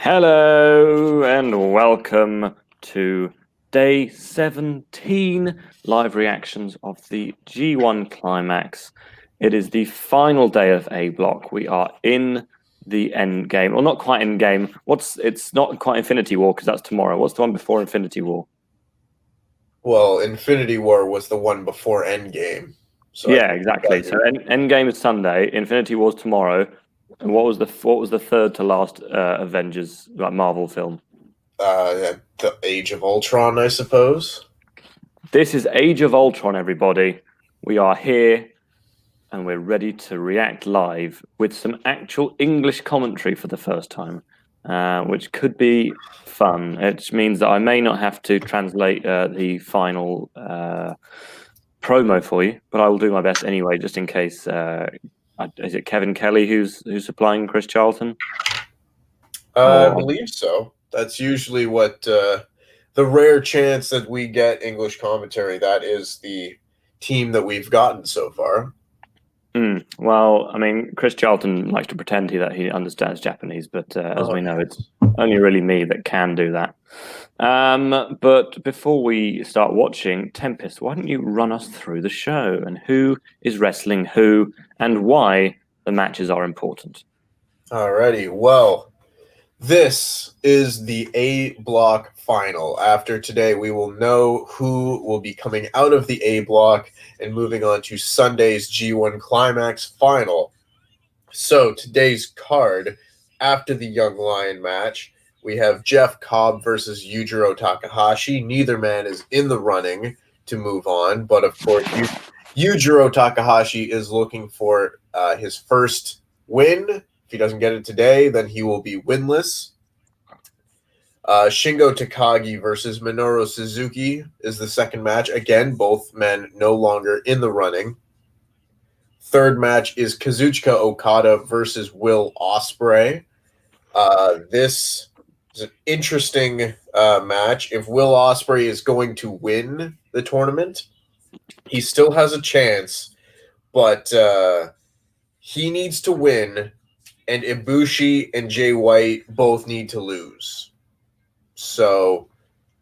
Hello and welcome to day 17 live reactions of the G1 Climax. It is the final day of A block. We are in the end game, or not quite in game. It's not quite Infinity War because that's tomorrow. What's the one before Infinity War? Well, Infinity War was the one before Endgame. So yeah, exactly. So Endgame is Sunday, Infinity War's tomorrow. And what was the third to last Avengers Marvel film? The Age of Ultron, I suppose. This is Age of Ultron, everybody. We are here, and we're ready to react live with some actual English commentary for the first time, which could be fun. It means that I may not have to translate the final promo for you, but I will do my best anyway, just in case. Is it Kevin Kelly who's supplying Chris Charlton? I believe so. That's usually what the rare chance that we get English commentary. That is the team that we've gotten so far. Well, I mean, Chris Charlton likes to pretend that he understands Japanese, but as we know, it's only really me that can do that. But before we start watching, Tempest, why don't you run us through the show and who is wrestling who and why the matches are important? Alrighty, well, this is the A block final. After today, we will know who will be coming out of the A block and moving on to Sunday's G1 Climax final. So today's card, after the Young Lion match, we have Jeff Cobb versus Yujiro Takahashi. Neither man is in the running to move on, but of course, Yujiro Takahashi is looking for his first win. If he doesn't get it today, then he will be winless. Shingo Takagi versus Minoru Suzuki is the second match. Again, both men no longer in the running. Third match is Kazuchika Okada versus Will Ospreay. This is an interesting match. If Will Ospreay is going to win the tournament, he still has a chance, but he needs to win, and Ibushi and Jay White both need to lose. So,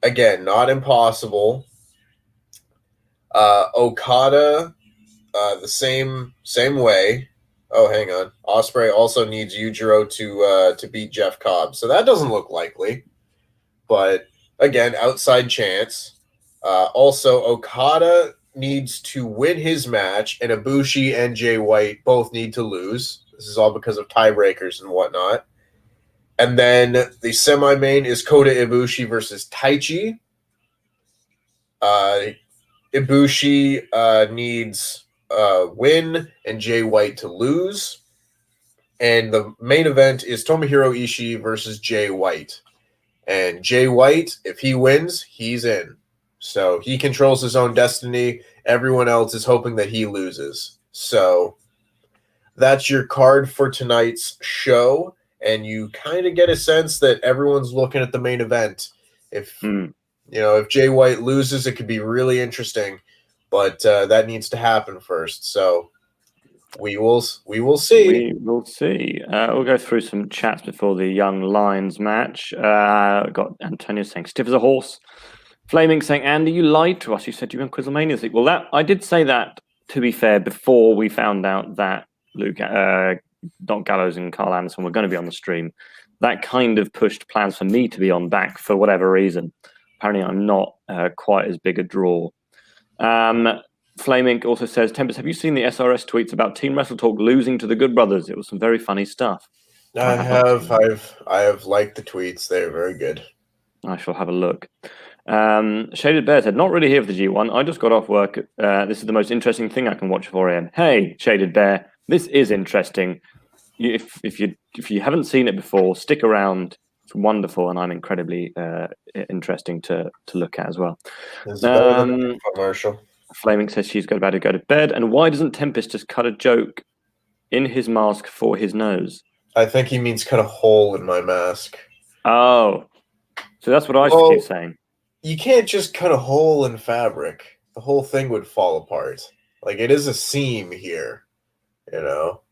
again, not impossible. Okada, the same way. Oh, hang on. Ospreay also needs Yujiro to beat Jeff Cobb. So that doesn't look likely. But, again, outside chance. Also, Okada needs to win his match, and Ibushi and Jay White both need to lose. This is all because of tiebreakers and whatnot. And then the semi-main is Kota Ibushi versus Taichi. Ibushi needs win and Jay White to lose. And the main event is Tomohiro Ishii versus Jay White. And Jay White, if he wins, he's in. So he controls his own destiny. Everyone else is hoping that he loses. So that's your card for tonight's show. And you kind of get a sense that everyone's looking at the main event. If if Jay White loses, it could be really interesting, but that needs to happen first. So we will see. We will see. We'll go through some chats before the Young Lions match. Got Antonio saying stiff as a horse. Flaming saying, Andy, you lied to us. You said you were in Quizlemania this week. Well, I did say that, to be fair, before we found out that Doc Gallows and Carl Anderson were going to be on the stream. That kind of pushed plans for me to be on back for whatever reason. Apparently, I'm not quite as big a draw. Flaming also says, Tempest, have you seen the SRS tweets about Team WrestleTalk losing to the Good Brothers? It was some very funny stuff. I have liked the tweets. They're very good. I shall have a look. Shaded Bear said, not really here for the G1. I just got off work. This is the most interesting thing I can watch at 4 a.m. Hey, Shaded Bear, this is interesting. If you haven't seen it before, stick around. It's wonderful, and I'm incredibly interesting to look at as well. Commercial. Flaming says she's about to go to bed. And why doesn't Tempest just cut a joke in his mask for his nose? I think he means cut a hole in my mask. Oh, so that's what I keep saying. You can't just cut a hole in fabric. The whole thing would fall apart. Like, it is a seam here, you know.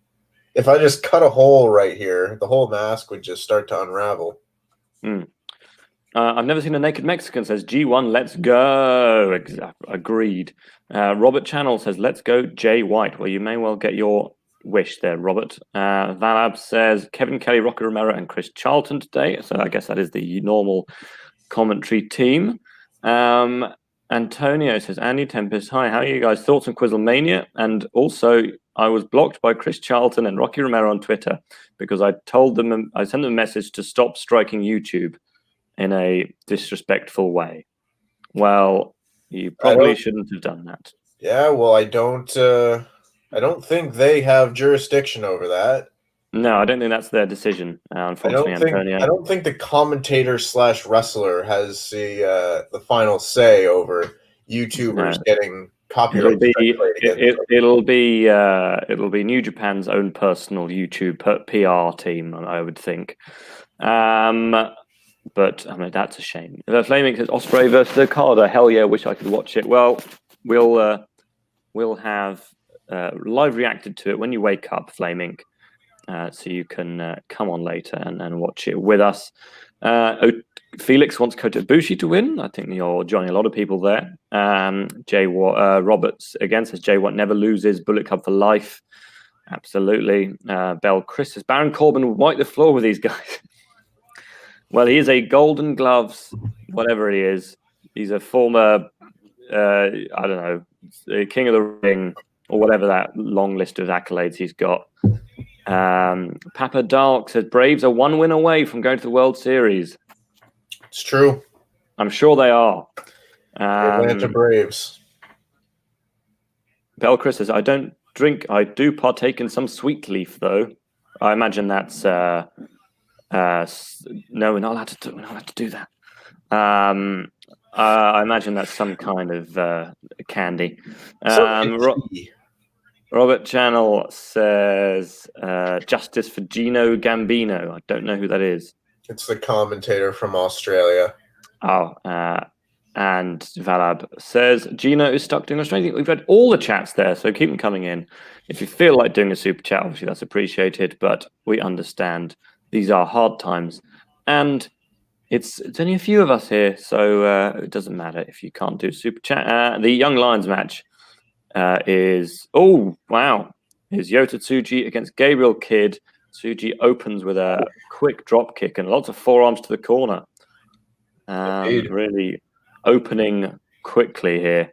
If I just cut a hole right here, the whole mask would just start to unravel. I've never seen a naked Mexican, says G1, let's go. Agreed. Robert Channel says, let's go Jay White. Well, you may well get your wish there, Robert. Valab says, Kevin Kelly, Rocky Romero, and Chris Charlton today. So I guess that is the normal commentary team. Antonio says, Andy Tempest, hi, how are you guys? Thoughts on Quizzlemania? And also, I was blocked by Chris Charlton and Rocky Romero on Twitter because I sent them a message to stop striking YouTube in a disrespectful way. Well, you probably shouldn't have done that. Yeah, well, I don't think they have jurisdiction over that. No, I don't think that's their decision, unfortunately, Antonio. I don't think the commentator / wrestler has the final say over YouTubers getting copyright. It'll be New Japan's own personal YouTube PR team, I would think. But I mean, that's a shame. Flaming says Ospreay versus Okada. Hell yeah, wish I could watch it. Well, we'll have live reacted to it when you wake up, Flaming. So you can come on later and watch it with us. Felix wants Kota Ibushi to win. I think you're joining a lot of people there. Roberts again says Jay Watt never loses. Bullet Club for life. Absolutely. Bell Chris says Baron Corbin will wipe the floor with these guys. Well, he is a Golden Gloves, whatever he is. He's a former, I don't know, King of the Ring or whatever that long list of accolades he's got. Papa Dark says Braves are one win away from going to the World Series. It's true. I'm sure they are. Atlanta Braves. Bell Chris says, I don't drink. I do partake in some sweet leaf, though. I imagine that's... no, we're not allowed to do that. I imagine that's some kind of candy. Robert Channel says justice for Gino Gambino. I don't know who that is. It's the commentator from Australia. Oh, and Valab says Gino is stuck doing Australia. We've read all the chats there, so keep them coming in. If you feel like doing a super chat, obviously that's appreciated, but we understand these are hard times, and it's only a few of us here, so it doesn't matter if you can't do super chat. The Young Lions match is Yota Tsuji against Gabriel Kidd. Tsuji opens with a quick drop kick and lots of forearms to the corner. Really opening quickly here.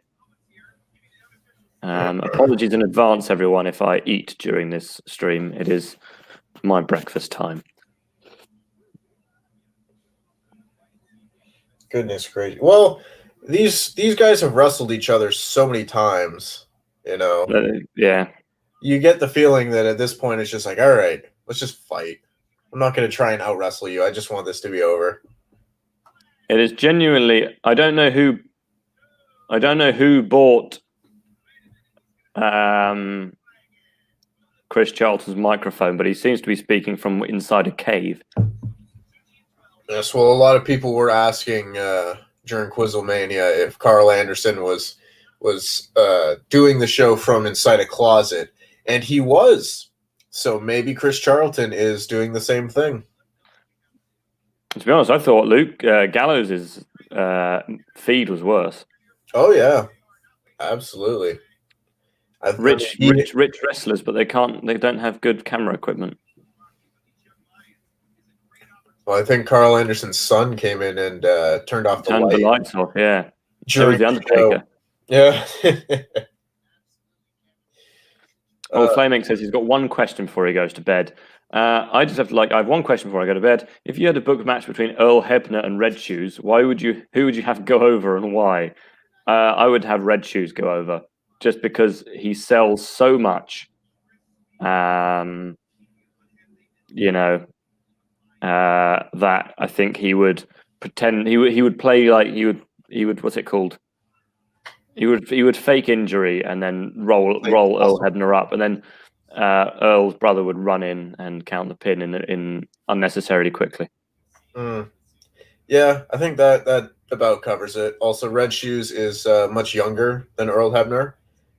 Apologies in advance, everyone, if I eat during this stream. It is my breakfast time. Goodness gracious. Well, these guys have wrestled each other so many times, you know. Yeah. You get the feeling that at this point it's just like, all right, let's just fight. I'm not going to try and out-wrestle you. I just want this to be over. It is genuinely... I don't know who bought Chris Charlton's microphone, but he seems to be speaking from inside a cave. Yes, well, a lot of people were asking during Quizzlemania if Carl Anderson was doing the show from inside a closet, and he was. So maybe Chris Charlton is doing the same thing. To be honest, I thought Luke Gallows' feed was worse. Oh yeah, absolutely. Rich wrestlers, but they don't have good camera equipment. Well, I think Carl Anderson's son came in and turned the lights off. Yeah, during the Undertaker. Yeah. Flaming says he's got one question before he goes to bed. I just have to I have one question before I go to bed. If you had a book match between Earl Hebner and Red Shoes, who would you have go over and why? I would have Red Shoes go over just because he sells so much. That I think he would pretend he would play like he would what's it called? He would fake injury and then roll Earl Hebner up, and then Earl's brother would run in and count the pin in unnecessarily quickly. Yeah, I think that about covers it. Also, Red Shoes is much younger than Earl Hebner.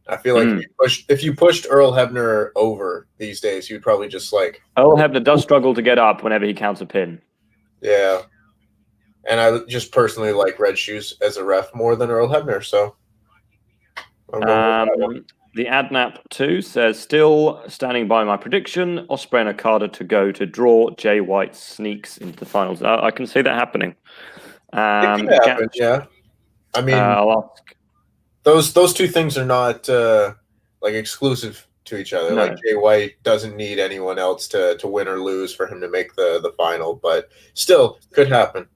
I feel like if you pushed Earl Hebner over these days, he would probably just Earl Hebner does struggle to get up whenever he counts a pin. Yeah. And I just personally like Red Shoes as a ref more than Earl Hebner, so I'm going with that one. The AdNap2 says, still standing by my prediction, Ospreay and Okada to go to draw. Jay White sneaks into the finals. I can see that happening. It could happen, yeah. I mean, I'll ask. Those two things are not like exclusive to each other. No. Like Jay White doesn't need anyone else to win or lose for him to make the final, but still could happen.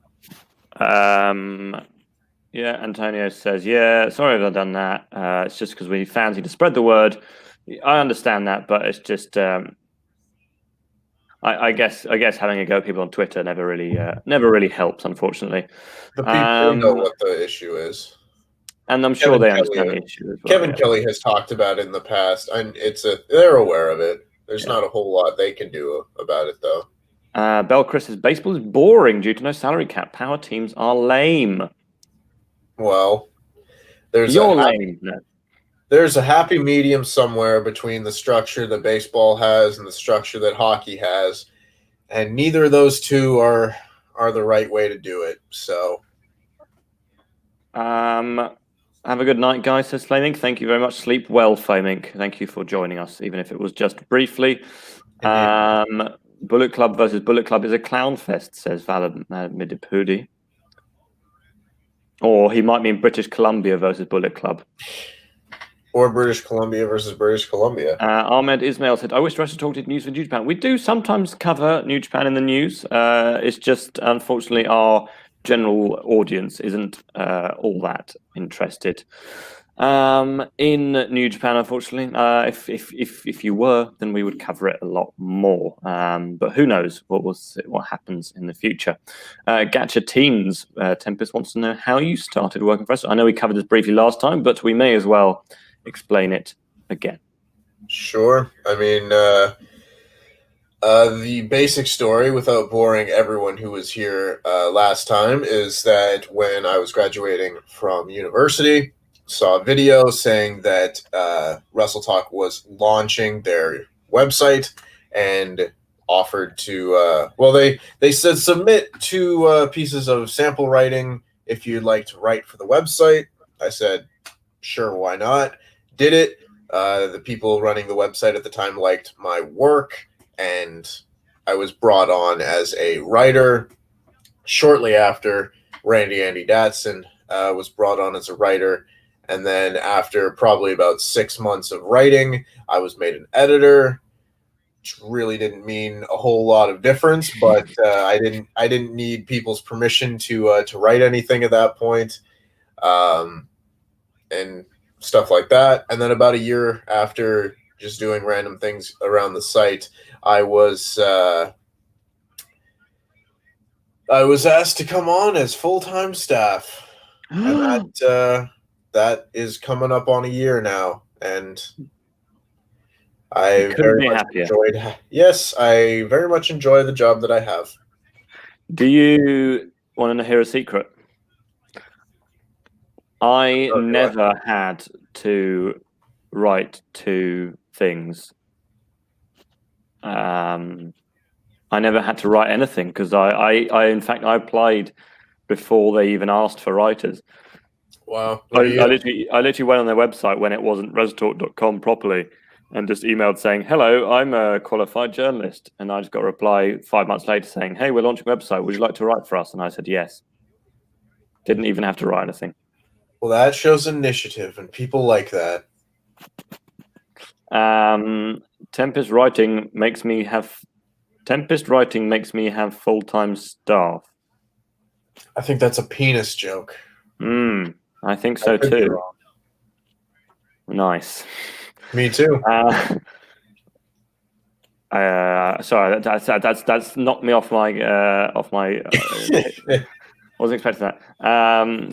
Yeah, Antonio says, yeah, sorry if I've done that. It's just because we fancy to spread the word. I understand that, but it's just I guess having a go at people on Twitter never really helps, unfortunately. The people know what the issue is. And I'm sure they understand the issue as well. Kevin Kelly has talked about it in the past, and they're aware of it. There's not a whole lot they can do about it, though. Bell Chris says, baseball is boring due to no salary cap. Power teams are lame. Well, there's a happy medium somewhere between the structure that baseball has and the structure that hockey has, and neither of those two are the right way to do it. So, have a good night, guys, says Flaming. Thank you very much. Sleep well, Flaming. Thank you for joining us, even if it was just briefly. Bullet Club versus Bullet Club is a clown fest, says Valid Midipudi. Or he might mean British Columbia versus Bullet Club. Or British Columbia versus British Columbia. Ahmed Ismail said, I wish WrestleTalk did news for New Japan. We do sometimes cover New Japan in the news. It's just, unfortunately, our general audience isn't all that interested in New Japan, unfortunately. If you were, then we would cover it a lot more. But who knows what happens in the future. Gacha Teens, Tempest wants to know how you started working for us. I know we covered this briefly last time, but we may as well explain it again. Sure. I mean, the basic story, without boring everyone who was here last time, is that when I was graduating from university, saw a video saying that WrestleTalk was launching their website and offered to, they said submit 2 pieces of sample writing if you'd like to write for the website. I said, sure, why not? Did it. The people running the website at the time liked my work, and I was brought on as a writer. Shortly after, Andy Datson was brought on as a writer. And then after probably about 6 months of writing, I was made an editor, which really didn't mean a whole lot of difference, but I didn't need people's permission to write anything at that point, and stuff like that. And then about a year after just doing random things around the site, I was asked to come on as full-time staff, and that is coming up on a year now, and I very much enjoyed. Yes, I very much enjoy the job that I have. Do you want to hear a secret? I never had to write 2 things. I never had to write anything because in fact I applied before they even asked for writers. Wow. I literally went on their website when it wasn't WrestleTalk.com properly and just emailed saying, hello, I'm a qualified journalist. And I just got a reply 5 months later saying, hey, we're launching a website. Would you like to write for us? And I said, yes. Didn't even have to write anything. Well, that shows initiative, and people like that. Tempest writing makes me have full-time staff. I think that's a penis joke. I think so too. Nice. Me too. Sorry, that's knocked me off my wasn't expecting that.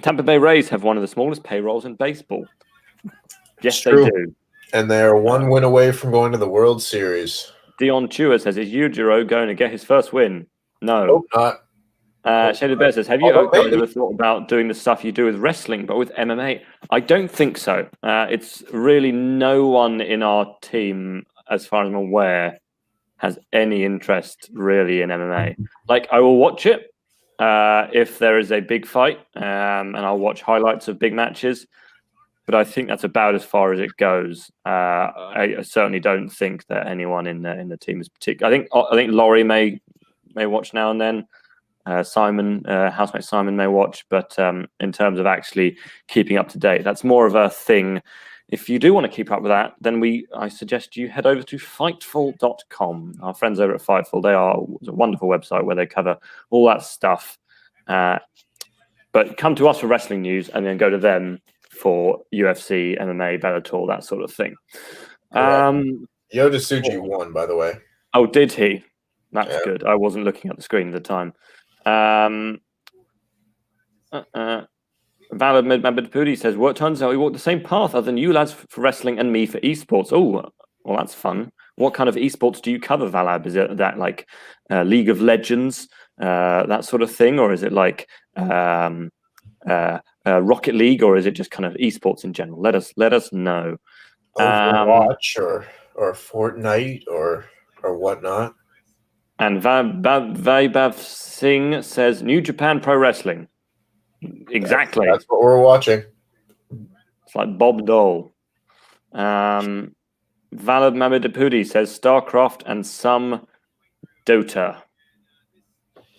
Tampa Bay Rays have one of the smallest payrolls in baseball. Yes, they do. And they're 1 win away from going to the World Series. Dion Chua says, is Yujiro going to get his first win? No. Hope not. Shaded Bear says, have you ever thought about doing the stuff you do with wrestling, but with MMA? I don't think so. It's really no one in our team, as far as I'm aware, has any interest really in MMA. Like, I will watch it. if there is a big fight, and I'll watch highlights of big matches. But I think that's about as far as it goes. I certainly don't think that anyone in the team is particular. I think Laurie may watch now and then. Simon, housemate Simon may watch, but in terms of actually keeping up to date, that's more of a thing. If you do want to keep up with that, then I suggest you head over to Fightful.com. Our friends over at Fightful, they are a wonderful website where they cover all that stuff. But come to us for wrestling news and then go to them for UFC, MMA, Bellator, that sort of thing. Yoda Tsuji won, by the way. Oh, did he? That's good. I wasn't looking at the screen at the time. Valid Mabedpudi says, "What turns out we walk the same path other than you lads for wrestling and me for esports." Oh, well, that's fun. What kind of esports do you cover, Valab? Is it that like League of Legends, that sort of thing, or is it like Rocket League, or is it just kind of esports in general? Let us know. Overwatch or Fortnite or whatnot. And Vaibhav Singh says, New Japan Pro Wrestling. Exactly. That's what we're watching. It's like Bob Dole. Valad Mamedapudi says, StarCraft and some Dota.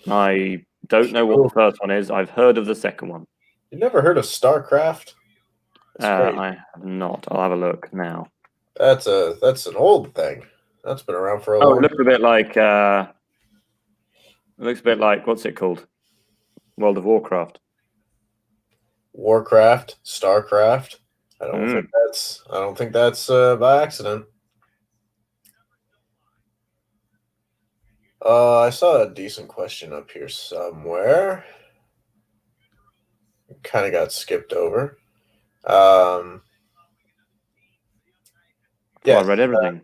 I don't know what the first one is. I've heard of the second one. You never heard of StarCraft? I have not. I'll have a look now. That's an old thing. That's been around for a long time. It looks a bit like what's it called? World of Warcraft. Warcraft, StarCraft. I don't think that's by accident. I saw a decent question up here somewhere. Kind of got skipped over. Yeah, I read everything.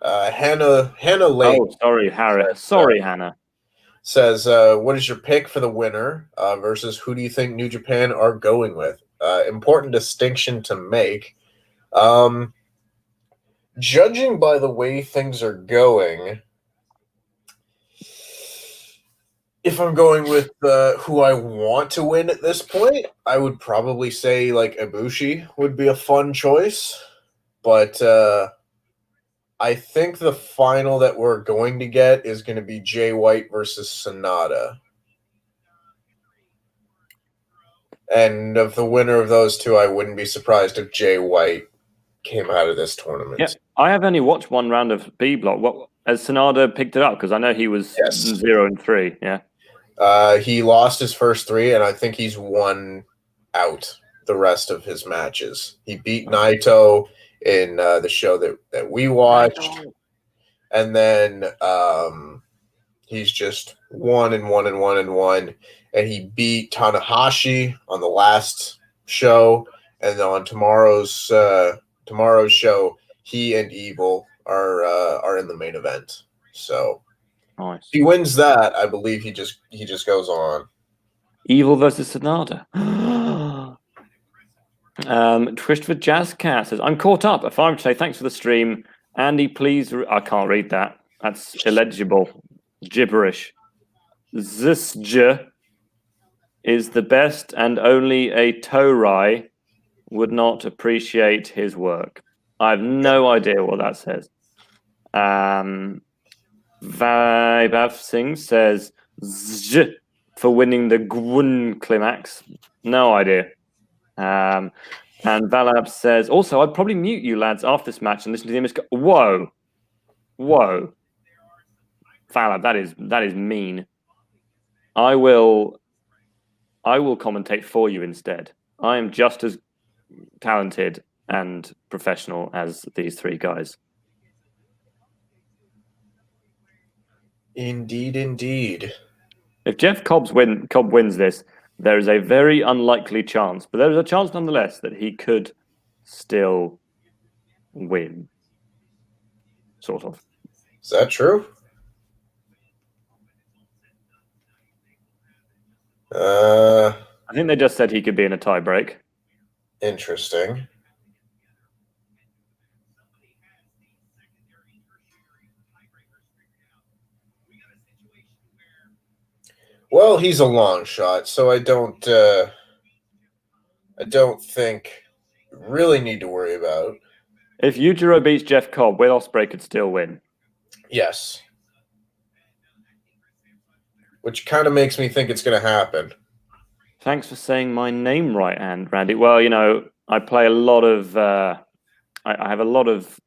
Hannah Lake. Oh, sorry, Harris. Sorry, Hannah. Says, what is your pick for the winner versus who do you think New Japan are going with? Important distinction to make. Judging by the way things are going, if I'm going with who I want to win at this point, I would probably say like Ibushi would be a fun choice. But I think the final that we're going to get is going to be Jay White versus Sonata. And of the winner of those two, I wouldn't be surprised if Jay White came out of this tournament. Yeah, I have only watched one round of B block. What has Sonata picked it up? Because I know he was 0-3. Yeah. He lost his first three, and I think he's won out the rest of his matches. He beat Naito in the show that we watched, and then he's just 1-1, and he beat Tanahashi on the last show, and on tomorrow's show, he and Evil are in the main event. So nice. If he wins that, I believe he just goes on. Evil versus Sonata. Christopher Jazzcat says, I'm caught up. If I were to say thanks for the stream, Andy, please. I can't read that. That's illegible. Gibberish. Zisj is the best, and only a Torai would not appreciate his work. I have no idea what that says. Vaibhav Singh says Z for winning the Gwun Climax. No idea. And Valab says, also, I'd probably mute you lads after this match and listen to the image. Whoa. Valab, that is mean. I will commentate for you instead. I am just as talented and professional as these three guys. Indeed. If Jeff Cobb wins this, there is a very unlikely chance, but there is a chance nonetheless that he could still win. Sort of. Is that true? I think they just said he could be in a tie break. Interesting. Well, he's a long shot, so I don't think really need to worry about. If Yujiro beats Jeff Cobb, Will Ospreay could still win. Yes. Which kind of makes me think it's going to happen. Thanks for saying my name right, and Randy. Well, you know, I play a lot of. I have a lot of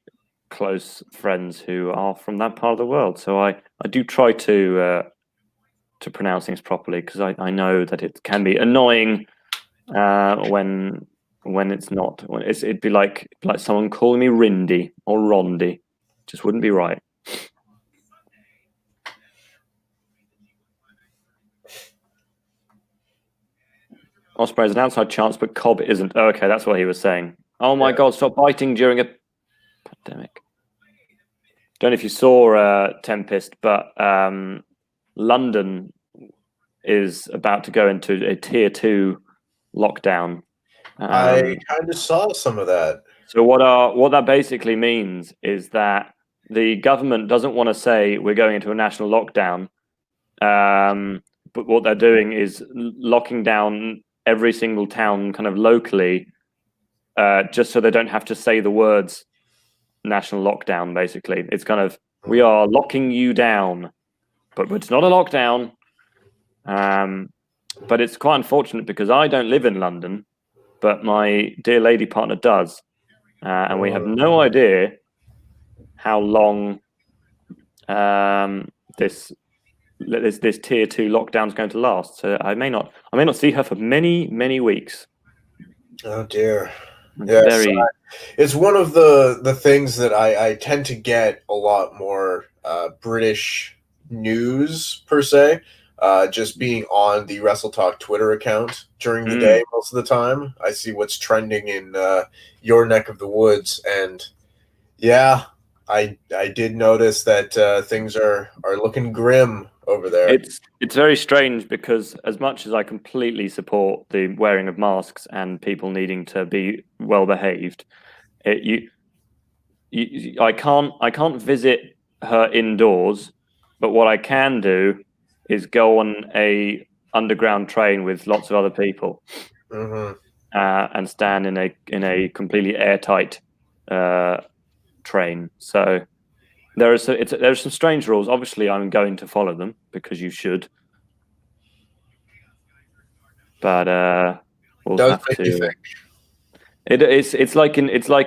close friends who are from that part of the world, so I do try to pronounce things properly, because I know that it can be annoying when it's not. It'd be like someone calling me Rindy or Rondi. Just wouldn't be right. Ospreay's an outside chance, but Cobb isn't. Oh, okay, that's what he was saying. Oh my God, stop biting during a pandemic. Don't know if you saw Tempest, but London is about to go into a tier 2 lockdown. I kind of saw some of that. So what that basically means is that the government doesn't want to say we're going into a national lockdown, but what they're doing is locking down every single town kind of locally, just so they don't have to say the words national lockdown. Basically, it's kind of, we are locking you down, but it's not a lockdown. But it's quite unfortunate because I don't live in London, but my dear lady partner does, and we have no idea how long this tier 2 lockdown is going to last. So I may not see her for many weeks. Oh dear. Yes, it's one of the things that I tend to get a lot more British news per se. Just being on the WrestleTalk Twitter account during the day most of the time. I see what's trending in your neck of the woods, and yeah, I did notice that things are looking grim over there. It's very strange, because as much as I completely support the wearing of masks and people needing to be well behaved, I can't visit her indoors, but what I can do is go on a underground train with lots of other people, and stand in a completely airtight train. So there are some strange rules. Obviously, I'm going to follow them because you should. But we'll have to. It's like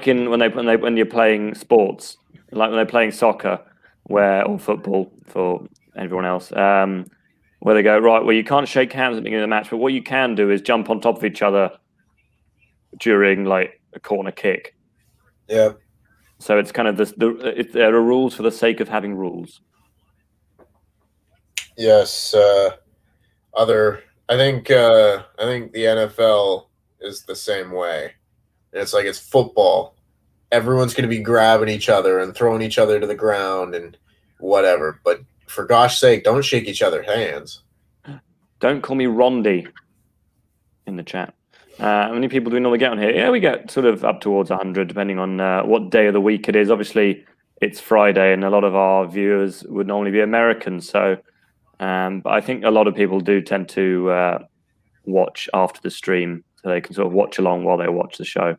in when you're playing sports, like when they're playing soccer, or football for everyone else, where they go, right, well, you can't shake hands at the beginning of the match, but what you can do is jump on top of each other during like a corner kick. Yeah. So it's kind of there are rules for the sake of having rules. Yes. I think the NFL is the same way. It's like it's football. Everyone's going to be grabbing each other and throwing each other to the ground and whatever. But for gosh sake, don't shake each other's hands. Don't call me Rondi in the chat. How many people do we normally get on here? Yeah, we get sort of up towards 100, depending on what day of the week it is. Obviously, it's Friday, and a lot of our viewers would normally be Americans. So, but I think a lot of people do tend to watch after the stream, so they can sort of watch along while they watch the show.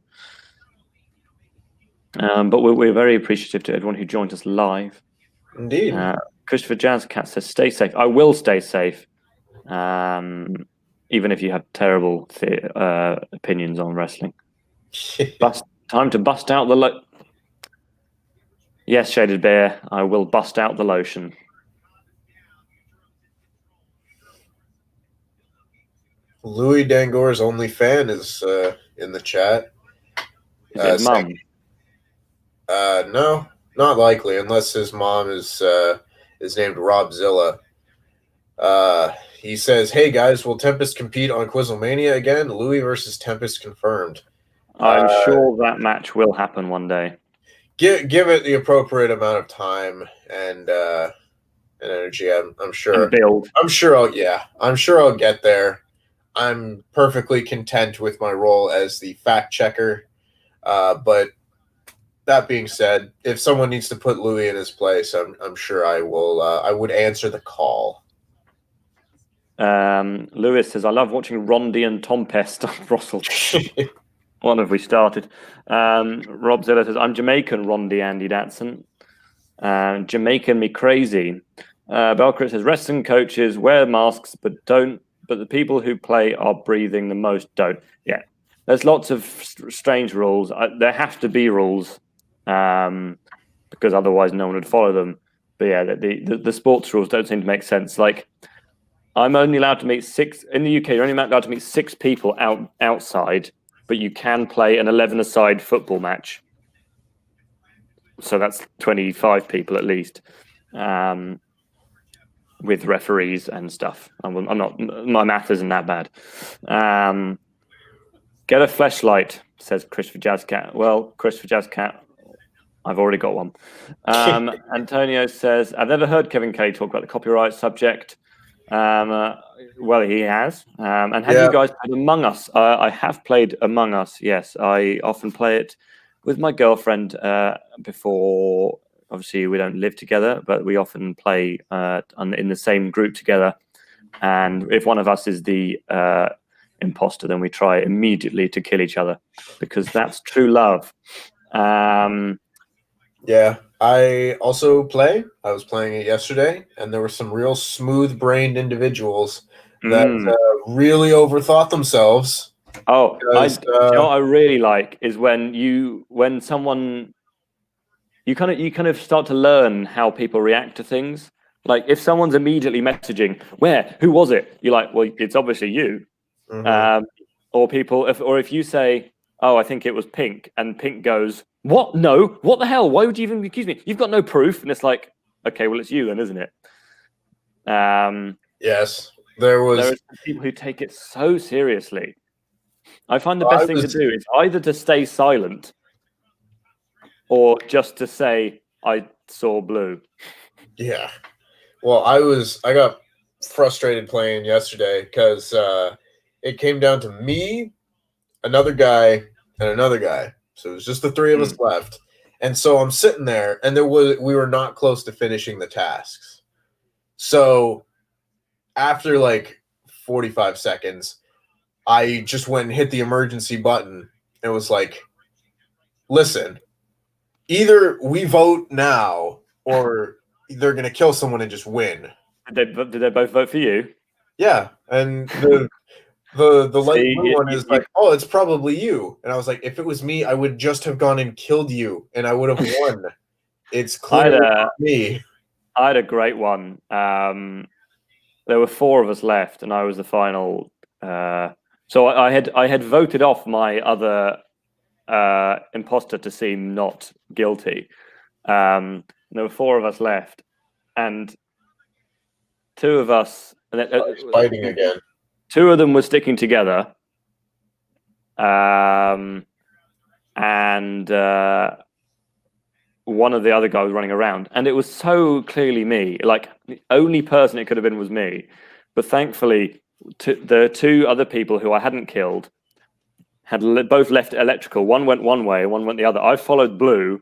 But we're very appreciative to everyone who joined us live. Indeed. Christopher Jazzcat says, "Stay safe." I will stay safe. Even if you have terrible opinions on wrestling. Time to bust out the Yes, Shaded Bear, I will bust out the lotion. Louis Dangore's only fan is in the chat. Is it mum? No, not likely, unless his mom is named Robzilla. He says, "Hey guys, will Tempest compete on Quizlemania again? Louis versus Tempest confirmed." I'm sure that match will happen one day. Give it the appropriate amount of time and energy. I'm sure. And build. I'm sure I'll get there. I'm perfectly content with my role as the fact checker. But that being said, if someone needs to put Louis in his place, I'm sure I will. I would answer the call. Lewis says, I love watching Rondi and Tempest on Russell. What have we started? Rob Zilla says, I'm Jamaican, Rondi, Andy Datson. Jamaican me crazy. Belcrit says, wrestling coaches wear masks, but the people who play are breathing the most don't. Yeah. There's lots of strange rules. There have to be rules because otherwise no one would follow them. But yeah, the sports rules don't seem to make sense. Like, I'm only allowed to meet 6 in the UK. You're only allowed to meet 6 people outside, but you can play an 11-a-side football match. So that's 25 people at least, with referees and stuff. I'm not. My math isn't that bad. Get a fleshlight, says Christopher Jazzcat. Well, Christopher Jazzcat, I've already got one. Antonio says, I've never heard Kevin Kelly talk about the copyright subject. Well, he has. And have you guys played Among Us? I have played Among Us, yes. I often play it with my girlfriend before. Obviously, we don't live together, but we often play in the same group together. And if one of us is the imposter, then we try immediately to kill each other because that's true love. Yeah, I also play. I was playing it yesterday, and there were some real smooth-brained individuals that really overthought themselves. Oh, you know what I really like is when someone you kind of start to learn how people react to things. Like if someone's immediately messaging, who was it? You're like, well, it's obviously you. Or if you say, oh, I think it was Pink, and Pink goes, what? No, what the hell? Why would you even accuse me? You've got no proof. And it's like, okay, well, it's you then, isn't it? Yes, there are people who take it so seriously. I find the best thing to do is either to stay silent or just to say, I saw blue. Yeah. Well, I got frustrated playing yesterday because it came down to me, another guy, and another guy. So it was just the 3 of us left. And so I'm sitting there, and we were not close to finishing the tasks. So after like 45 seconds, I just went and hit the emergency button and was like, listen, either we vote now or they're going to kill someone and just win. Did they both vote for you? Yeah. And the light blue one is like, oh, it's probably you. And I was like, if it was me, I would just have gone and killed you and I would have won. It's clearly not me. I had a great one. There were 4 of us left and I was the final. So I had voted off my other imposter to seem not guilty. There were 4 of us left, and 2 of us fighting again. 2 of them were sticking together, and one of the other guys was running around, and it was so clearly me. Like the only person it could have been was me, but thankfully, the 2 other people who I hadn't killed had both left electrical. One went one way, one went the other. I followed blue,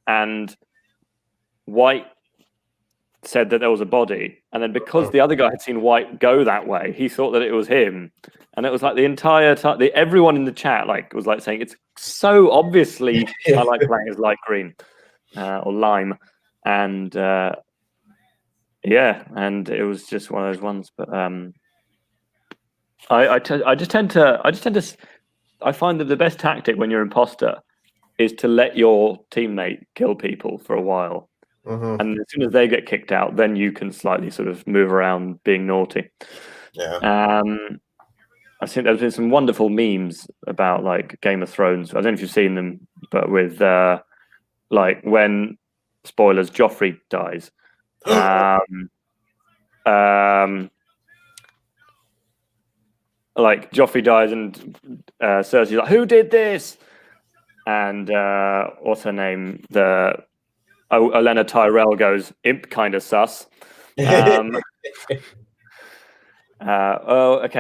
and white said that there was a body. And then because the other guy had seen white go that way, he thought that it was him. And it was like the entire time, everyone in the chat was like saying, it's so obviously I like playing as light green or lime. And and it was just one of those ones. But I find that the best tactic when you're imposter is to let your teammate kill people for a while. And as soon as they get kicked out, then you can slightly sort of move around being naughty. Yeah. I think there's been some wonderful memes about like Game of Thrones. I don't know if you've seen them, but with like when, spoilers, Joffrey dies. Like Joffrey dies and Cersei's like, who did this? And what's her name? Olenna Tyrell goes, imp kind of sus. Okay,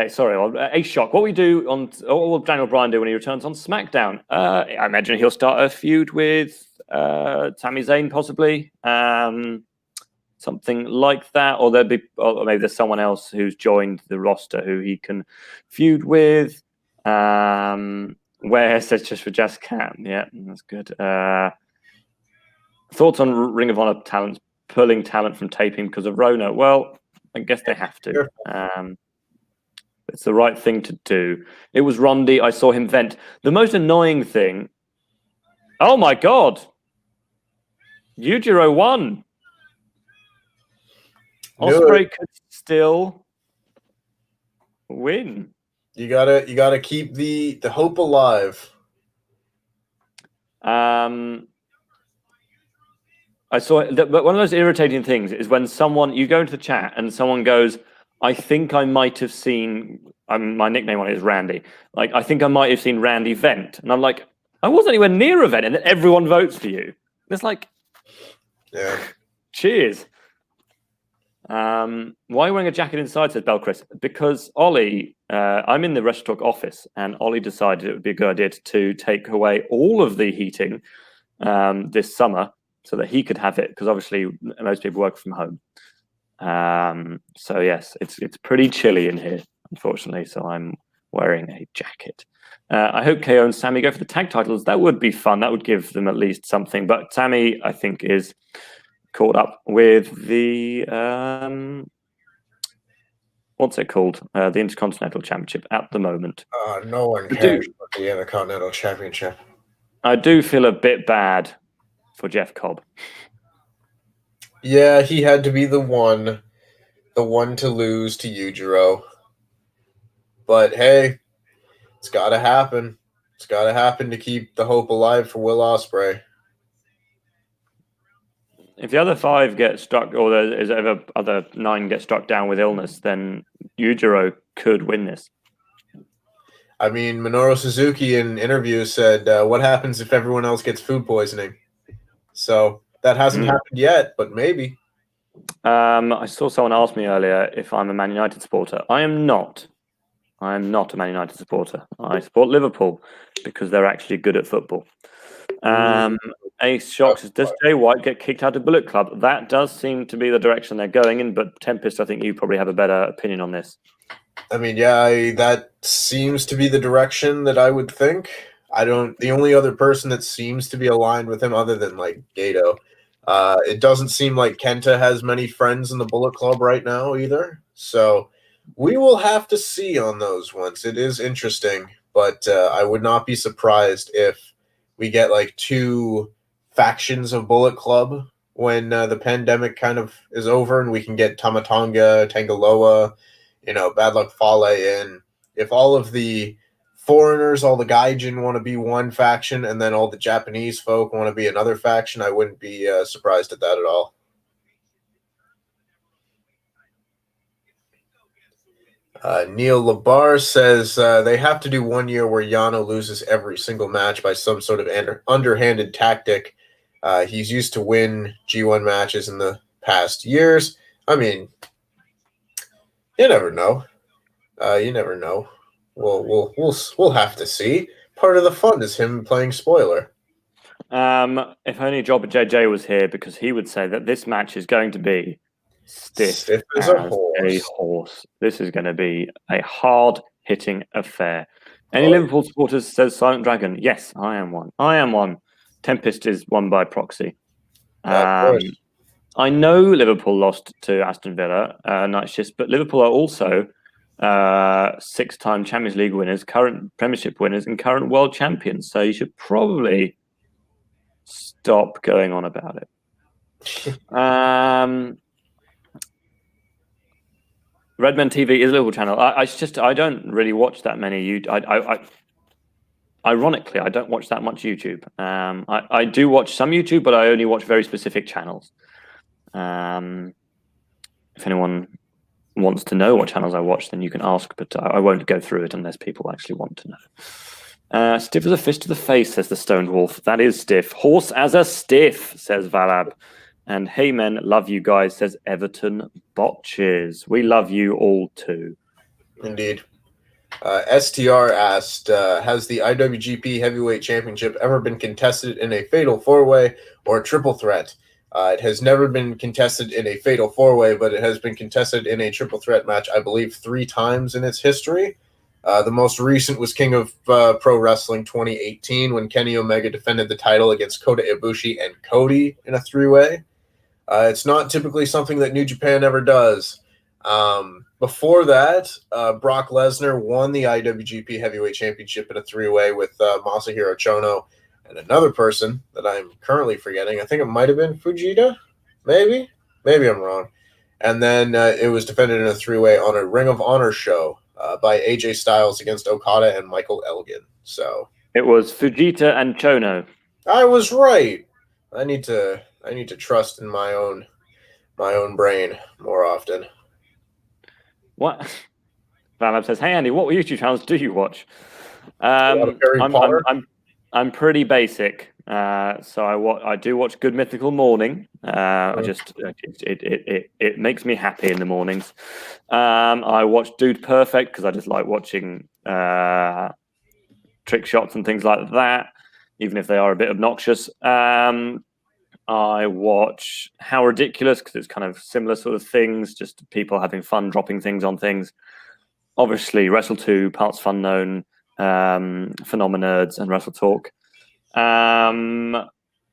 sorry. Ace Shock. What will Daniel Bryan do when he returns on SmackDown? I imagine he'll start a feud with Sami Zayn, possibly. something like that, or maybe there's someone else who's joined the roster who he can feud with. Where says just for Just Cat, yeah, that's good. Thoughts on Ring of Honor talents pulling talent from taping because of Rona? Well, I guess they have to. It's the right thing to do. It was Rondi. I saw him vent. The most annoying thing. Oh my God! Yujiro won. Ospreay could still win. You gotta keep the hope alive. I saw but one of the most irritating things is when you go into the chat and someone goes, I think I might have seen, my nickname on it is Randy. Like, I think I might have seen Randy vent. And I'm like, I wasn't anywhere near a vent. And then everyone votes for you. It's like, yeah. Cheers. Why are you wearing a jacket inside, says Belchris? Because Ollie, I'm in the WrestleTalk office, and Ollie decided it would be a good idea to take away all of the heating this summer so that he could have it, because obviously most people work from home. So yes, it's pretty chilly in here, unfortunately, so I'm wearing a jacket. I hope KO and Sammy go for the tag titles. That would be fun. That would give them at least something. But Sammy, I think, is caught up with the what's it called? The Intercontinental Championship at the moment. No one cares about the Intercontinental Championship. I do feel a bit bad for Jeff Cobb. Yeah, he had to be the one to lose to Yujiro. But hey, it's got to happen. It's got to happen to keep the hope alive for Will Ospreay. If the other 5 get struck, or there's other 9 get struck down with illness, then Yujiro could win this. I mean, Minoru Suzuki in interviews said, what happens if everyone else gets food poisoning? So that hasn't happened yet, but maybe. I saw someone ask me earlier if I'm a Man United supporter. I am not. I am not a Man United supporter. I support Liverpool because they're actually good at football. Ace Shock says, does Jay White get kicked out of Bullet Club? That does seem to be the direction they're going in, but Tempest, I think you probably have a better opinion on this. I mean, yeah, that seems to be the direction that I would think. The only other person that seems to be aligned with him other than like Gato, it doesn't seem like Kenta has many friends in the Bullet Club right now either. So we will have to see on those ones. It is interesting, but I would not be surprised if we get like 2 factions of Bullet Club when the pandemic kind of is over and we can get Tamatonga, Tangaloa, Bad Luck Fale in. If all of the foreigners, all the gaijin want to be one faction and then all the Japanese folk want to be another faction, I wouldn't be surprised at that at all. Neil Labar says they have to do 1 year where Yano loses every single match by some sort of underhanded tactic. He's used to win G1 matches in the past years. I mean, you never know. You never know. We'll have to see. Part of the fun is him playing spoiler. If only Jobber JJ was here, because he would say that this match is going to be stiff as a horse. This is going to be a hard-hitting affair. Any Liverpool supporters, says Silent Dragon? Yes, I am one. I am one. Tempest is one by proxy. I know Liverpool lost to Aston Villa night shifts, but Liverpool are also 6-time Champions League winners, current Premiership winners, and current world champions. So you should probably stop going on about it. Redman TV is a Liverpool channel. I don't really watch that many. Ironically, I don't watch that much YouTube. I do watch some YouTube, but I only watch very specific channels. If anyone wants to know what channels I watch, then you can ask, but I won't go through it unless people actually want to know. Stiff as a fist to the face, says the Stoned Wolf. That is stiff. Horse as a stiff, says Valab. And hey men, love you guys, says Everton Botches. We love you all too. Indeed. STR asked, has the IWGP Heavyweight Championship ever been contested in a fatal 4-way or triple threat? It has never been contested in a fatal four-way, but it has been contested in a triple threat match, I believe, 3 times in its history. The most recent was King of Pro Wrestling 2018 when Kenny Omega defended the title against Kota Ibushi and Cody in a 3-way. It's not typically something that New Japan ever does. Before that, Brock Lesnar won the IWGP Heavyweight Championship in a 3-way with Masahiro Chono and another person that I'm currently forgetting. I think it might have been Fujita, maybe I'm wrong. And then it was defended in a 3-way on a Ring of Honor show by AJ Styles against Okada and Michael Elgin. So it was Fujita and Chono. I was right. I need to trust in my own brain more often. What? Valab says, "Hey Andy, what YouTube channels do you watch?" Harry Potter? I'm pretty basic, so I do watch Good Mythical Morning. It makes me happy in the mornings. I watch Dude Perfect because I just like watching trick shots and things like that, even if they are a bit obnoxious. I watch How Ridiculous because it's kind of similar sort of things, just people having fun dropping things on things. Obviously, Wrestle2, Parts Fun Known, Phenomenerds, and WrestleTalk.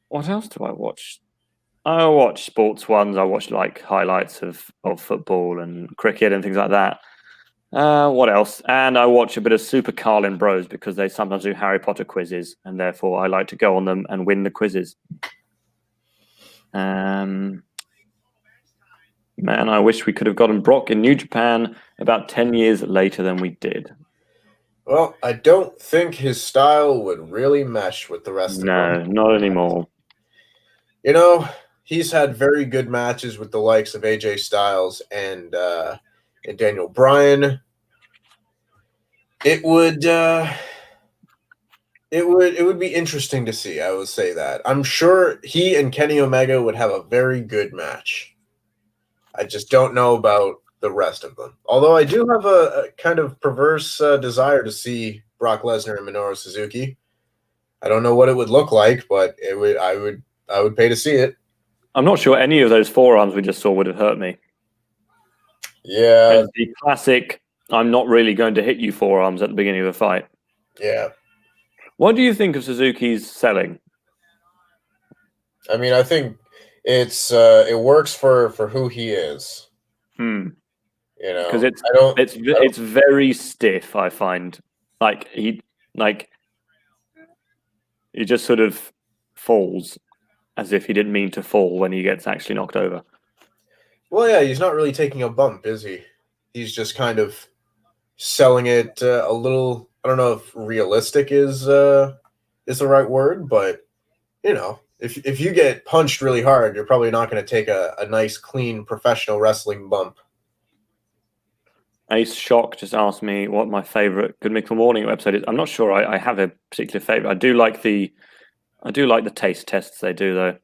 What else do I watch? I watch sports ones. I watch like highlights of football and cricket and things like that. What else? And I watch a bit of Super Carlin Bros because they sometimes do Harry Potter quizzes, and therefore I like to go on them and win the quizzes. Man, I wish we could have gotten Brock in New Japan about 10 years later than we did. Well, I don't think his style would really mesh with the rest of them. No, not anymore. You know, he's had very good matches with the likes of AJ Styles and Daniel Bryan. It would be interesting to see, I would say that. I'm sure he and Kenny Omega would have a very good match. I just don't know about the rest of them. Although I do have a kind of perverse desire to see Brock Lesnar and Minoru Suzuki. I don't know what it would look like, but I would pay to see it. I'm not sure any of those forearms we just saw would have hurt me. Yeah. There's the classic, I'm not really going to hit you forearms at the beginning of the fight. Yeah. What do you think of Suzuki's selling? I mean, I think it works for who he is. You know, because it's very stiff. I find he just sort of falls as if he didn't mean to fall when he gets actually knocked over. Well, yeah, he's not really taking a bump, is he? He's just kind of selling it a little. I don't know if realistic is the right word, but you know, if you get punched really hard, you're probably not going to take a nice, clean, professional wrestling bump. Ace Shock just asked me what my favorite Good Mythical Morning episode is. I'm not sure I have a particular favorite. I do like the taste tests they do though,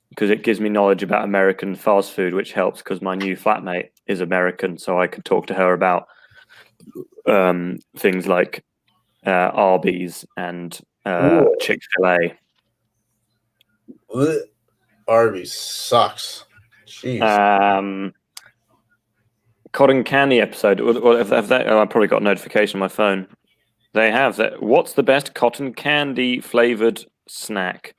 because it gives me knowledge about American fast food, which helps because my new flatmate is American, so I could talk to her about things like Arby's and Chick-fil-A. Arby's sucks. Jeez. Cotton candy episode. Well, I probably got a notification on my phone. They have that. What's the best cotton candy flavored snack?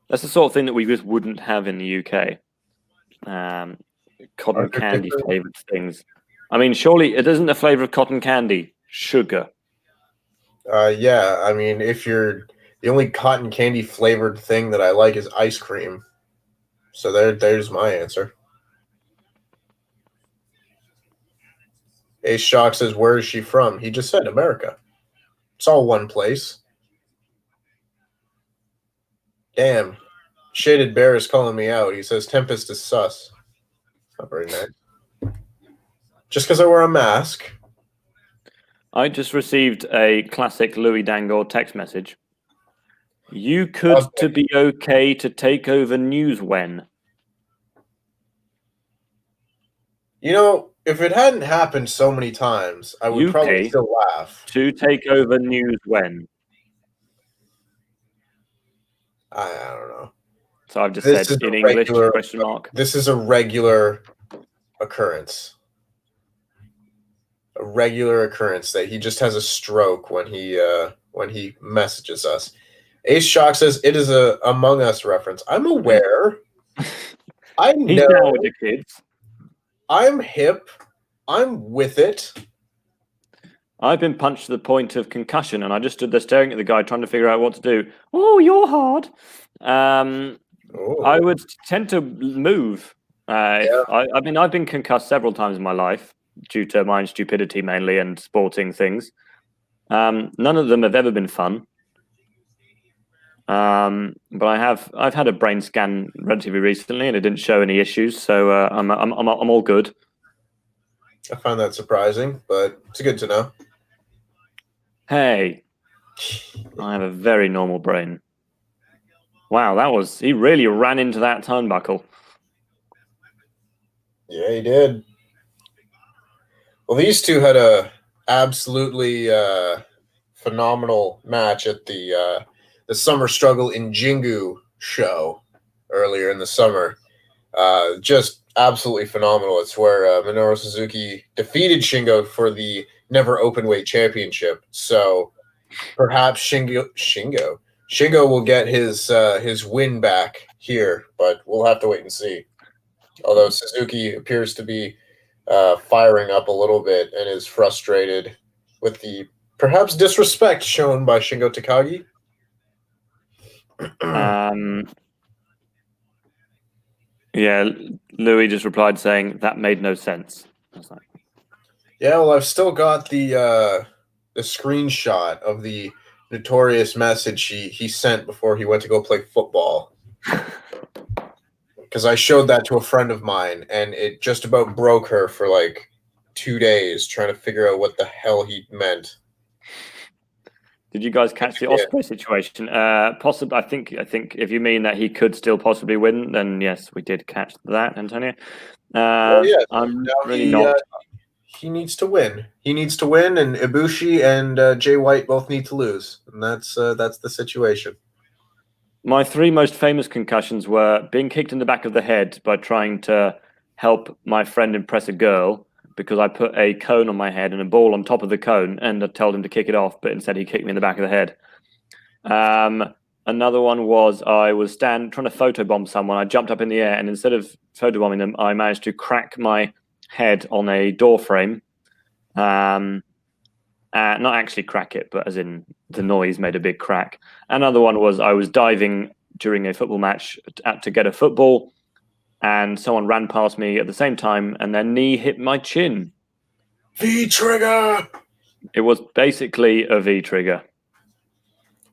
That's the sort of thing that we just wouldn't have in the UK. Cotton candy flavored things. I mean, surely it isn't the flavor of cotton candy. Sugar. Yeah. I mean, the only cotton candy flavored thing that I like is ice cream. So there's my answer. Ace Shock says, where is she from? He just said America. It's all one place. Damn. Shaded Bear is calling me out. He says Tempest is sus. Not very nice. Just because I wear a mask. I just received a classic Louis Dangour text message. You could to be okay to take over news when? You know, if it hadn't happened so many times, I would probably still laugh. To take over news when? I don't know. So I've just This said is in a English, regular- question mark. This is a regular occurrence. A regular occurrence that he just has a stroke when he messages us. Ace Shock says it is a Among Us reference. I'm aware. I He's know. down with the kids. I'm hip. I'm with it. I've been punched to the point of concussion, and I just stood there staring at the guy, trying to figure out what to do. Oh, you're hard. I would tend to move. I mean, I've been concussed several times in my life due to my own stupidity mainly and sporting things. None of them have ever been fun. But I've had a brain scan relatively recently, and it didn't show any issues, so I'm all good. I find that surprising, but it's good to know. Hey, I have a very normal brain. Wow, he really ran into that turnbuckle. Yeah, he did. Well, these two had a absolutely phenomenal match at the Summer Struggle in Jingu show earlier in the summer. Just absolutely phenomenal. It's where Minoru Suzuki defeated Shingo for the Never Openweight Championship. So perhaps Shingo will get his win back here, but we'll have to wait and see. Although Suzuki appears to be firing up a little bit and is frustrated with the perhaps disrespect shown by Shingo Takagi. Yeah, Louis just replied saying that made no sense. I was like, yeah, well, I've still got the screenshot of the notorious message he sent before he went to go play football. Because I showed that to a friend of mine, and it just about broke her for like 2 days trying to figure out what the hell he meant. Did you guys catch the Ospreay situation? Possibly. I think if you mean that he could still possibly win, then yes, we did catch that, Antonio. I'm really not. He needs to win. He needs to win, and Ibushi and Jay White both need to lose, and that's the situation. My three most famous concussions were being kicked in the back of the head by trying to help my friend impress a girl because I put a cone on my head and a ball on top of the cone, and I told him to kick it off, but instead he kicked me in the back of the head. Another one was I was trying to photobomb someone. I jumped up in the air, and instead of photobombing them, I managed to crack my head on a door frame. Not actually crack it, but as in the noise made a big crack. Another one was I was diving during a football match to get a football, and someone ran past me at the same time, and their knee hit my chin. V-trigger! It was basically a V-trigger.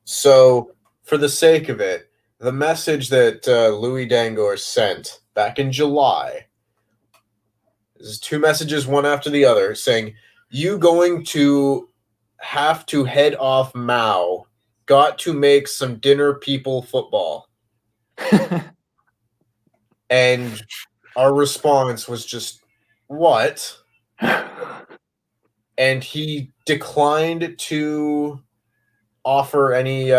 So, for the sake of it, the message that Louis Dangor sent back in July, this is two messages, one after the other, saying, you going to have to head off Mao, got to make some dinner people football. And our response was just, what? And he declined to offer any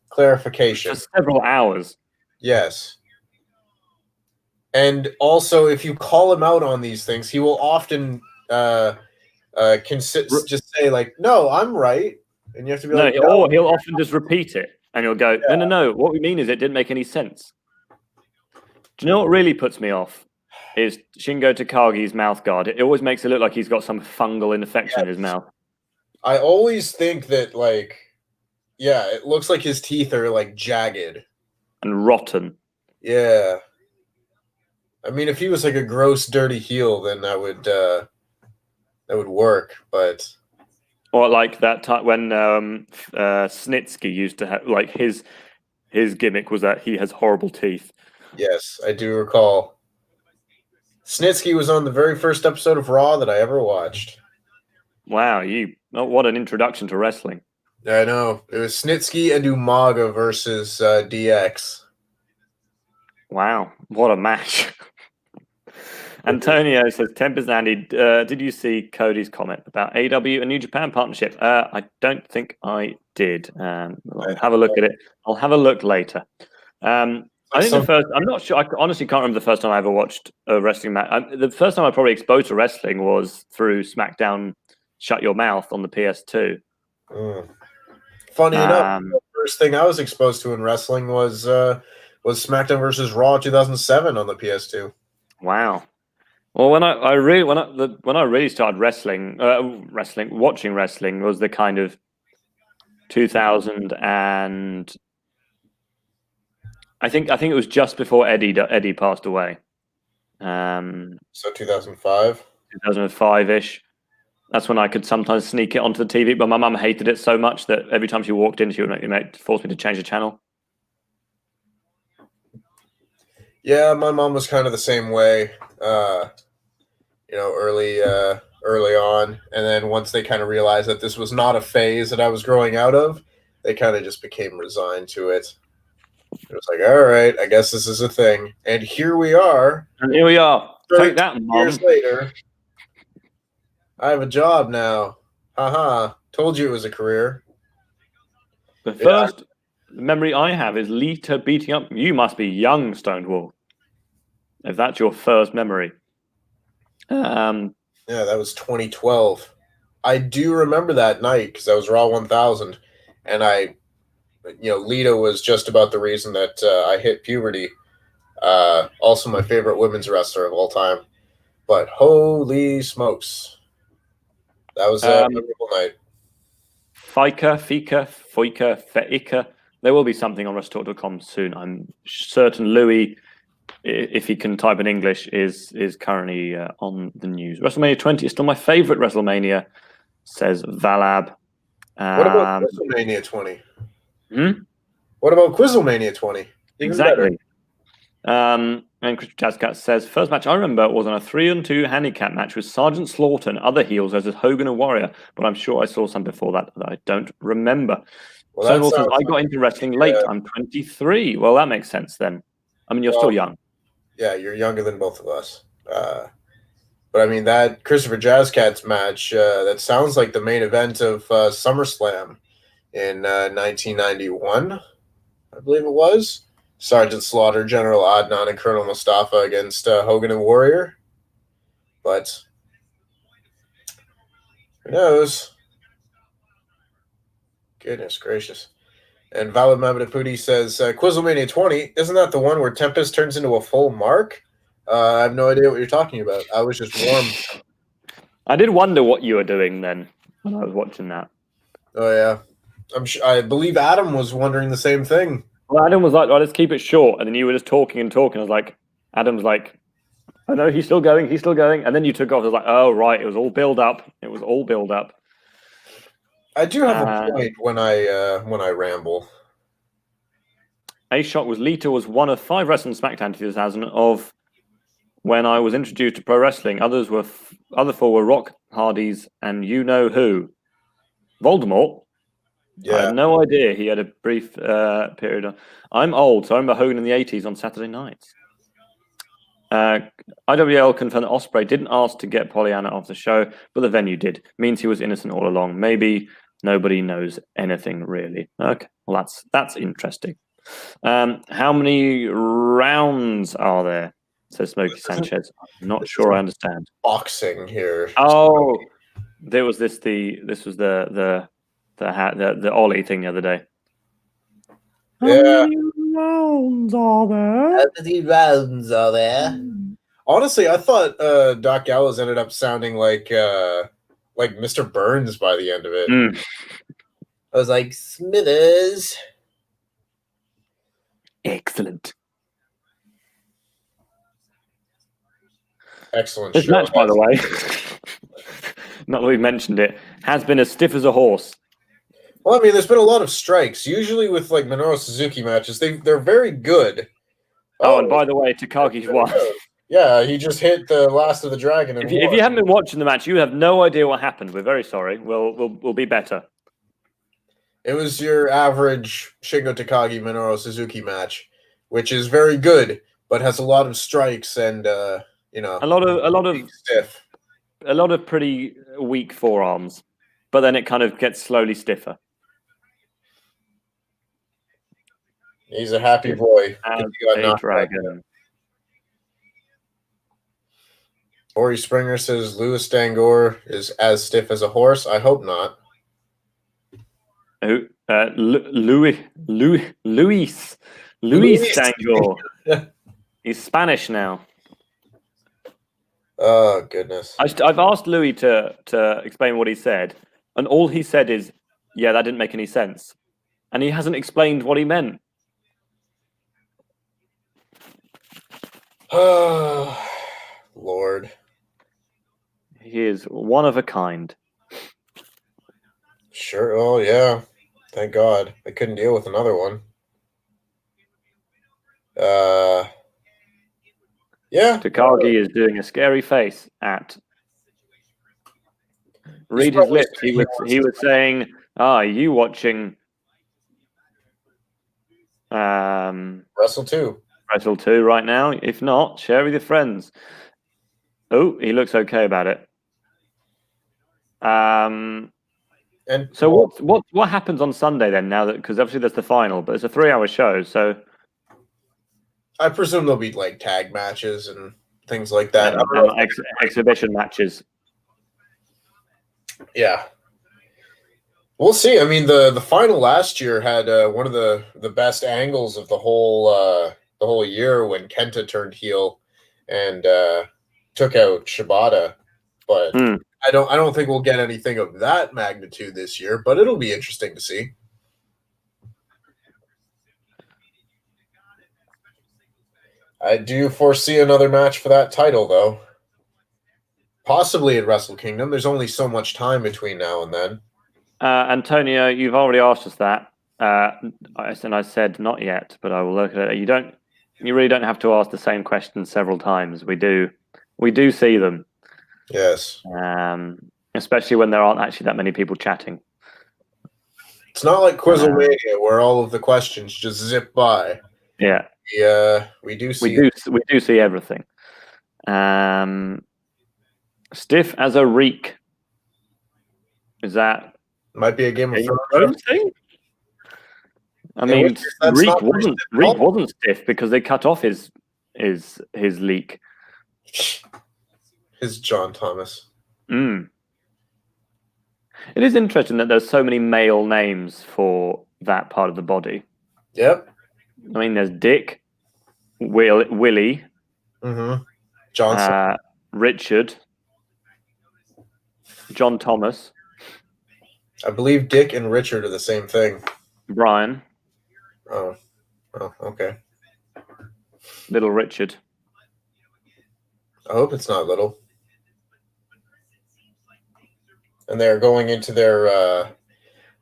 clarification. For several hours. Yes. And also, if you call him out on these things, he will often just say, like, no, I'm right. And you have to be like, no. Or he'll often just repeat it. And you'll go, no. What we mean is it didn't make any sense. Do you know what really puts me off? Is Shingo Takagi's mouth guard. It always makes it look like he's got some fungal infection in his mouth. I always think that, like, it looks like his teeth are, like, jagged. And rotten. Yeah. I mean, if he was, like, a gross, dirty heel, then that would work, but... Or like that time when Snitsky used to have, like, his gimmick was that he has horrible teeth. Yes, I do recall. Snitsky was on the very first episode of Raw that I ever watched. Wow, what an introduction to wrestling. I know. It was Snitsky and Umaga versus DX. Wow, what a match. Antonio says, Tempest Andy, did you see Cody's comment about AW and New Japan partnership? I don't think I did. I'll have a look at it. I'll have a look later. I think the first. I'm not sure. I honestly can't remember the first time I ever watched a wrestling match. The first time I probably exposed to wrestling was through SmackDown Shut Your Mouth on the PS2. Funny enough, the first thing I was exposed to in wrestling was SmackDown versus Raw 2007 on the PS2. Wow. Well, when I really started watching wrestling was the kind of 2000 and I think it was just before Eddie passed away. So 2005. 2005-ish. That's when I could sometimes sneak it onto the TV, but my mum hated it so much that every time she walked in, she would force me to change the channel. Yeah, my mom was kind of the same way. Early on, and then once they kind of realized that this was not a phase that I was growing out of, they kind of just became resigned to it. It was like, all right, I guess this is a thing, and here we are. And here we are. Take that, Mom. Years later, I have a job now. Haha! Told you it was a career. The first memory I have is Lita beating up. You must be young, Stonewall. If that's your first memory. Yeah, that was 2012. I do remember that night because I was Raw 1000, and Lita was just about the reason that I hit puberty. Also, my favorite women's wrestler of all time. But holy smokes, that was a memorable night. Fika, Feika. There will be something on WrestleTalk.com soon. I'm certain Louis, if he can type in English, is currently on the news. WrestleMania 20 is still my favorite WrestleMania, says Valab. What about WrestleMania 20? What about Quizzlemania 20? Exactly. And Chris Jazzcat says, first match I remember was on a 3-on-2 handicap match with Sergeant Slaughter and other heels versus Hogan and Warrior, but I'm sure I saw some before that I don't remember. Well, So says, I got into wrestling late. I'm 23. Well, that makes sense then. I mean, you're still young. Yeah, you're younger than both of us. But I mean, that Christopher Jazzcat's match, that sounds like the main event of SummerSlam in 1991, I believe it was. Sergeant Slaughter, General Adnan, and Colonel Mustafa against Hogan and Warrior. But who knows? Goodness gracious. And Valid Mamadaputi says, Quizzlemania 20, isn't that the one where Tempest turns into a full mark? I have no idea what you're talking about. I was just warm. I did wonder what you were doing then when I was watching that. Oh, yeah. I believe Adam was wondering the same thing. Well, Adam was like, well, let's keep it short. And then you were just talking and talking. I was like, Adam's like, I know he's still going. And then you took off. I was like, oh, right. It was all build up. I do have a point when I ramble. A-Shock was Lita was one of 5 wrestling SmackDown 2000 of when I was introduced to pro wrestling. Other 4 were Rock, Hardys, and you know who. Voldemort. Yeah. I had no idea he had a brief period. I'm old, so I remember Hogan in the 80s on Saturday nights. IWL confirmed that Ospreay didn't ask to get Pollyanna off the show, but the venue did. Means he was innocent all along. Maybe nobody knows anything really. Okay, well that's interesting. How many rounds are there? Says Smokey Sanchez. I'm not sure I understand. Boxing here. Oh, there was this was the Ollie thing the other day. Yeah. How many rounds are there? Honestly, I thought Doc Gallows ended up sounding like Mr. Burns by the end of it. I was like, Smithers. Excellent. Excellent This show. match, by the way, not that we've mentioned it, has been as stiff as a horse. Well, I mean, there's been a lot of strikes. Usually with like Minoru Suzuki matches, they're very good. Oh, and by the way, Takagi's won. Yeah, he just hit the last of the dragon. And If you haven't been watching the match, you have no idea what happened. We're very sorry. We'll be better. It was your average Shingo Takagi Minoru Suzuki match, which is very good, but has a lot of strikes and a lot of pretty weak forearms, but then it kind of gets slowly stiffer. He's a happy boy. As He got a knocked out. dragon. Ori Springer says Louis Dangor is as stiff as a horse. I hope not. Who? Luis Dangor. He's Spanish now. Oh, goodness. I've asked Louis to explain what he said, and all he said is, "Yeah, that didn't make any sense," and he hasn't explained what he meant. Oh, Lord. He is one of a kind. Sure. Oh, yeah. Thank God. I couldn't deal with another one. Yeah. Takagi is doing a scary face at. Read his lips. He was saying, "Are you watching Wrestle2. Wrestle2 right now? If not, share with your friends." Oh, he looks okay about it. And So what happens on Sunday then? Now that, because obviously there's the final, but it's a 3-hour show, so I presume there'll be like tag matches and things like that. I don't know. exhibition matches. Yeah. We'll see. I mean, the final last year had one of the best angles of the whole year when Kenta turned heel and took out Shibata. But I don't think we'll get anything of that magnitude this year, but it'll be interesting to see. I do foresee another match for that title, though. Possibly at Wrestle Kingdom. There's only so much time between now and then. Antonio, you've already asked us that. I said not yet, but I will look at it. You really don't have to ask the same question several times. We do see them. Yes. Especially when there aren't actually that many people chatting. It's not like Quizzlemania where all of the questions just zip by. Yeah. We do see everything. Stiff as a reek. Is that might be a Game of Thrones thing? I mean, Reek wasn't stiff because they cut off his leak. His John Thomas. It is interesting that there's so many male names for that part of the body. Yep. I mean, there's Dick, Willie, Johnson, Richard, John Thomas. I believe Dick and Richard are the same thing. Brian. Oh, okay. Little Richard. I hope it's not little. And they're going into their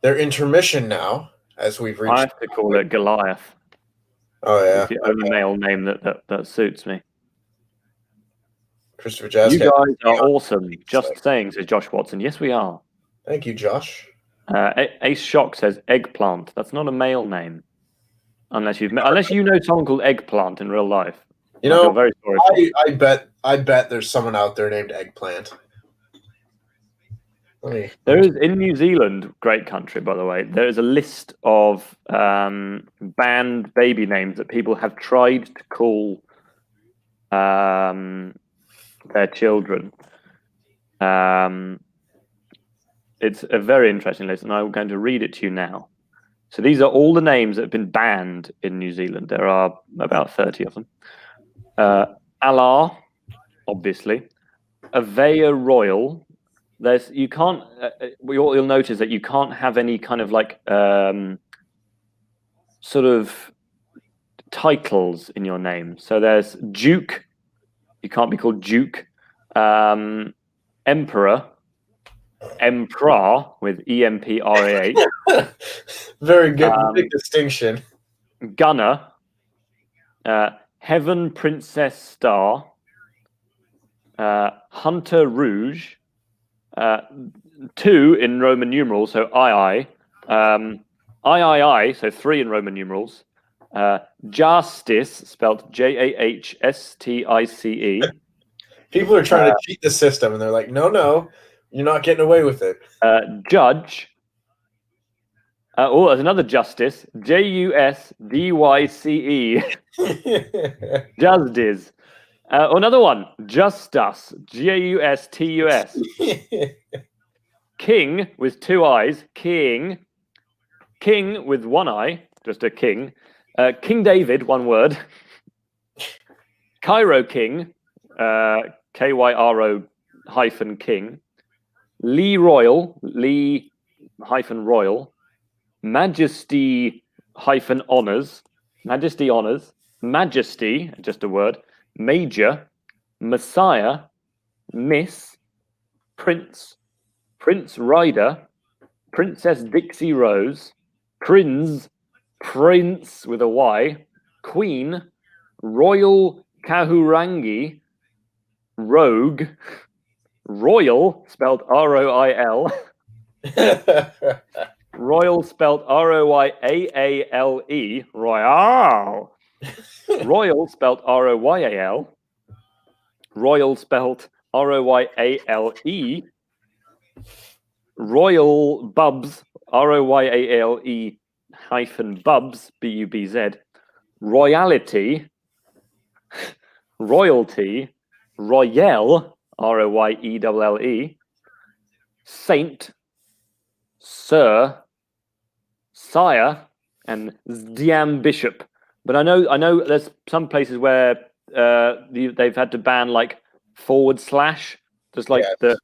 intermission now, as we've reached. I have to call it Goliath. Oh yeah, it's the only male name that suits me. Christopher Jazz. You guys are awesome. Just saying, says Josh Watson. Yes, we are. Thank you, Josh. Ace Shock says Eggplant. That's not a male name, unless you know someone called Eggplant in real life. You know, very sorry. I bet there's someone out there named Eggplant. There is in New Zealand, great country by the way. There is a list of banned baby names that people have tried to call their children. It's a very interesting list, and I'm going to read it to you now. So these are all the names that have been banned in New Zealand. There are about 30 of them. Allah, obviously. Avea Royal. You'll notice that you can't have any kind of like sort of titles in your name. So there's Duke. You can't be called Duke. Emperor. Emperor with EMPRAH. Very good big distinction. Gunner. Heaven Princess Star. Hunter Rouge. 2 in Roman numerals, so II. III, so 3 in Roman numerals. Justice, spelled JAHSTICE. People are trying to cheat the system, and they're like, no, you're not getting away with it. Judge. There's another Justice. Jusdyce. Jusdiz. Another one. Justus. Justus. King with 2 eyes. King. King with 1 eye. Just a king. King David, 1 word. Cairo King. Kyro hyphen King. Lee Royal. Lee hyphen Royal. Majesty hyphen honors. Majesty honors. Majesty, just a word. Major. Messiah. Miss. Prince. Prince Ryder. Princess Dixie Rose. Prince. Prince with a Y. Queen. Royal Kahurangi. Rogue. Royal, spelled R-O-I-L. Royal, spelled R-O-Y-A-A-L-E. Royal. Royal, spelled R-O-Y-A-L. Royal, spelled R-O-Y-A-L-E. Royal Bubs, R-O-Y-A-L-E hyphen Bubs, B-U-B-Z. Royalty. Royalty. Royale, R-O-Y-E-L-L-E. Saint. Sir. Sire. And Zdiam Bishop. But I know there's some places where they've had to ban like / just like the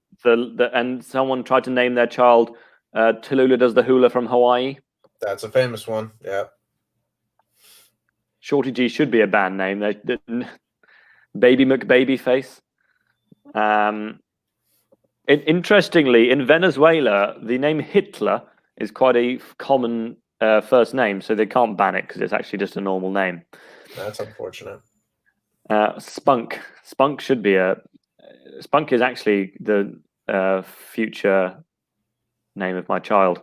and someone tried to name their child Tallulah Does the Hula from Hawaii. That's a famous one. Yeah. Shorty G should be a band name. Baby McBabyface. Interestingly, in Venezuela, the name Hitler is quite a common first name, so they can't ban it because it's actually just a normal name. That's unfortunate. Spunk. Spunk should be Spunk is actually the future name of my child.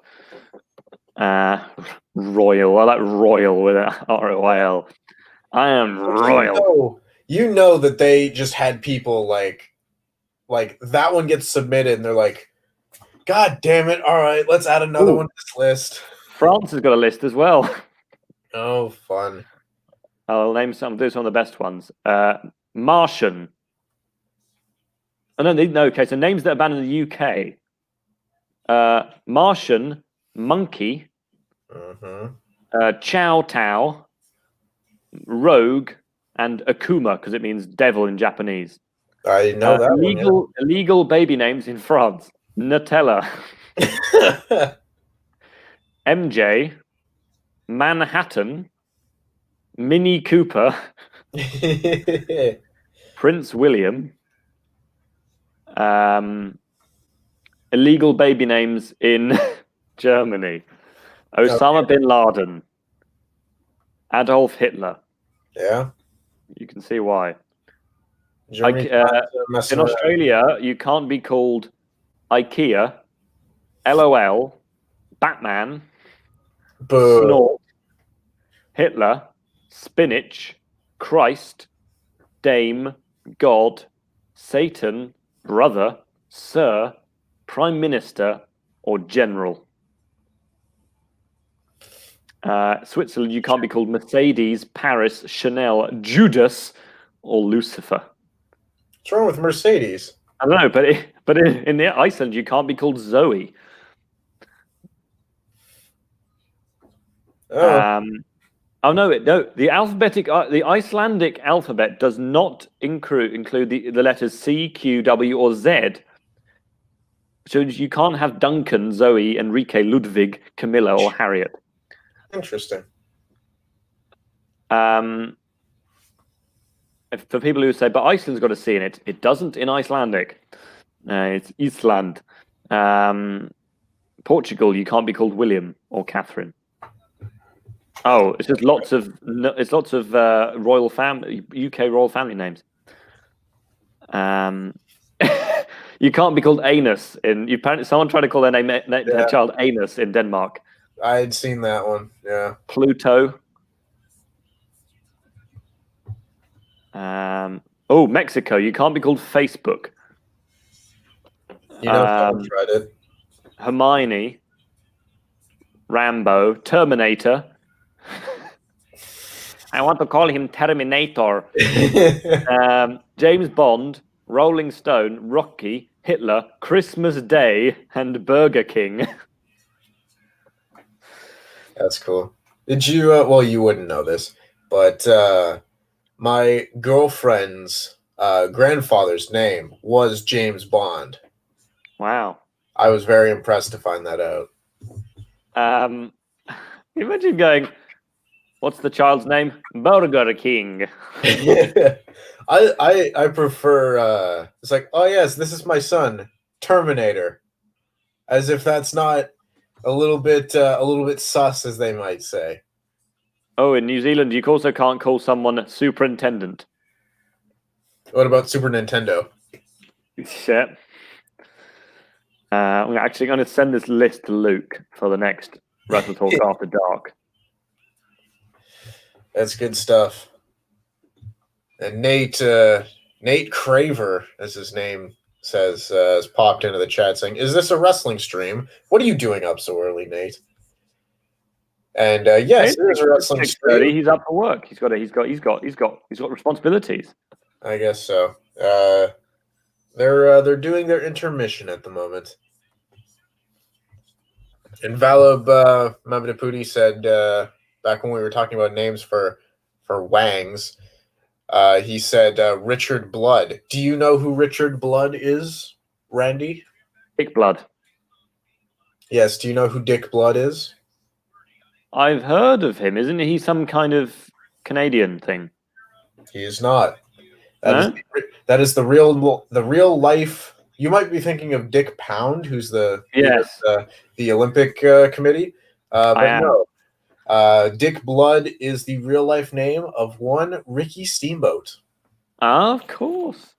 Royal. I like Royal with R-O-I-L. I am royal. You know that they just had people like that one gets submitted and they're like, God damn it. All right, let's add another one to this list. France has got a list as well. Oh, fun. I'll do some of the best ones. Martian. Oh, no, okay, so names that are banned in the UK. Martian, Monkey, Chow Tao, Rogue, and Akuma, because it means devil in Japanese. I didn't know that illegal baby names in France. Nutella. MJ, Manhattan, Mini Cooper, Prince William, illegal baby names in Germany. Osama bin Laden, Adolf Hitler. Yeah. You can see why. In Australia, you can't be called IKEA, LOL, Batman, Snort, Hitler, Spinach, Christ, Dame, God, Satan, Brother, Sir, Prime Minister, or General. Switzerland, you can't be called Mercedes, Paris, Chanel, Judas, or Lucifer. What's wrong with Mercedes? I don't know, but in Iceland, you can't be called Zoe. The Icelandic alphabet does not include the letters C, Q, W, or Z. So you can't have Duncan, Zoe, Enrique, Ludwig, Camilla, or Harriet. Interesting. For people who say, but Iceland's got a C in it, it doesn't in Icelandic. It's Iceland. Portugal, you can't be called William or Catherine. Oh, it's just lots of royal family, UK royal family names. You can't be called Anus someone tried to call their child Anus in Denmark. I had seen that one. Yeah. Pluto. Mexico, you can't be called Facebook. You know, someone tried it. Hermione, Rambo, Terminator. I want to call him Terminator. James Bond, Rolling Stone, Rocky, Hitler, Christmas Day, and Burger King. That's cool. Did you? Well, you wouldn't know this, but my girlfriend's grandfather's name was James Bond. Wow. I was very impressed to find that out. Imagine going, what's the child's name? Burger King. I prefer it's like, oh yes, this is my son, Terminator. As if that's not a little bit sus, as they might say. Oh, in New Zealand, you also can't call someone superintendent. What about Super Nintendo? Shit. I'm actually going to send this list to Luke for the next WrestleTalk After Dark. That's good stuff. And Nate Craver, as his name says, has popped into the chat saying, "Is this a wrestling stream? What are you doing up so early, Nate?" And yes, it is a wrestling stream. He's up for work. He's got responsibilities. I guess so. They're doing their intermission at the moment. And Valab Mamadaputi said back when we were talking about names for Wangs, he said Richard Blood. Do you know who Richard Blood is, Randy? Dick Blood. Yes. Do you know who Dick Blood is? I've heard of him. Isn't he some kind of Canadian thing? He is not. That is the real life. You might be thinking of Dick Pound, who's the Olympic committee, but no. Dick Blood is the real life name of one Ricky Steamboat. Of course.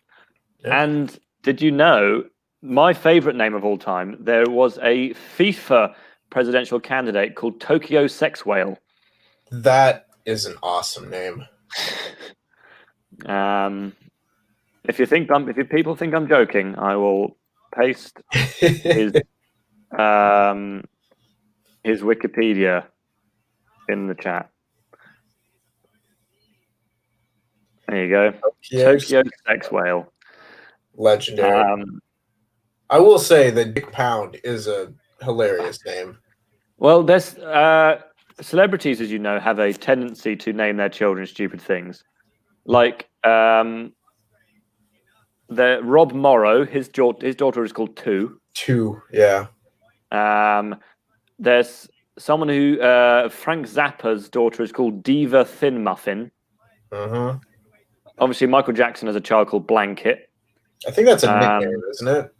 Yeah. And did you know my favorite name of all time? There was a FIFA presidential candidate called Tokyo Sex Whale. That is an awesome name. If people think I'm joking, I will paste his Wikipedia in the chat. There you go. Tokyo Sex Whale. Legendary. I will say that Dick Pound is a hilarious name. Well, there's celebrities, as you know, have a tendency to name their children stupid things. Like Rob Morrow, his daughter is called Two. Two, yeah. There's someone who Frank Zappa's daughter is called Diva Thin Muffin. Uh-huh. Obviously, Michael Jackson has a child called Blanket. I think that's a nickname, isn't it?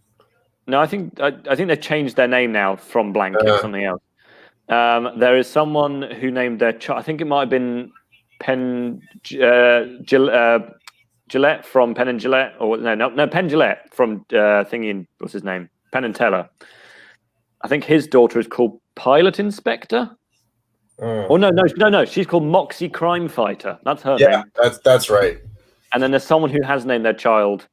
No, I think they've changed their name now from Blanket to something else. There is someone who named their child. I think it might have been Gillette from Penn and Gillette, or no, Penn Gillette from thingy. What's his name? Penn and Teller. I think his daughter is called Pilot Inspector. Oh no, she's called Moxie Crime Fighter. That's her name. Yeah, that's right. And then there's someone who has named their child.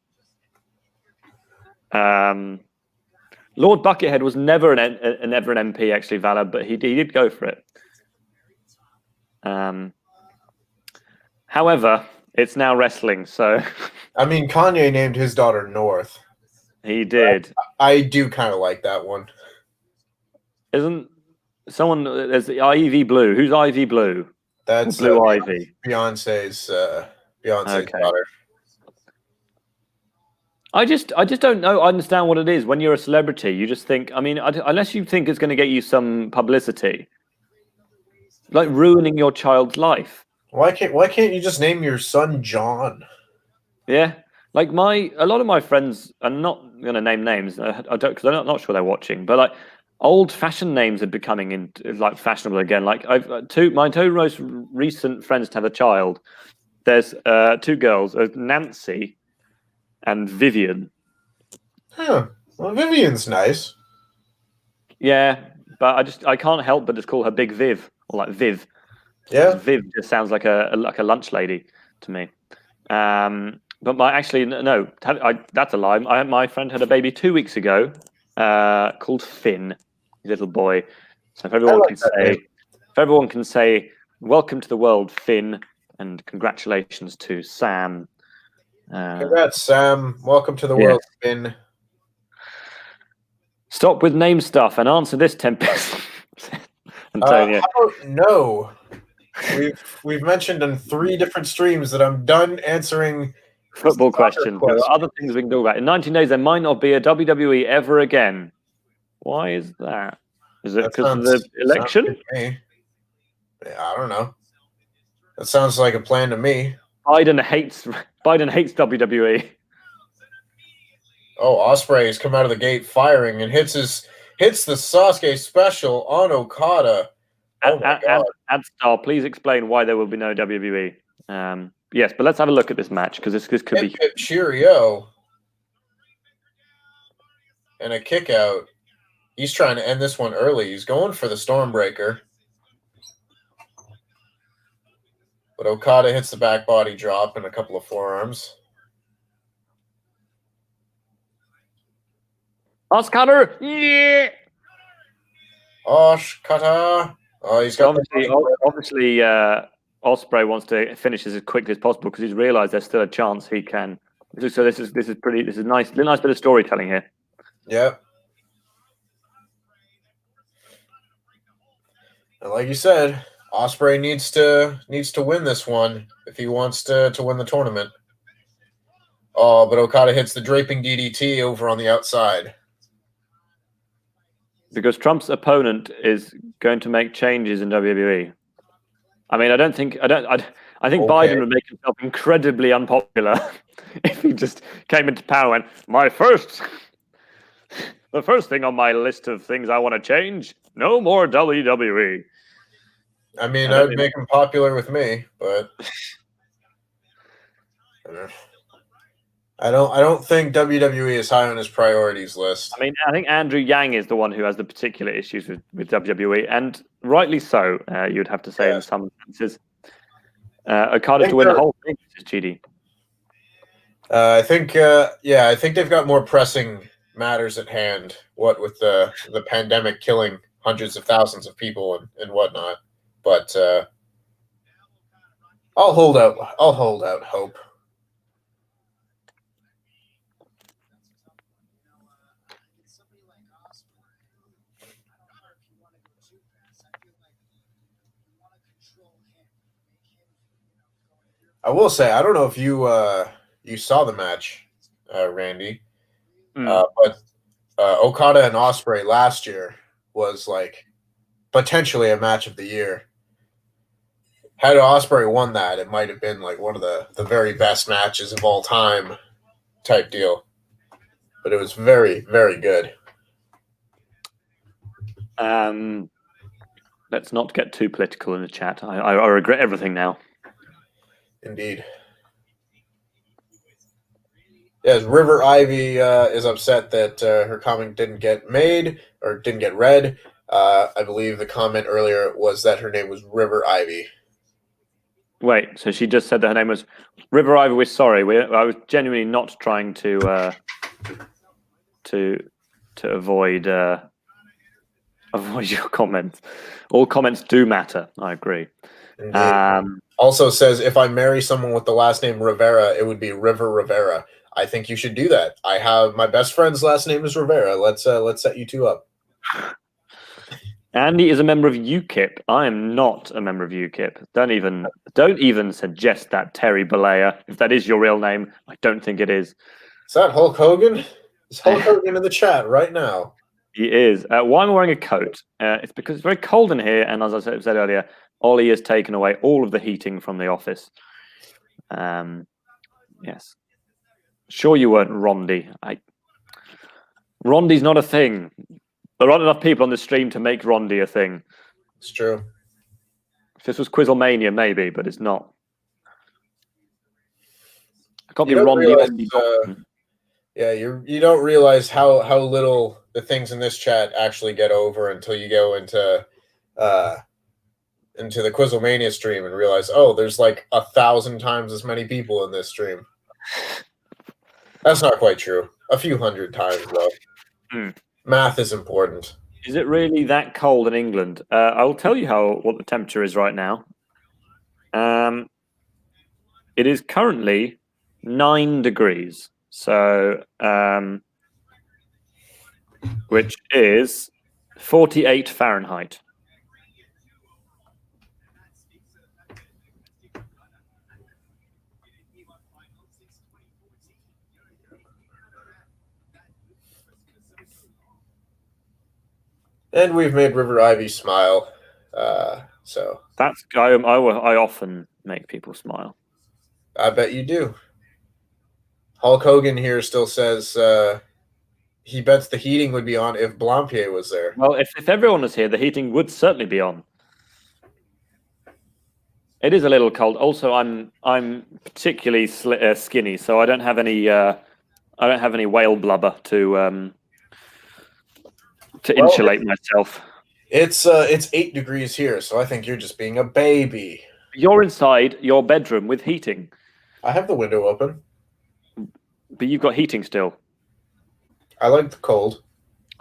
Lord Buckethead was never an MP, actually, Vala, but he did go for it. However, it's now wrestling, so. I mean, Kanye named his daughter North. He did. I do kind of like that one. Isn't someone? There's Ivy Blue. Who's Ivy Blue? That's Blue Ivy. Beyonce's daughter. I just don't know. I understand what it is when you're a celebrity. You just think. I mean, unless you think it's going to get you some publicity, like ruining your child's life. Why can't you just name your son John? Yeah, like a lot of my friends are not going to name names. I don't, because I'm not sure they're watching. But like old-fashioned names are becoming like fashionable again. Like my two most recent friends to have a child. There's two girls, Nancy and Vivian. Huh. Well, Vivian's nice. Yeah, but I can't help but just call her Big Viv or like Viv. Yeah, Viv just sounds like a lunch lady to me. But that's a lie. My friend had a baby 2 weeks ago called Finn, little boy, So if everyone can say, welcome to the world, Finn, and congratulations to Sam. Congrats, Sam. Welcome to the world, Finn. Stop with name stuff and answer this, Tempest. Antonio. No. We've mentioned in 3 different streams that I'm done answering football questions. There are other things we can talk about. In 19 days, there might not be a WWE ever again. Why is that? Is it because of the election? I don't know. That sounds like a plan to me. Biden hates WWE. Oh, Ospreay has come out of the gate firing and hits the Sasuke special on Okada. Oh my God. Adstar, please explain why there will be no WWE. Yes, but let's have a look at this match because this could be cheerio and a kick out. He's trying to end this one early. He's going for the Stormbreaker. But Okada hits the back body drop and a couple of forearms. Oscutter! Yeah! Oshkata. Oh, he's got obviously Ospreay wants to finish this as quickly as possible because he's realised there's still a chance he can. So this is nice bit of storytelling here. Yep. And like you said, Ospreay needs to win this one if he wants to win the tournament. Oh, but Okada hits the draping DDT over on the outside. Because Trump's opponent is going to make changes in WWE. I mean, I think Biden would make himself incredibly unpopular if he just came into power and the first thing on my list of things I want to change, no more WWE. I mean, that would make him popular with me, but I don't think WWE is high on his priorities list. I mean, I think Andrew Yang is the one who has the particular issues with WWE, and rightly so, you'd have to say in some senses. Okada to win the whole thing is GD. I think they've got more pressing matters at hand. What with the pandemic killing hundreds of thousands of people and whatnot. But I'll hold out hope. I will say, I don't know if you saw the match, Randy, but Okada and Ospreay last year was like potentially a match of the year. Had Ospreay won that, it might have been like one of the very best matches of all time type deal. But it was very, very good. Let's not get too political in the chat. I regret everything now. Indeed. Yes, River Ivy is upset that her comment didn't get made or didn't get read. I believe the comment earlier was that her name was River Ivy. Wait, so she just said that her name was River Ivy. We're sorry. I was genuinely not trying to avoid your comments. All comments do matter. I agree. Also says, if I marry someone with the last name Rivera, it would be River Rivera. I think you should do that. I have my best friend's last name is Rivera. Let's set you two up. Andy is a member of UKIP. I am not a member of UKIP. Don't even suggest that, Terry Balea. If that is your real name, I don't think it is. Is that Hulk Hogan? Is Hulk Hogan in the chat right now? He is. Why am I wearing a coat? It's because it's very cold in here, and as I said earlier, Ollie has taken away all of the heating from the office. Yes. Sure you weren't Rondy. Rondy's not a thing. There aren't enough people on the stream to make Rondy a thing. It's true. If this was Quizzlemania, maybe, but it's not. I can't be Rondy. Yeah, you don't realize how little the things in this chat actually get over until you go into the Quizzlemania stream and realize, oh, there's like 1,000 times as many people in this stream. That's not quite true. A few hundred times, though. Math is important. Is it really that cold in England? I will tell you what the temperature is right now. It is currently 9 degrees. So, which is 48 Fahrenheit. And we've made River Ivy smile. So That's I often make people smile. I bet you do. Hulk Hogan here still says he bets the heating would be on if Blampier was there. Well, if everyone was here, the heating would certainly be on. It is a little cold. Also, I'm particularly skinny, so I don't have any whale blubber to insulate myself. It's 8 degrees here, so I think you're just being a baby. You're inside your bedroom with heating. I have the window open. But you've got heating still. I like the cold.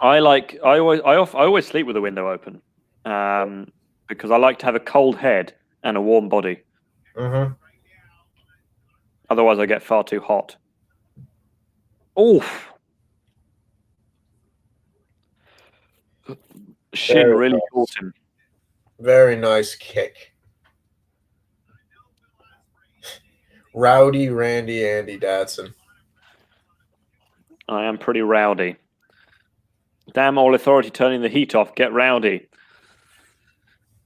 I always sleep with the window open, because I like to have a cold head and a warm body. Mm-hmm. Otherwise, I get far too hot. Oof. Shin really caught him. Very nice kick. Rowdy Randy Andy Datson. I am pretty rowdy. Damn all authority turning the heat off. Get rowdy.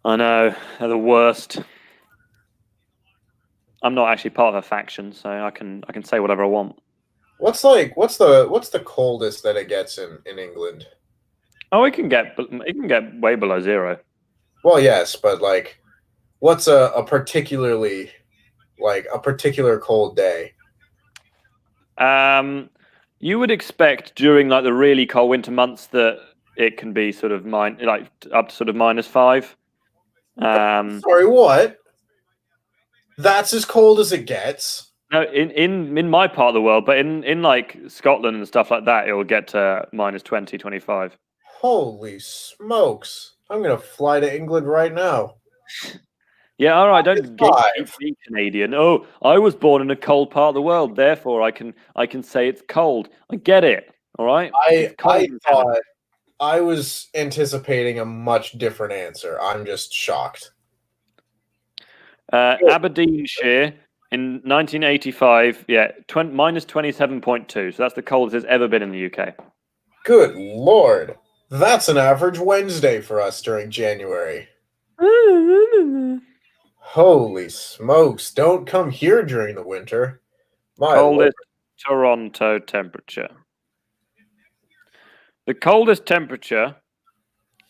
I know, they're the worst. I'm not actually part of a faction, so I can say whatever I want. What's the coldest that it gets in England? Oh, it can get way below 0. Well, yes, but like, what's a particular cold day? You would expect during like the really cold winter months that it can be sort of up to sort of -5. Sorry, what? That's as cold as it gets. No, in my part of the world, but in like Scotland and stuff like that, it will get to -20, 25. Holy smokes! I'm gonna fly to England right now. Yeah, all right. Don't get me Canadian. Oh, I was born in a cold part of the world, therefore I can say it's cold. I get it. All right. I thought I was anticipating a much different answer. I'm just shocked. Aberdeenshire in 1985, yeah, -27.2. So that's the coldest it's ever been in the UK. Good Lord. That's an average Wednesday for us during January. Holy smokes. Don't come here during the winter. My coldest Lord. Toronto temperature. The coldest temperature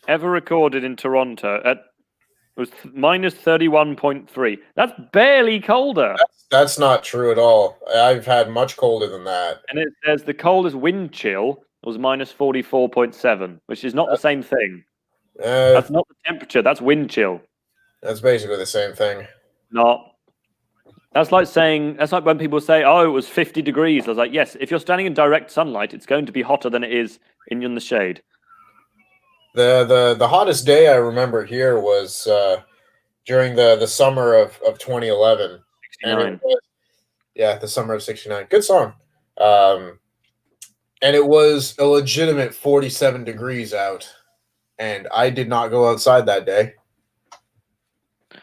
ever recorded in Toronto was -31.3. That's barely colder. That's not true at all. I've had much colder than that. And it says the coldest wind chill was -44.7, which is not the same thing. That's not the temperature. That's wind chill. That's basically the same thing. Not. That's like when people say, "Oh, it was 50 degrees." I was like, "Yes, if you're standing in direct sunlight, it's going to be hotter than it is in the shade." The hottest day I remember here was during the summer of 2011. 69. Yeah, the summer of 69. Good song. And it was a legitimate 47 degrees out. And I did not go outside that day.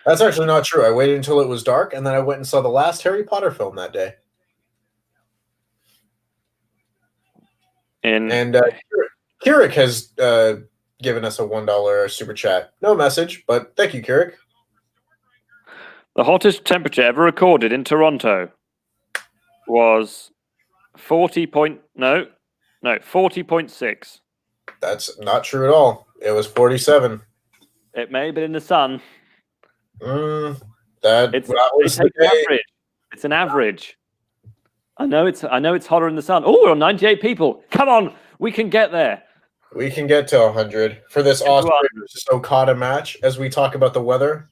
That's actually not true. I waited until it was dark, and then I went and saw the last Harry Potter film that day. And Kirik has given us a $1 super chat. No message, but thank you, Kirik. The hottest temperature ever recorded in Toronto was 40.6. That's not true at all. It was 47. It may have been in the sun. It's an average. I know it's hotter in the sun. Oh, we're on 98 people. Come on, we can get there. We can get to 100 for this Ospreay versus Okada match as we talk about the weather.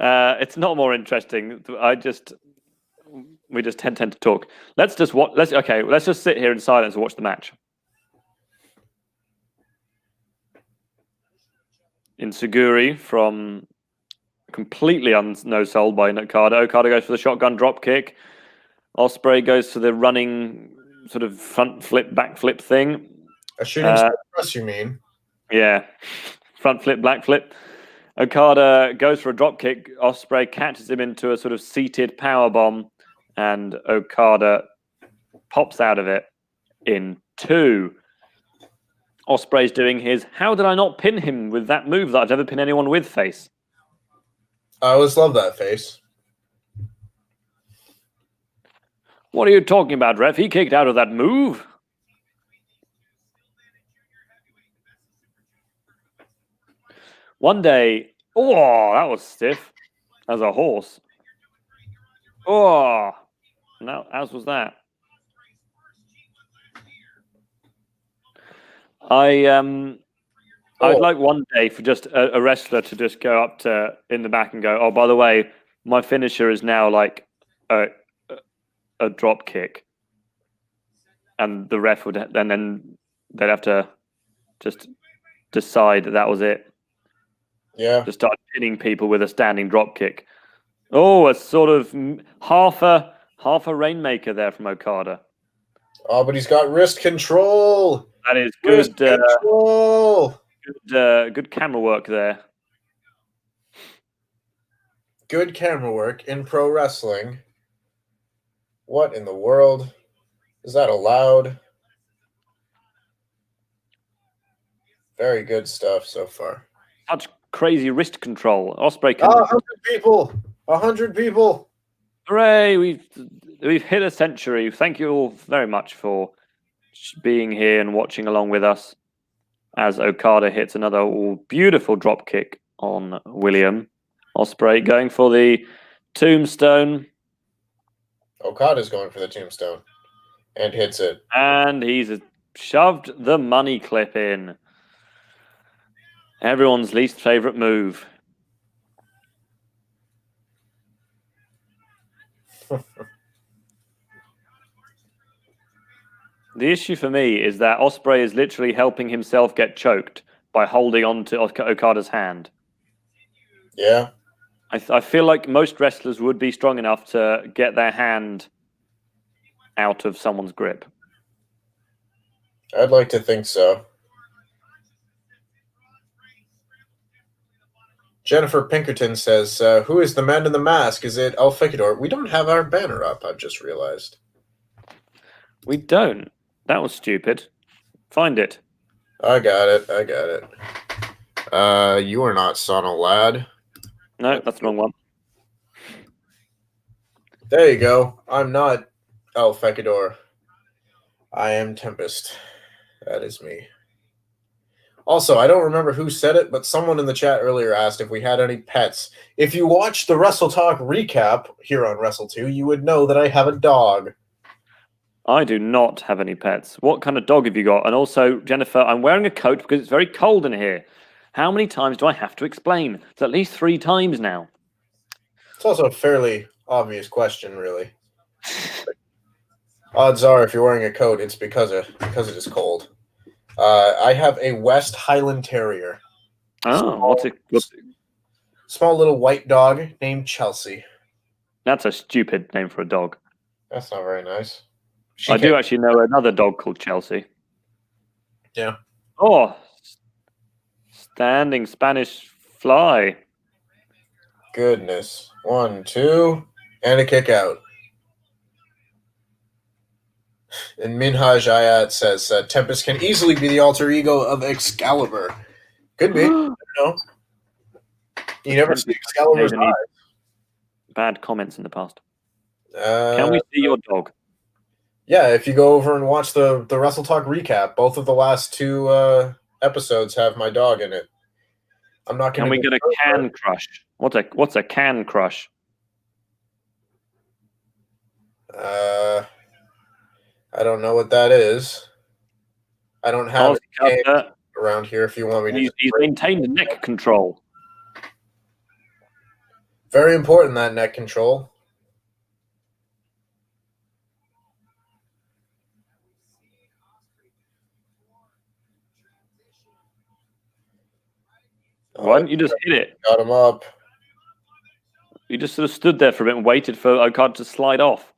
It's not more interesting. We just tend to talk. Let's just sit here in silence and watch the match. Insuguri from completely no-sold by Okada. Okada goes for the shotgun drop kick. Ospreay goes for the running sort of front flip, back flip thing. A shooting star press, you mean? Yeah. Front flip, back flip. Okada goes for a drop kick. Ospreay catches him into a sort of seated power bomb, and Okada pops out of it in 2. Ospreay's doing his "how did I not pin him with that move that I've never pinned anyone with" face. I always love that face. What are you talking about, ref? He kicked out of that move. One day, oh, that was stiff as a horse. Oh, now as was that. I'd like one day for just a wrestler to just go up to in the back and go, "Oh, by the way, my finisher is now like a drop kick," and the ref would, and then they'd have to just decide that was it. Yeah. To start pinning people with a standing drop kick. Oh, a sort of half a Rainmaker there from Okada. Oh, but he's got wrist control. That is good. Control. Good camera work there. Good camera work in pro wrestling. What in the world? Is that allowed? Very good stuff so far. Such crazy wrist control. Ospreay can... 100 people. 100 people. Hooray! We've hit a century. Thank you all very much for being here and watching along with us as Okada hits another beautiful drop kick on William. Ospreay going for the tombstone. Okada's going for the tombstone and hits it. And he's shoved the money clip in. Everyone's least favorite move. The issue for me is that Ospreay is literally helping himself get choked by holding on to Okada's hand. Yeah. I feel like most wrestlers would be strong enough to get their hand out of someone's grip. I'd like to think so. Jennifer Pinkerton says, who is the man in the mask? Is it El Ficador? We don't have our banner up, I've just realized. We don't. That was stupid. Find it. I got it. You are not Sono Lad. No, that's the wrong one. There you go. I'm not El Ficador. I am Tempest. That is me. Also, I don't remember who said it, but someone in the chat earlier asked if we had any pets. If you watch the WrestleTalk recap here on Wrestle2, you would know that I have a dog. I do not have any pets. What kind of dog have you got? And also, Jennifer, I'm wearing a coat because it's very cold in here. How many times do I have to explain? It's at least 3 times now. It's also a fairly obvious question, really. Odds are, if you're wearing a coat, it's because it is cold. I have a West Highland Terrier. Oh, what's it? Small little white dog named Chelsea. That's a stupid name for a dog. That's not very nice. I do actually know another dog called Chelsea. Yeah. Oh, standing Spanish fly. Goodness. 1, 2, and a kick out. And Minhaj Ayat says, Tempest can easily be the alter ego of Excalibur. Could be. I don't know. You never see Excalibur's eyes. Bad comments in the past. Can we see your dog? Yeah, if you go over and watch the WrestleTalk recap, both of the last 2 episodes have my dog in it. I'm not going to. Can we get a can crush? What's a can crush? I don't know what that is. I don't have it around here. If you want me to, he's maintained neck control. Very important, that neck control. Why didn't you just hit it? Got him up. You just sort of stood there for a bit and waited for Okada to slide off.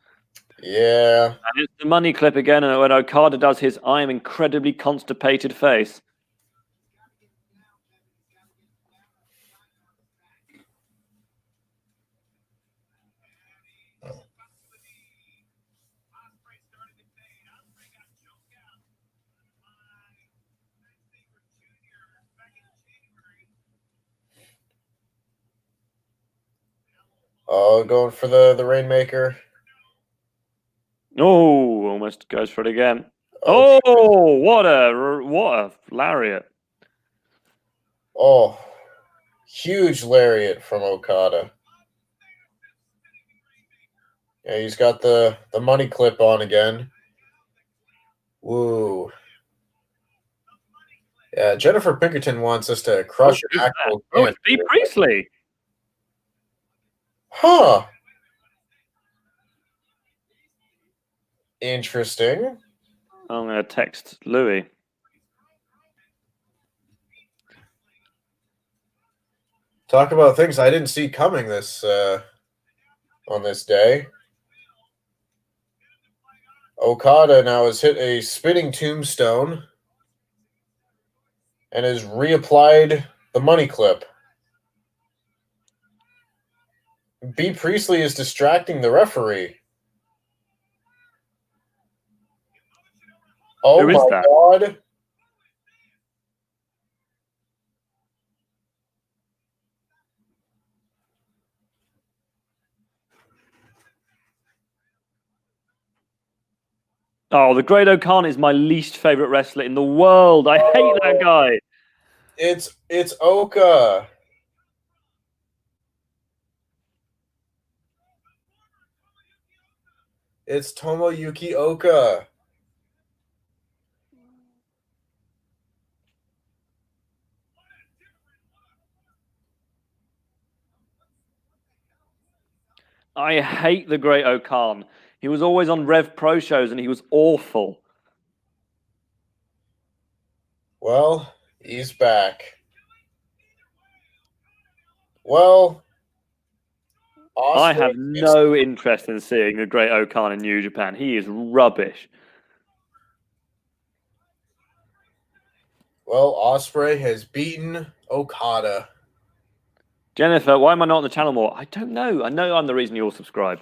Yeah. And it's the money clip again, and when Okada does his I am incredibly constipated face. Oh, going for the Rainmaker. Oh, almost goes for it again. Oh, what a lariat. Oh, huge lariat from Okada. Yeah, he's got the money clip on again. Woo. Yeah, Jennifer Pinkerton wants us to crush an actual. Oh, it's B. Priestley. Huh. Interesting. I'm going to text Louis. Talk about things I didn't see coming this on this day. Okada now has hit a spinning tombstone and has reapplied the money clip. B. Priestley is distracting the referee. Oh Who is my that? God. Oh, the Great O'Khan is my least favorite wrestler in the world. I hate that guy. It's Oka. It's Tomoyuki Oka. I hate the Great O'Khan. He was always on Rev Pro shows and he was awful. Well, he's back. Well, I have no interest in seeing the Great O'Khan in New Japan. He is rubbish. Well, Ospreay has beaten Okada. Jennifer, why am I not on the channel more? I don't know. I know I'm the reason you all subscribe.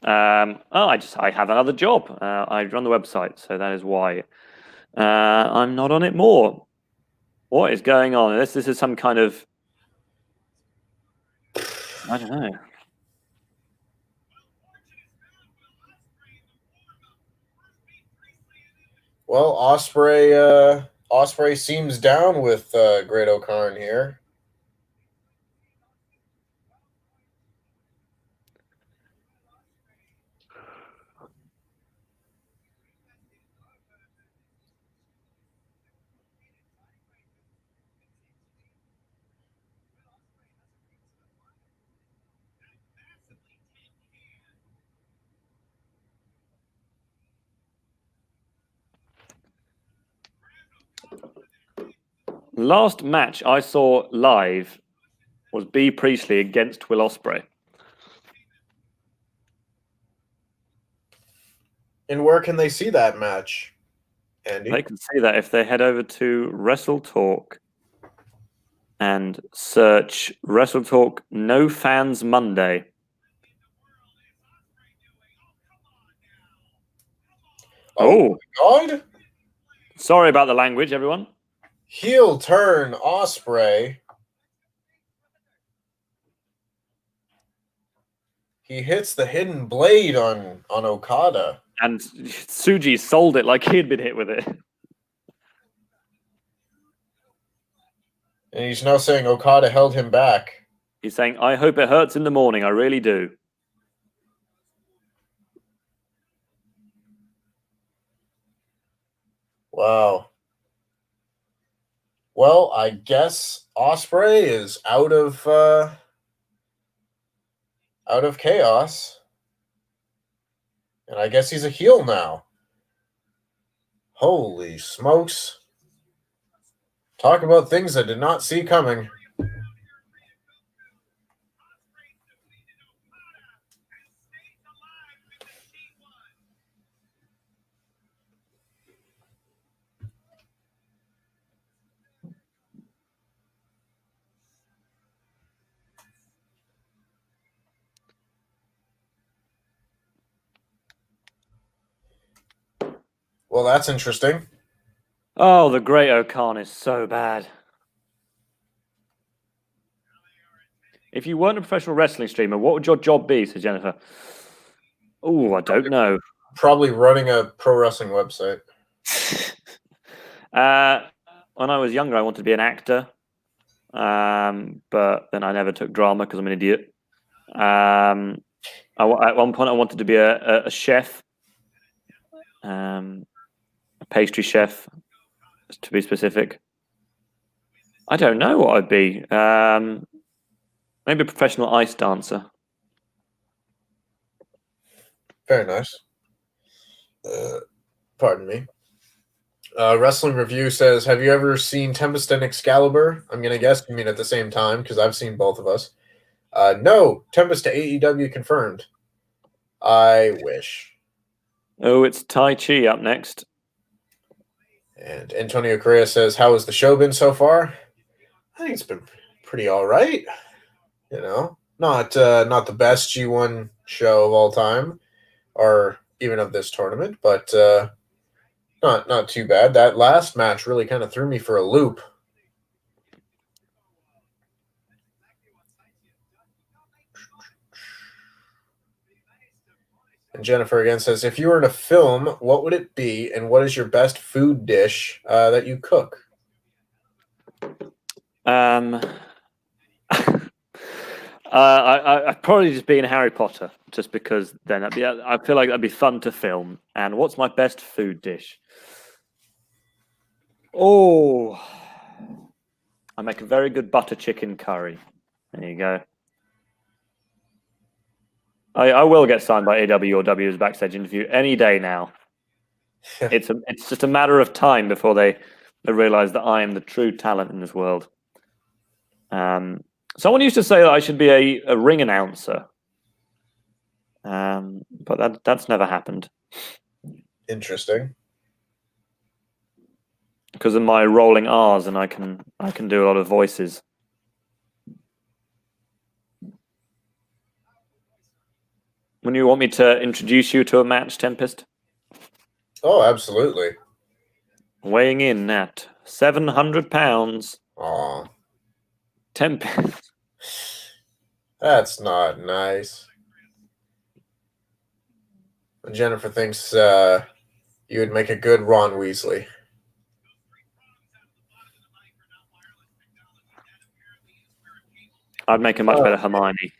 I have another job. I run the website, so that is why I'm not on it more. What is going on? This is some kind of, I don't know. Well, Ospreay seems down with Great O'Khan here. Last match I saw live was B. Priestley against Will Ospreay. And where can they see that match, Andy? They can see that if they head over to WrestleTalk and search WrestleTalk No Fans Monday. Oh my God. Sorry about the language, everyone. Heel turn Ospreay. He hits the hidden blade on Okada. And Tsuji sold it like he'd been hit with it. And he's now saying Okada held him back. He's saying, I hope it hurts in the morning. I really do. Wow. Well, I guess Ospreay is out of chaos. And I guess he's a heel now. Holy smokes. Talk about things I did not see coming. Well, that's interesting. Oh, the Great Okan is so bad. If you weren't a professional wrestling streamer, what would your job be, said Jennifer? Oh, I don't know. Probably running a pro wrestling website. When I was younger, I wanted to be an actor, but then I never took drama because I'm an idiot. At one point, I wanted to be a chef, a pastry chef, to be specific. I don't know what I'd be. Maybe a professional ice dancer. Very nice. Pardon me. Wrestling Review says, have you ever seen Tempest and Excalibur? I'm going to guess you mean at the same time because I've seen both of us. No, Tempest to AEW confirmed. I wish. Oh, it's Taichi up next. And Antonio Correa says, how has the show been so far? I think it's been pretty all right. You know, not the best G1 show of all time, or even of this tournament, but not too bad. That last match really kind of threw me for a loop. And Jennifer again says, if you were in a film, what would it be, and what is your best food dish that you cook? I'd probably just be in Harry Potter, just because then I feel like that'd be fun to film. And what's my best food dish? Oh, I make a very good butter chicken curry. There you go. I will get signed by AW or W as a backstage interview any day now. It's just a matter of time before they realize that I am the true talent in this world. Someone used to say that I should be a ring announcer, but that's never happened. Interesting. Because of my rolling R's, and I can do a lot of voices. When you want me to introduce you to a match, Tempest? Oh, absolutely. Weighing in at 700 pounds. Aw. Tempest. That's not nice. Jennifer thinks you would make a good Ron Weasley. I'd make a much better Hermione.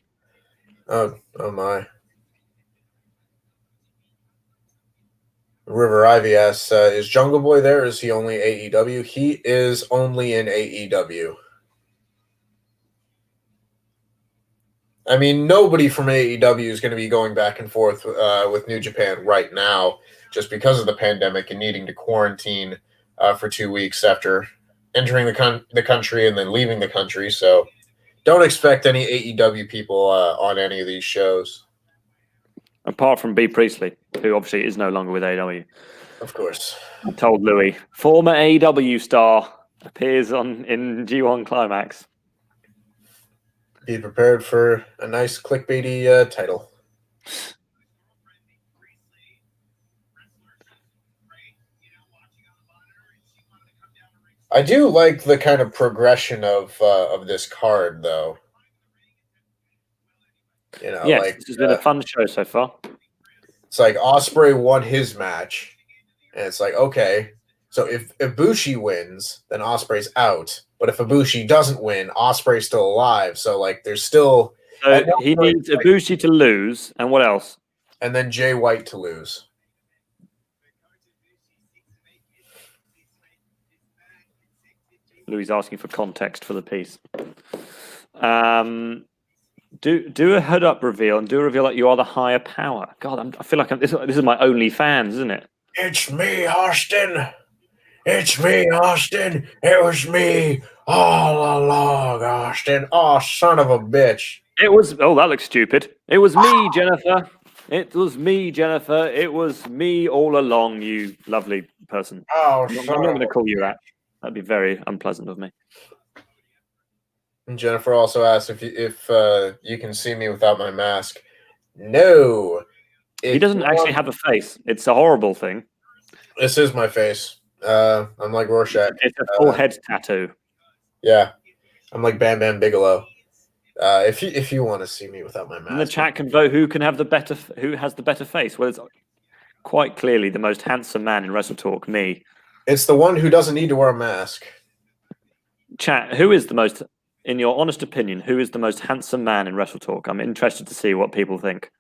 Oh my. River Ivy asks, is Jungle Boy there? Is he only AEW? He is only in AEW. I mean, nobody from AEW is going to be going back and forth with New Japan right now just because of the pandemic and needing to quarantine for 2 weeks after entering the country and then leaving the country. So don't expect any AEW people on any of these shows. Apart from B. Priestley, who obviously is no longer with AEW. Of course. I told Louis, former AEW star appears in G1 Climax. Be prepared for a nice clickbaity title. I do like the kind of progression of this card, though. You know, yes, like this has been a fun show so far. It's like Ospreay won his match, and it's like, okay, so if Ibushi wins, then Ospreay's out. But if Ibushi doesn't win, Ospreay's still alive. So like, there's still he needs Ibushi to lose, and what else? And then Jay White to lose. Louis asking for context for the piece. Do a head up reveal and do a reveal that you are the higher power. God, I feel like this is my only fans, isn't it? It's me, Austin. It's me, Austin. It was me all along, Austin. Oh, son of a bitch. It was. Oh, that looks stupid. It was me, Jennifer. It was me, Jennifer. It was me all along, you lovely person. Oh, I'm not going to call you that. That'd be very unpleasant of me. And Jennifer also asked if you can see me without my mask. No. He doesn't actually have a face. It's a horrible thing. This is my face. I'm like Rorschach. It's a full head tattoo. Yeah, I'm like Bam Bam Bigelow. If you want to see me without my mask, And the chat can vote who has the better face. Well, it's quite clearly the most handsome man in WrestleTalk, me. It's the one who doesn't need to wear a mask. Chat, who is the most, in your honest opinion, who is the most handsome man in WrestleTalk? I'm interested to see what people think.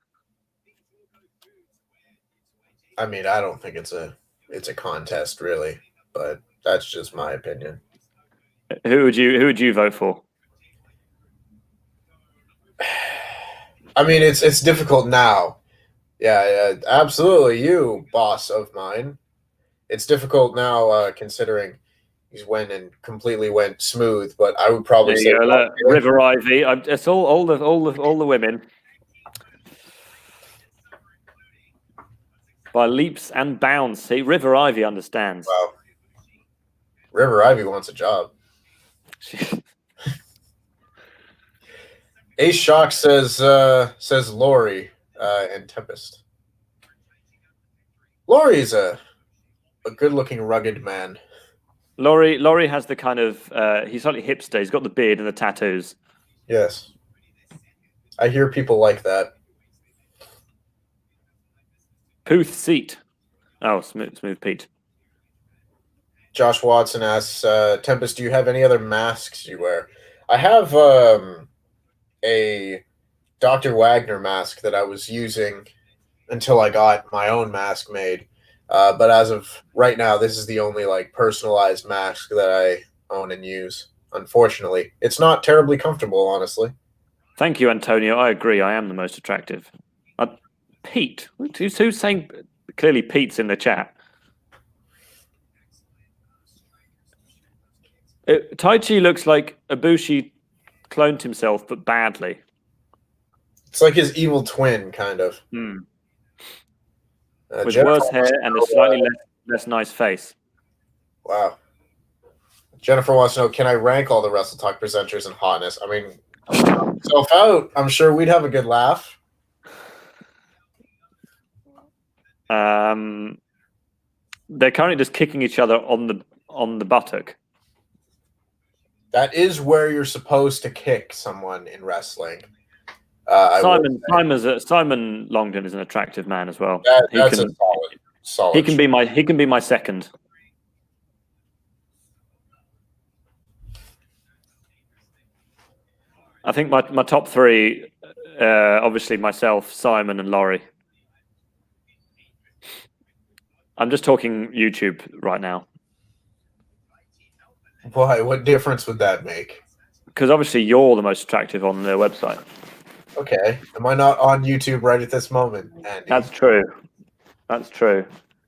I mean, I don't think it's a contest really, but that's just my opinion. Who would you vote for? I mean, it's difficult now. Yeah, absolutely. You, boss of mine. It's difficult now, considering he's completely went smooth. But I would probably say River Ivy. It's all the women by leaps and bounds. See, River Ivy understands. Wow. River Ivy wants a job. Ace Shock says Lori and Tempest. Lori's a good-looking, rugged man. Laurie has the kind of he's slightly hipster. He's got the beard and the tattoos. Yes, I hear people like that. Pooth seat. Oh, smooth Pete. Josh Watson asks, Tempest, do you have any other masks you wear? I have a Dr. Wagner mask that I was using until I got my own mask made. But as of right now, this is the only like personalized mask that I own and use. Unfortunately, it's not terribly comfortable, honestly. Thank you, Antonio. I agree. I am the most attractive. Pete, who's saying? Clearly, Pete's in the chat. Taichi looks like Ibushi cloned himself, but badly. It's like his evil twin, kind of. With worse hair and a slightly less nice face. Wow. Jennifer wants to know, can I rank all the WrestleTalk presenters in hotness? I mean, self out. I'm sure we'd have a good laugh. They're currently just kicking each other on the buttock. That is where you're supposed to kick someone in wrestling. Simon Longdon is an attractive man as well. That's a solid. He can be my second. I think my top three, obviously myself, Simon, and Laurie. I'm just talking YouTube right now. Why? What difference would that make? Because obviously you're the most attractive on the website. Okay. Am I not on YouTube right at this moment, Andy? That's true. That's true.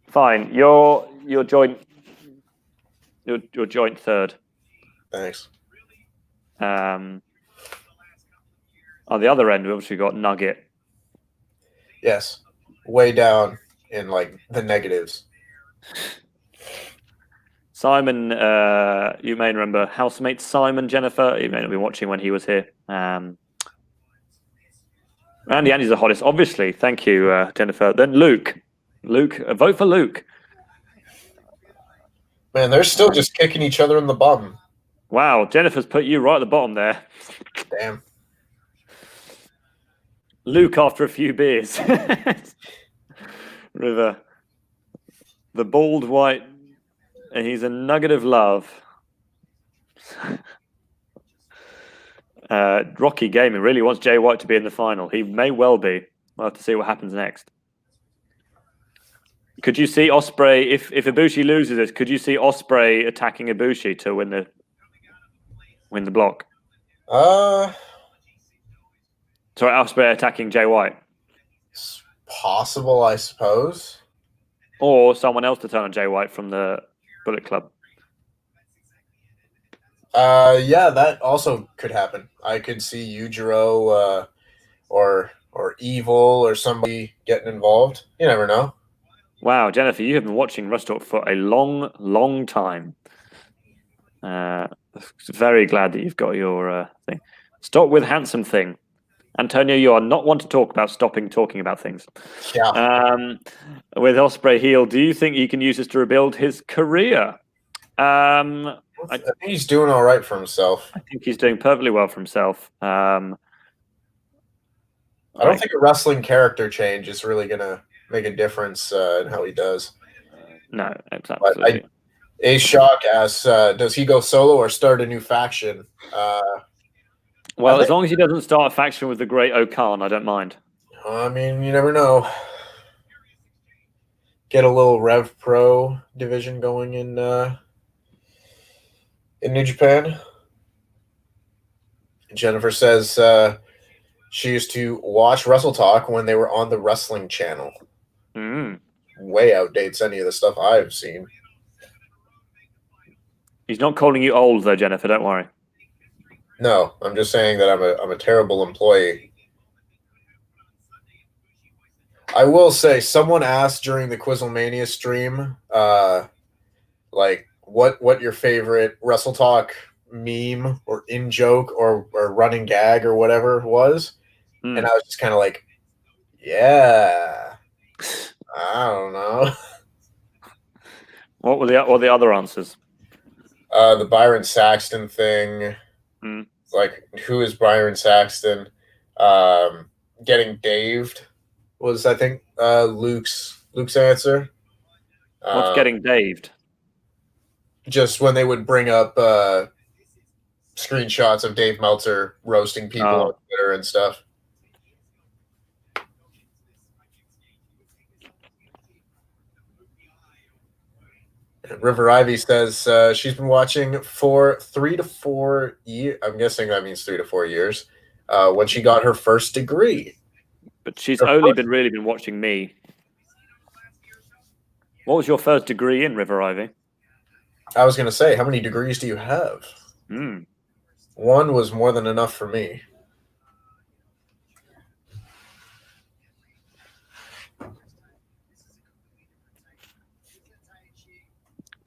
Fine. You're joint third. Thanks. On the other end, we obviously got Nugget. Yes. Way down in like the negatives. Simon, you may remember housemate Simon, Jennifer. You may not be watching when he was here. Andy's the hottest, obviously. Thank you, Jennifer. Then Luke. Vote for Luke. Man, they're still just kicking each other in the bum. Wow, Jennifer's put you right at the bottom there. Damn. Luke after a few beers. River. The bald white. And he's a nugget of love. Rocky Gaming really wants Jay White to be in the final. He may well be. We'll have to see what happens next. Could you see Ospreay, if Ibushi loses this, could you see Ospreay attacking Ibushi to win the block? Sorry, Ospreay attacking Jay White. It's possible, I suppose. Or someone else to turn on Jay White from the Bullet Club. Yeah, that also could happen. I could see Yujiro or Evil or somebody getting involved. You never know. Wow, Jennifer, you have been watching WrestleTalk for a long, long time. Very glad that you've got your thing. Stop with handsome thing. Antonio, you are not one to talk about stopping talking about things. Yeah. With Ospreay heel, do you think he can use this to rebuild his career? I think he's doing all right for himself. I think he's doing perfectly well for himself. I don't think a wrestling character change is really going to make a difference in how he does. No, absolutely. Ace Shock asks, does he go solo or start a new faction? Well, as long as he doesn't start a faction with the great Okan, I don't mind. I mean, you never know. Get a little Rev Pro division going in New Japan. Jennifer says she used to watch WrestleTalk when they were on the wrestling channel. Way outdates any of the stuff I've seen. He's not calling you old, though, Jennifer. Don't worry. No, I'm just saying that I'm a terrible employee. I will say, someone asked during the Quizzlemania stream, like what your favorite WrestleTalk meme or in joke or running gag or whatever was, and I was just kind of like, yeah, I don't know. What were the other answers? The Byron Saxton thing. Like, who is Byron Saxton? Getting daved was, I think, Luke's answer. What's getting daved? Just when they would bring up screenshots of Dave Meltzer roasting people on Twitter and stuff. River Ivy says she's been watching for 3 to 4 years. I'm guessing that means 3 to 4 years. When she got her first degree. But she's only been watching me. What was your first degree in, River Ivy? I was going to say, how many degrees do you have? One was more than enough for me.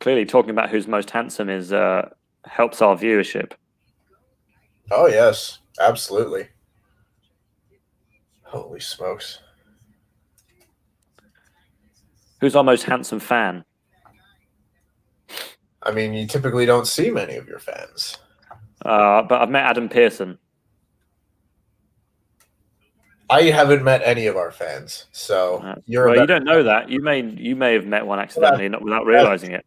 Clearly, talking about who's most handsome is helps our viewership. Oh, yes. Absolutely. Holy smokes. Who's our most handsome fan? I mean, you typically don't see many of your fans. But I've met Adam Pearson. I haven't met any of our fans, so you don't know that. You may have met one accidentally, without realizing it.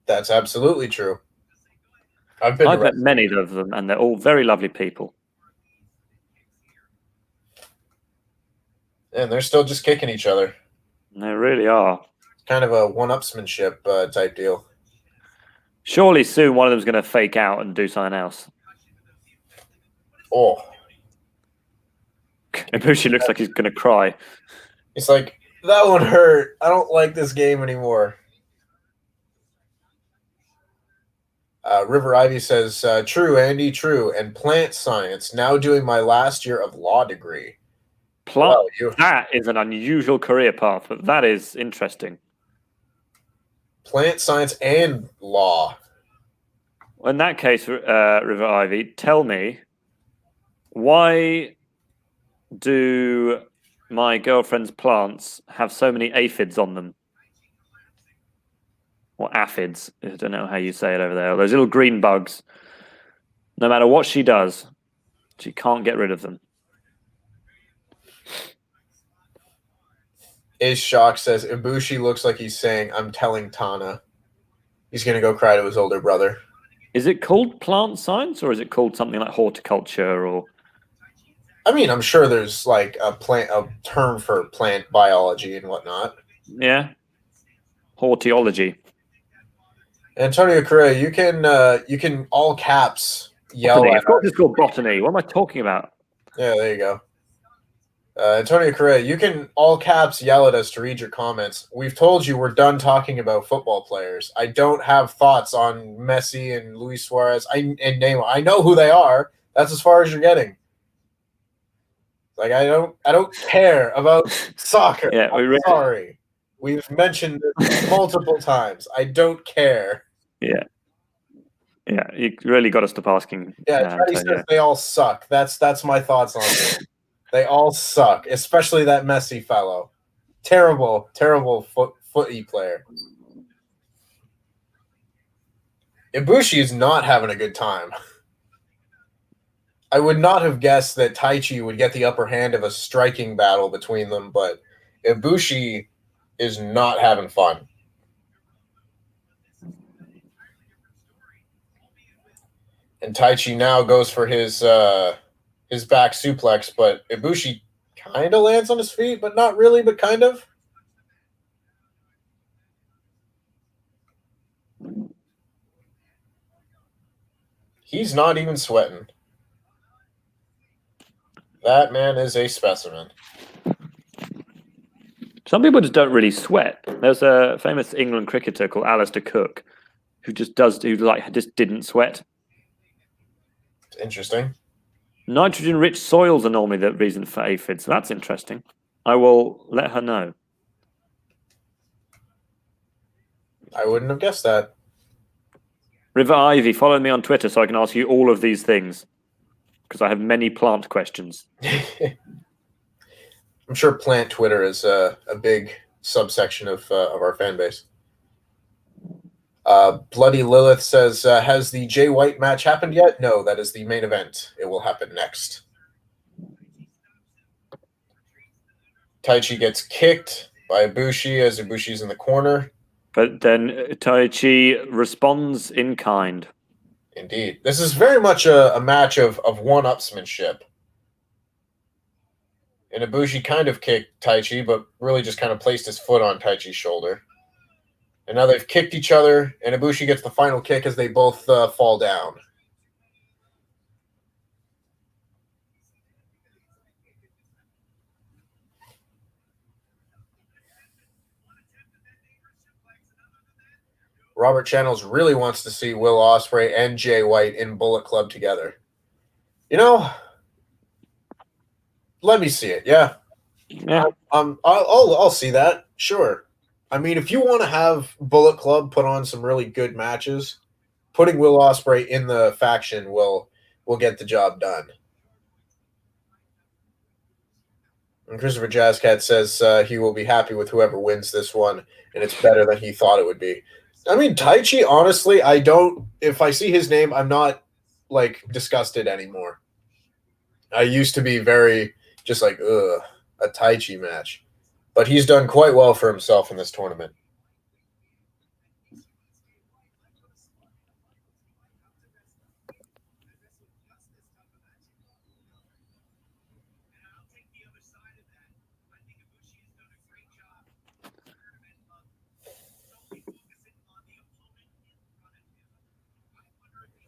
That's absolutely true. I've met many of them, and they're all very lovely people. And they're still just kicking each other. They really are. Kind of a one-upsmanship type deal. Surely soon one of them's going to fake out and do something else. Oh. Ibushi looks like he's going to cry. He's like, that one hurt. I don't like this game anymore. River Ivy says, true, Andy, true. And plant science, now doing my last year of law degree. That is an unusual career path, but that is interesting. Plant science and law. In that case, River Ivy, tell me, why do my girlfriend's plants have so many aphids on them? Or aphids. I don't know how you say it over there. Those little green bugs. No matter what she does, she can't get rid of them. Ace Shock says, Ibushi looks like he's saying, I'm telling Tana. He's going to go cry to his older brother. Is it called plant science, or is it called something like horticulture? Or I mean, I'm sure there's like a term for plant biology and whatnot. Yeah. Hortiology. Antonio Correa, you can all caps yell botany. at Of course it's called botany. What am I talking about? Yeah, there you go. Antonio Correa, you can all caps yell at us to read your comments. We've told you we're done talking about football players. I don't have thoughts on Messi and Luis Suarez and Neymar. I know who they are. That's as far as you're getting. Like, I don't care about soccer. Yeah, sorry. We've mentioned it multiple times. I don't care. Yeah. Yeah, you really got to stop asking. Yeah, Teddy says they all suck. That's my thoughts on it. They all suck, especially that messy fellow. Terrible, terrible footy player. Ibushi is not having a good time. I would not have guessed that Taichi would get the upper hand of a striking battle between them, but Ibushi is not having fun. And Taichi now goes for his back suplex, but Ibushi kind of lands on his feet, but not really, but kind of. He's not even sweating. That man is a specimen. Some people just don't really sweat. There's a famous England cricketer called Alistair Cook who just didn't sweat. Interesting. Nitrogen-rich soils are normally the reason for aphids, so that's interesting. I will let her know. I wouldn't have guessed that. River Ivy, follow me on Twitter so I can ask you all of these things, because I have many plant questions. I'm sure plant Twitter is a big subsection of our fan base. Bloody Lilith says, has the Jay White match happened yet? No, that is the main event. It will happen next. Taichi gets kicked by Ibushi as Ibushi's in the corner. But then Taichi responds in kind. Indeed. This is very much a match of one-upsmanship. And Ibushi kind of kicked Taichi, but really just kind of placed his foot on Taichi's shoulder. And now they've kicked each other, and Ibushi gets the final kick as they both fall down. Robert Channels really wants to see Will Ospreay and Jay White in Bullet Club together. You know, let me see it. Yeah, I'll see that. Sure. I mean, if you want to have Bullet Club put on some really good matches, putting Will Ospreay in the faction will get the job done. And Christopher Jazzcat says he will be happy with whoever wins this one, and it's better than he thought it would be. I mean, Taichi, honestly, if I see his name, I'm not, disgusted anymore. I used to be very, just like, ugh, a Taichi match. But he's done quite well for himself in this tournament.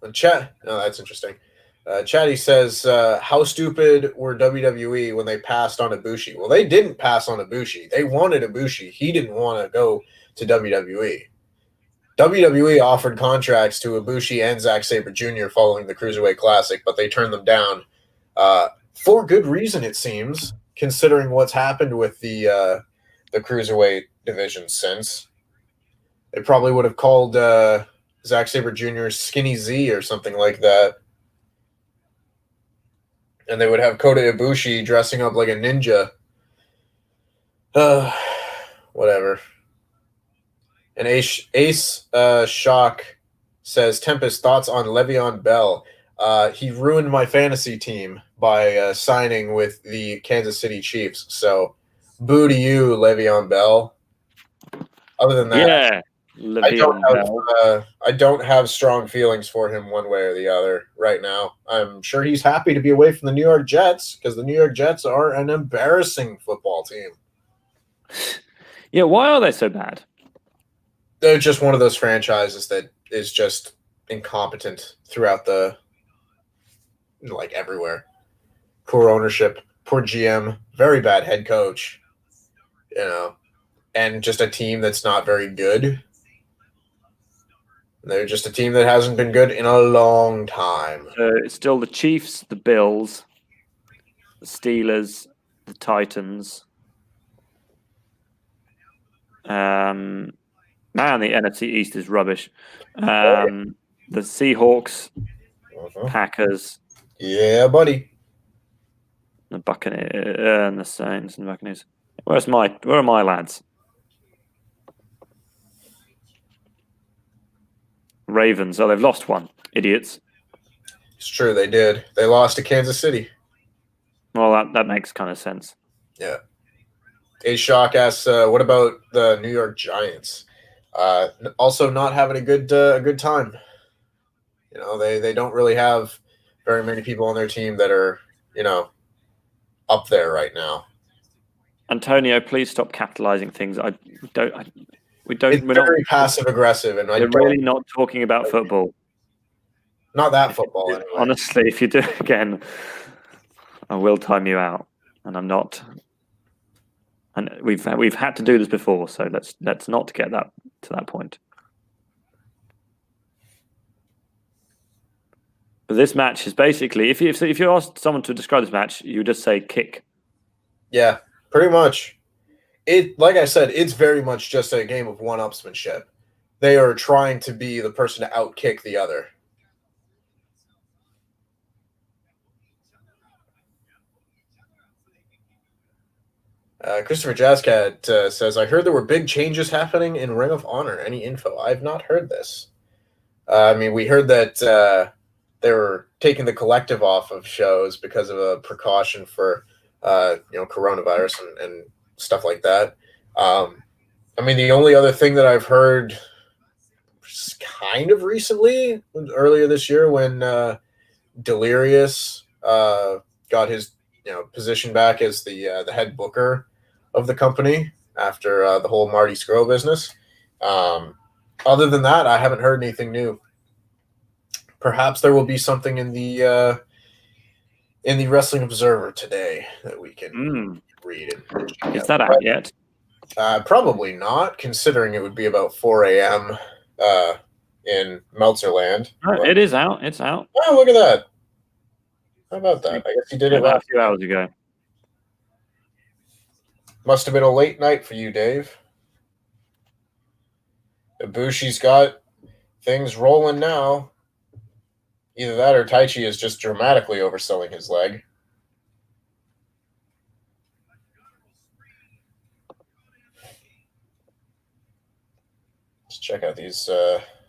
That's interesting. Chatty says, how stupid were WWE when they passed on Ibushi? Well, they didn't pass on Ibushi. They wanted Ibushi. He didn't want to go to WWE. WWE offered contracts to Ibushi and Zack Sabre Jr. following the Cruiserweight Classic, but they turned them down for good reason, it seems, considering what's happened with the Cruiserweight division since. They probably would have called Zack Sabre Jr. Skinny Z or something like that. And they would have Kota Ibushi dressing up like a ninja. Whatever. And Ace Shock says, Tempest, thoughts on Le'Veon Bell? He ruined my fantasy team by signing with the Kansas City Chiefs. So, boo to you, Le'Veon Bell. Other than that, yeah. I don't have strong feelings for him one way or the other right now. I'm sure he's happy to be away from the New York Jets because the New York Jets are an embarrassing football team. Yeah, why are they so bad? They're just one of those franchises that is just incompetent throughout everywhere. Poor ownership, poor GM, very bad head coach, and just a team that's not very good. They're just a team that hasn't been good in a long time. It's still the Chiefs, the Bills, the Steelers, the Titans. Man, the NFC East is rubbish. The Seahawks, Packers. Yeah, buddy. The Buccaneers and the Saints and the Buccaneers. Where are my lads? Ravens. Oh, they've lost one. Idiots. It's true, they did. They lost to Kansas City. Well, that makes kind of sense. Yeah. A-Shock asks, what about the New York Giants? Also not having a good time. You know, they don't really have very many people on their team that are, you know, up there right now. Antonio, please stop capitalizing things. It's very passive aggressive, and we're really not talking about football. Not that football, anyway. Honestly, if you do it again, I will time you out, and I'm not. And we've had to do this before, so let's not get to that point. But this match is basically, if you asked someone to describe this match, you would just say kick. Yeah, pretty much. Like I said, it's very much just a game of one-upsmanship. They are trying to be the person to outkick the other. Christopher Jazzcat says, I heard there were big changes happening in Ring of Honor. Any info? I've not heard this. I mean, we heard that they were taking the collective off of shows because of a precaution for coronavirus and stuff like that. I mean, the only other thing that I've heard kind of recently, earlier this year, when Delirious got his position back as the head booker of the company after the whole Marty Scurll business. Other than that, I haven't heard anything new. Perhaps there will be something in the Wrestling Observer today that we can read. Is that out yet? Probably not, considering it would be about 4 a.m. In Meltzerland. It is out. It's out. Oh, look at that. How about that? I guess you did it about a few hours ago. Must have been a late night for you, Dave. Ibushi's got things rolling now. Either that or Taichi is just dramatically overselling his leg. Let's check out these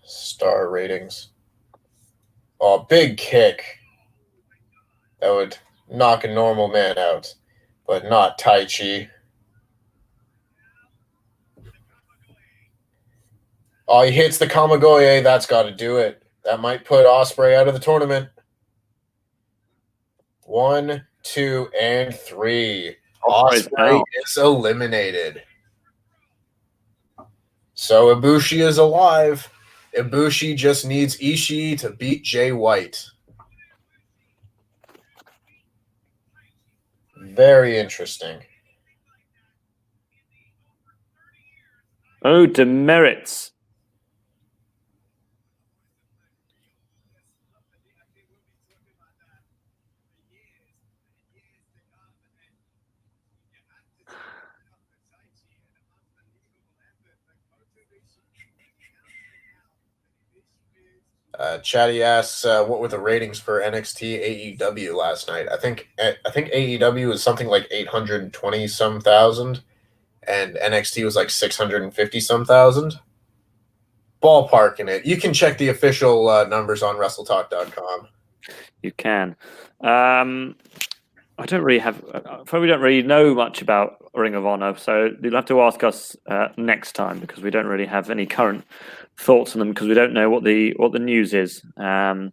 star ratings. Oh, big kick. That would knock a normal man out, but not Taichi. Oh, he hits the Kamigoye. That's got to do it. That might put Ospreay out of the tournament. 1, 2, and 3. Ospreay is eliminated. So Ibushi is alive. Ibushi just needs Ishii to beat Jay White. Very interesting. Oh, demerits. Chatty asks, what were the ratings for NXT AEW last night? I think AEW was something like 820 some thousand, and NXT was like 650 some thousand. Ballpark in it. You can check the official numbers on WrestleTalk.com. You can. I don't really have. Probably don't really know much about Ring of Honor, so you'll have to ask us next time because we don't really have any current thoughts on them because we don't know what the news is. I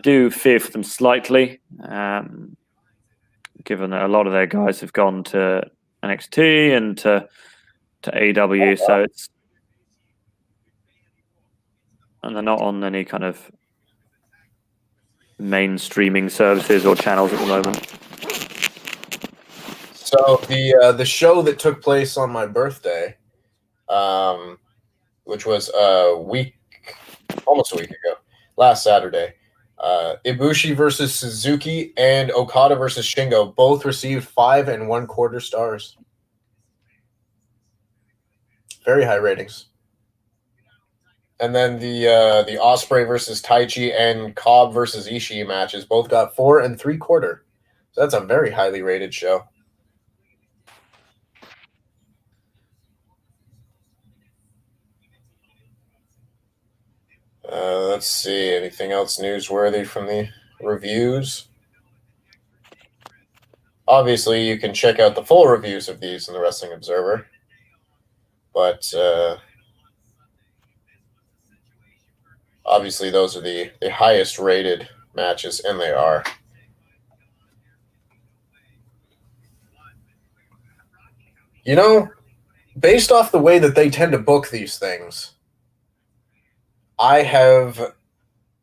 do fear for them slightly, given that a lot of their guys have gone to NXT and to AEW, so it's and they're not on any kind of mainstreaming services or channels at the moment. So the show that took place on my birthday, which was almost a week ago, last Saturday, Ibushi versus Suzuki and Okada versus Shingo both received 5 1/4 stars. Very high ratings. And then the Ospreay versus Taichi and Cobb versus Ishii matches both got 4 3/4. So that's a very highly rated show. Let's see. Anything else newsworthy from the reviews? Obviously, you can check out the full reviews of these in the Wrestling Observer. But obviously, those are the highest rated matches, and they are. You know, based off the way that they tend to book these things, I have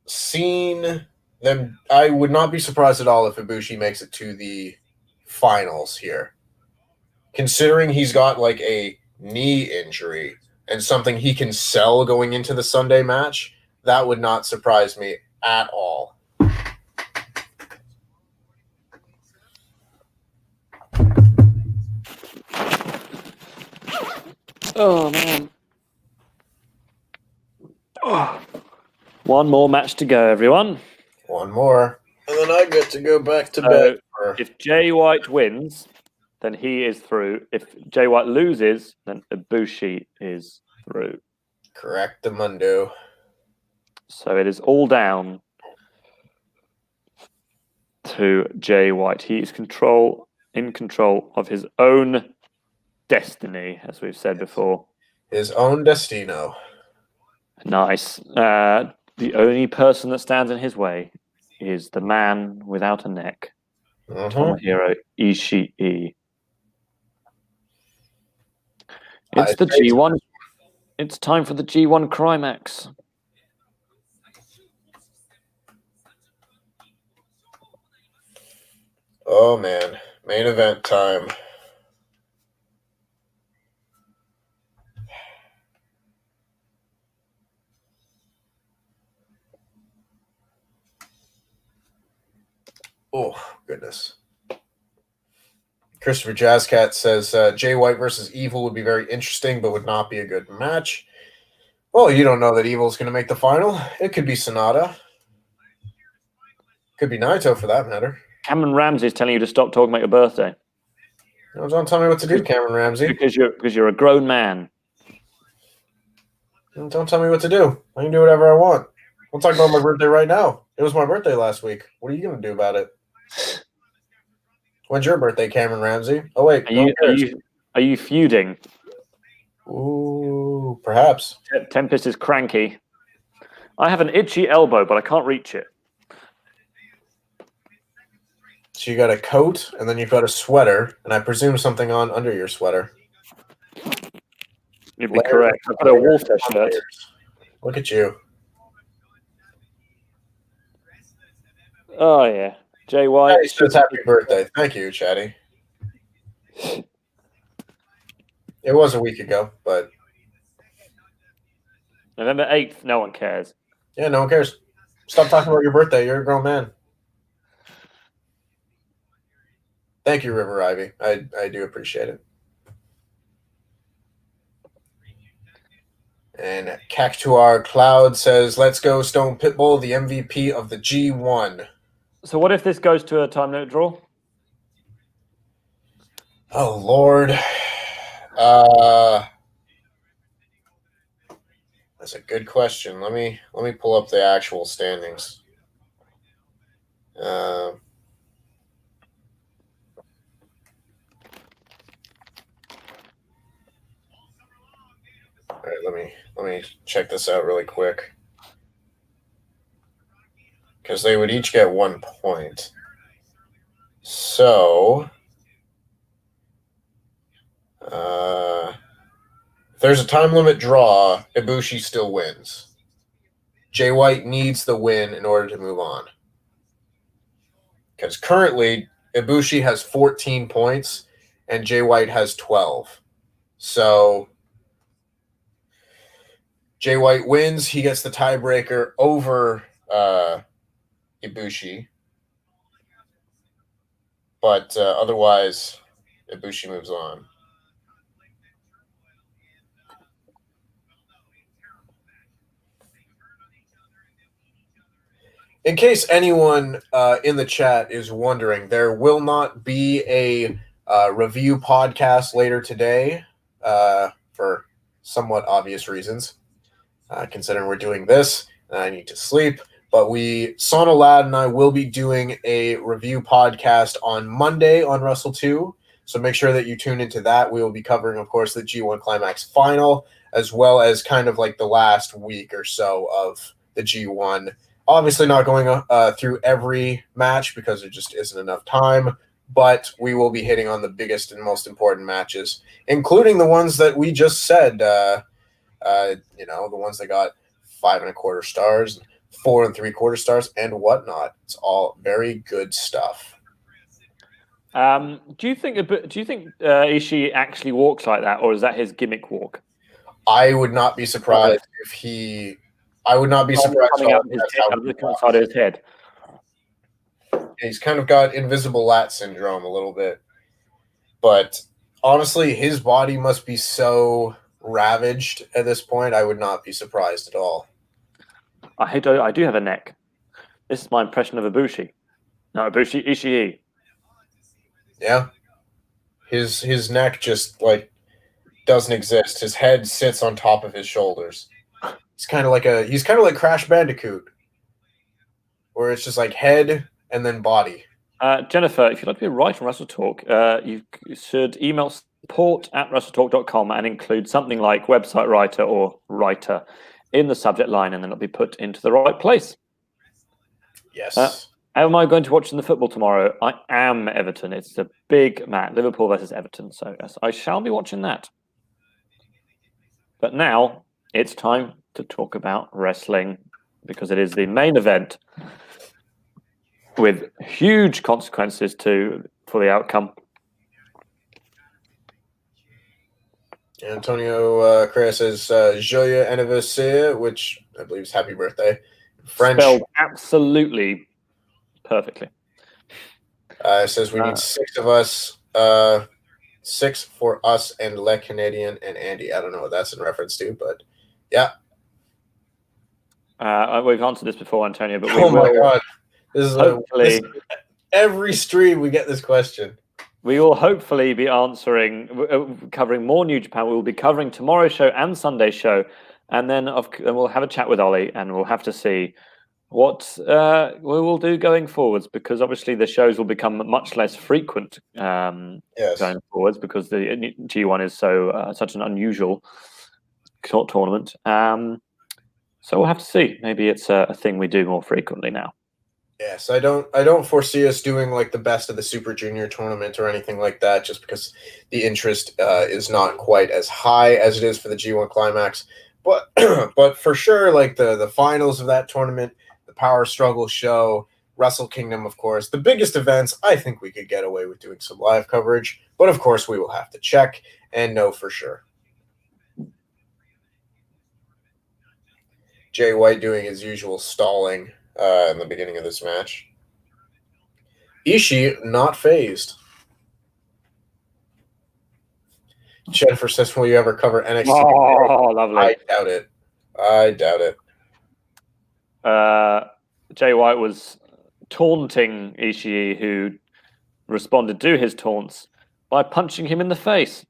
seen them. I would not be surprised at all if Ibushi makes it to the finals here. Considering he's got like a knee injury and something he can sell going into the Sunday match, that would not surprise me at all. Oh, man. Oh. One more match to go, everyone. One more. And then I get to go back to So, bed. if Jay White wins, then he is through. If Jay White loses, then Ibushi is through. Correct the mundo. So it is all down to Jay White. He is in control of his own destiny, as we've said before. His own destino. Nice. The only person that stands in his way is the man without a neck, Tomohiro Ishii. It's the G1. It's time for the G1 Climax. Oh, man. Main event time. Oh, goodness. Christopher Jazzcat says Jay White versus Evil would be very interesting, but would not be a good match. Well, you don't know that Evil's going to make the final. It could be Sonata. Could be Naito, for that matter. Cameron Ramsey is telling you to stop talking about your birthday. No, don't tell me what to do, Cameron Ramsey. Because you're a grown man. Don't tell me what to do. I can do whatever I want. We'll talk about my birthday right now. It was my birthday last week. What are you going to do about it? When's your birthday, Cameron Ramsey? Oh, wait. Are you feuding? Ooh, perhaps. Tempest is cranky. I have an itchy elbow, but I can't reach it. So you got a coat, and then you've got a sweater, and I presume something on under your sweater. You'd be correct. I've got a Walter shirt. Look at you. Oh, yeah. Jay White. Hey, says happy birthday. Thank you, Chatty. It was a week ago, but... November 8th, no one cares. Yeah, no one cares. Stop talking about your birthday. You're a grown man. Thank you, River Ivy. I do appreciate it. And Cactuar Cloud says, let's go Stone Pitbull, the MVP of the G1. So what if this goes to a time limit draw? Oh, Lord. That's a good question. Let me pull up the actual standings. All right, let me check this out really quick. Because they would each get 1 point. So, if there's a time limit draw, Ibushi still wins. Jay White needs the win in order to move on. Because currently, Ibushi has 14 points and Jay White has 12. So, Jay White wins. He gets the tiebreaker over Ibushi. But otherwise, Ibushi moves on. In case anyone in the chat is wondering, there will not be a review podcast later today for somewhat obvious reasons. Considering we're doing this, I need to sleep. But Sauna Lad and I will be doing a review podcast on Monday on Wrestle2. So make sure that you tune into that. We will be covering, of course, the G1 Climax final, as well as kind of like the last week or so of the G1. Obviously not going through every match because there just isn't enough time, but we will be hitting on the biggest and most important matches, including the ones that we just said, the ones that got 5.25 stars, 4.75 stars, and whatnot. It's all very good stuff. Do you think Ishii actually walks like that, or is that his gimmick walk? I would not be surprised if he. I would not be surprised. Coming out of his head. He's kind of got invisible lat syndrome a little bit, but honestly, his body must be so ravaged at this point. I would not be surprised at all. I do have a neck. This is my impression of Ibushi. No, Ishii. Yeah, his neck just like doesn't exist. His head sits on top of his shoulders. He's kind of like Crash Bandicoot, where it's just like head and then body. Jennifer, if you'd like to be a writer on WrestleTalk, you should email support@WrestleTalk.com and include something like website writer or writer in the subject line, and then it'll be put into the right place. Yes. Am I going to watch the football tomorrow? I am, Everton. It's a big match, Liverpool versus Everton. So yes, I shall be watching that. But now it's time to talk about wrestling, because it is the main event with huge consequences for the outcome. Antonio Chris says Joyeux anniversaire, which I believe is happy birthday. French. Spelled absolutely perfectly. Says we need 6 of us. 6 for us and Le Canadian and Andy. I don't know what that's in reference to, but yeah. We've answered this before, Antonio, but my God. This is hopefully every stream we get this question. We will hopefully be covering more New Japan. We will be covering tomorrow's show and Sunday's show, and then we'll have a chat with Ollie, and we'll have to see what we will do going forwards, because obviously the shows will become much less frequent going forwards, because the G1 is such an unusual short tournament. So we'll have to see. Maybe it's a thing we do more frequently now. Yes, I don't foresee us doing like the best of the Super Junior tournament or anything like that, just because the interest is not quite as high as it is for the G1 Climax. But but for sure, like the finals of that tournament, the Power Struggle show, Wrestle Kingdom, of course, the biggest events, I think we could get away with doing some live coverage. But of course, we will have to check and know for sure. Jay White doing his usual stalling in the beginning of this match. Ishii not phased. Jennifer says, will you ever cover NXT? Oh, lovely. I doubt it. I doubt it. Jay White was taunting Ishii, who responded to his taunts by punching him in the face.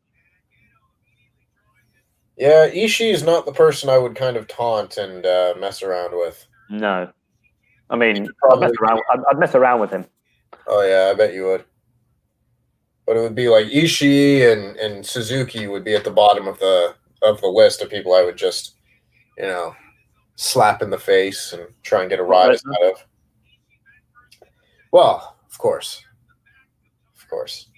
Yeah, Ishii is not the person I would kind of taunt and mess around with. No. I mean, I'd mess around with him. Oh, yeah, I bet you would. But it would be like Ishii and Suzuki would be at the bottom of the list of people I would just, slap in the face and try and get a rise out of. Well, of course. Of course.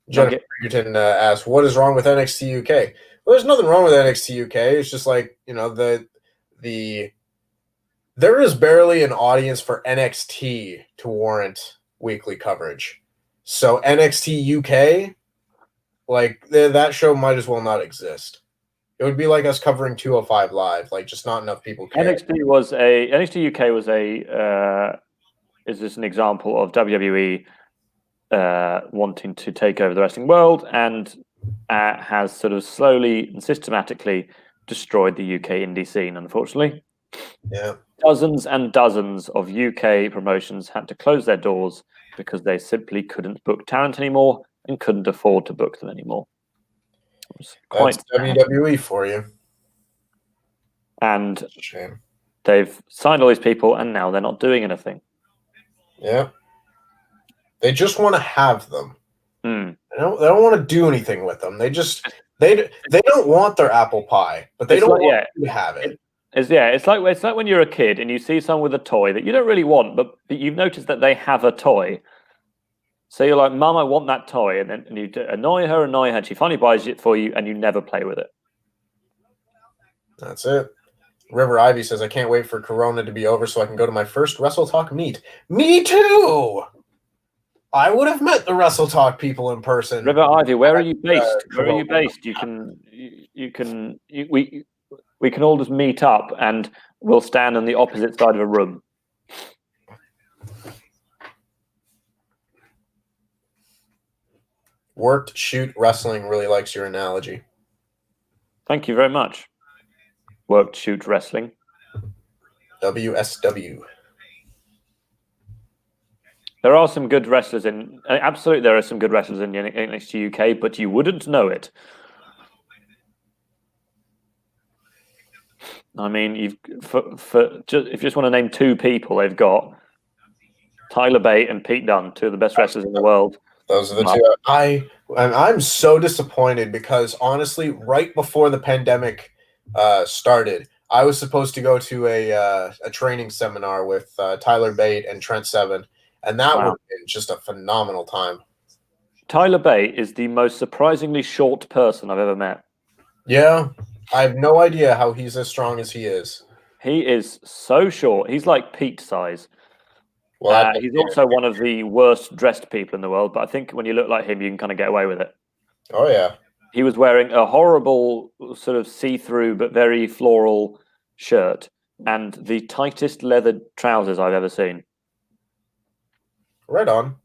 Jennifer Bridgerton asked, what is wrong with NXT UK? Well, there's nothing wrong with NXT UK. It's just like, there is barely an audience for NXT to warrant weekly coverage. So NXT UK, like that show might as well not exist. It would be like us covering 205 Live. Like, just not enough people care. NXT UK was is just an example of WWE wanting to take over the wrestling world, and has sort of slowly and systematically destroyed the UK indie scene, unfortunately. Yeah. Dozens and dozens of UK promotions had to close their doors because they simply couldn't book talent anymore and couldn't afford to book them anymore. That's WWE for you. And That's a shame. they've signed all these people, and now they're not doing anything. Yeah. They just want to have them. Mm. They don't want to do anything with them. They don't want their apple pie, but they don't want you to have it. It's like when you're a kid and you see someone with a toy that you don't really want, but you've noticed that they have a toy. So you're like, Mum, I want that toy, and then you annoy her, and she finally buys it for you, and you never play with it. That's it. River Ivy says, I can't wait for Corona to be over so I can go to my first WrestleTalk meet. Me too! I would have met the WrestleTalk people in person. River Ivy, where are you based? Where are you Corona. based? We can all just meet up, and we'll stand on the opposite side of a room. Worked Shoot Wrestling really likes your analogy. Thank you very much. Worked Shoot Wrestling. WSW. There are some good wrestlers in... Absolutely, there are some good wrestlers in NXT UK, but you wouldn't know it. I mean, if you just want to name two people, they've got Tyler Bate and Pete Dunne, two of the best wrestlers in the world. Those are the two. I'm so disappointed because honestly, right before the pandemic started, I was supposed to go to a training seminar with Tyler Bate and Trent Seven, and that would have been just a phenomenal time. Tyler Bate is the most surprisingly short person I've ever met. Yeah, I have no idea how he's as strong as he is. He is so short. He's like Pete size. Well, he's also one of the worst dressed people in the world, but I think when you look like him, you can kind of get away with it. Oh, yeah. He was wearing a horrible sort of see-through but very floral shirt and the tightest leather trousers I've ever seen. Right on.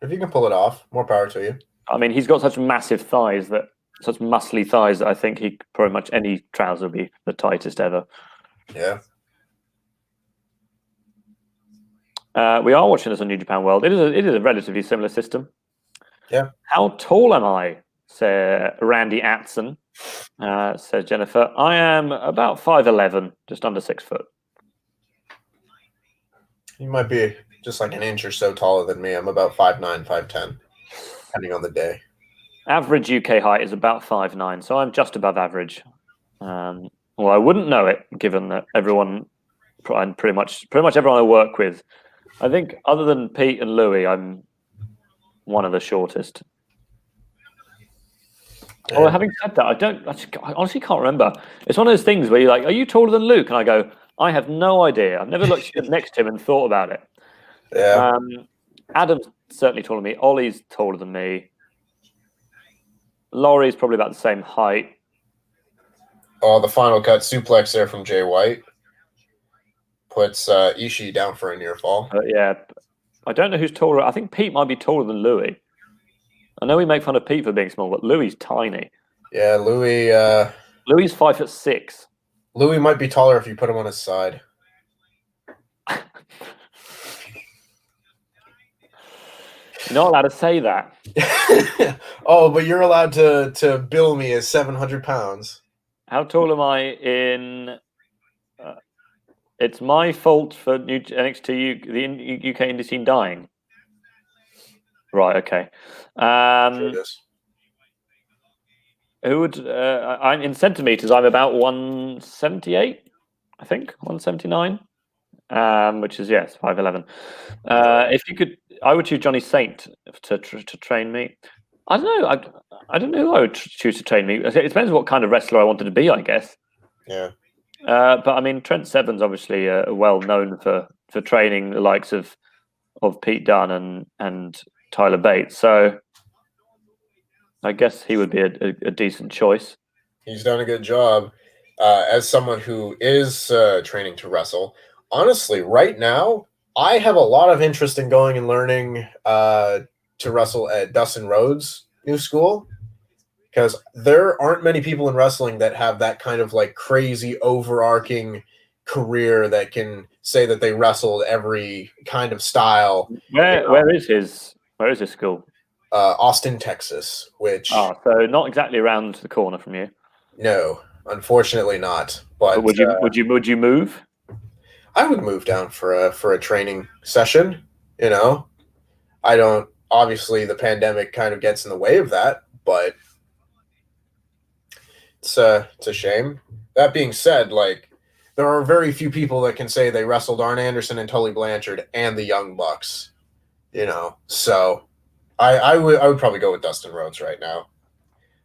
If you can pull it off, more power to you. I mean, he's got such massive thighs, such muscly thighs that I think he pretty much any trouser would be the tightest ever. Yeah. We are watching this on New Japan World. It is a relatively similar system. Yeah. How tall am I? Says Randy Atson. Says Jennifer. I am about 5'11", just under 6 foot. You might be just like an inch or so taller than me. I'm about 5'9", 5'10", depending on the day. Average UK height is about 5'9", so I'm just above average. Well, I wouldn't know it, given that everyone, and pretty much everyone I work with, I think other than Pete and Louis, I'm one of the shortest. Yeah. Oh, having said that, I honestly can't remember. It's one of those things where you're like, are you taller than Luke? And I go, I have no idea. I've never looked next to him and thought about it. Yeah. Adam's certainly taller than me. Ollie's taller than me. Laurie's probably about the same height. Oh, the final cut suplex there from Jay White puts Ishii down for a near fall. Yeah, I don't know who's taller. I think Pete might be taller than Louis. I know we make fun of Pete for being small, but Louis tiny. Yeah, Louis. Louis 5'6". Louis might be taller if you put him on his side. You're not allowed to say that. Oh, but you're allowed to bill me as 700 pounds. How tall am I in... it's my fault for NXT the UK indie scene dying. Right, okay. Sure it is. Who would... I'm in centimeters, I'm about 178, I think, 179. Which is, yes, 5'11". If you could... I would choose Johnny Saint to train me. I don't know. I don't know who I would choose to train me. It depends what kind of wrestler I wanted to be, I guess. Yeah. But I mean, Trent Seven's obviously well known for training the likes of Pete Dunne and Tyler Bate. So I guess he would be a decent choice. He's done a good job as someone who is training to wrestle. Honestly, right now, I have a lot of interest in going and learning to wrestle at Dustin Rhodes' new school, because there aren't many people in wrestling that have that kind of like crazy overarching career that can say that they wrestled every kind of style. Where is his school? Austin, Texas, which so not exactly around the corner from you. no, unfortunately not. But would you move? I would move down for a training session. I don't. Obviously, the pandemic kind of gets in the way of that, but it's a shame. That being said, like, there are very few people that can say they wrestled Arn Anderson and Tully Blanchard and the Young Bucks. So I would probably go with Dustin Rhodes right now.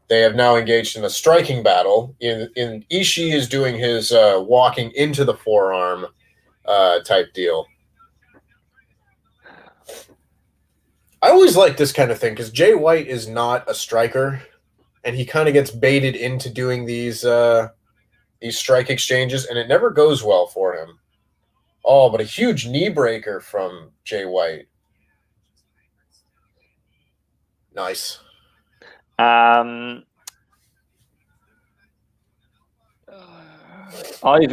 They have now engaged in a striking battle. In Ishii is doing his walking into the forearm type deal. I always like this kind of thing because Jay White is not a striker, and he kind of gets baited into doing these strike exchanges, and it never goes well for him. Oh, but a huge knee breaker from Jay White. Nice. Ivy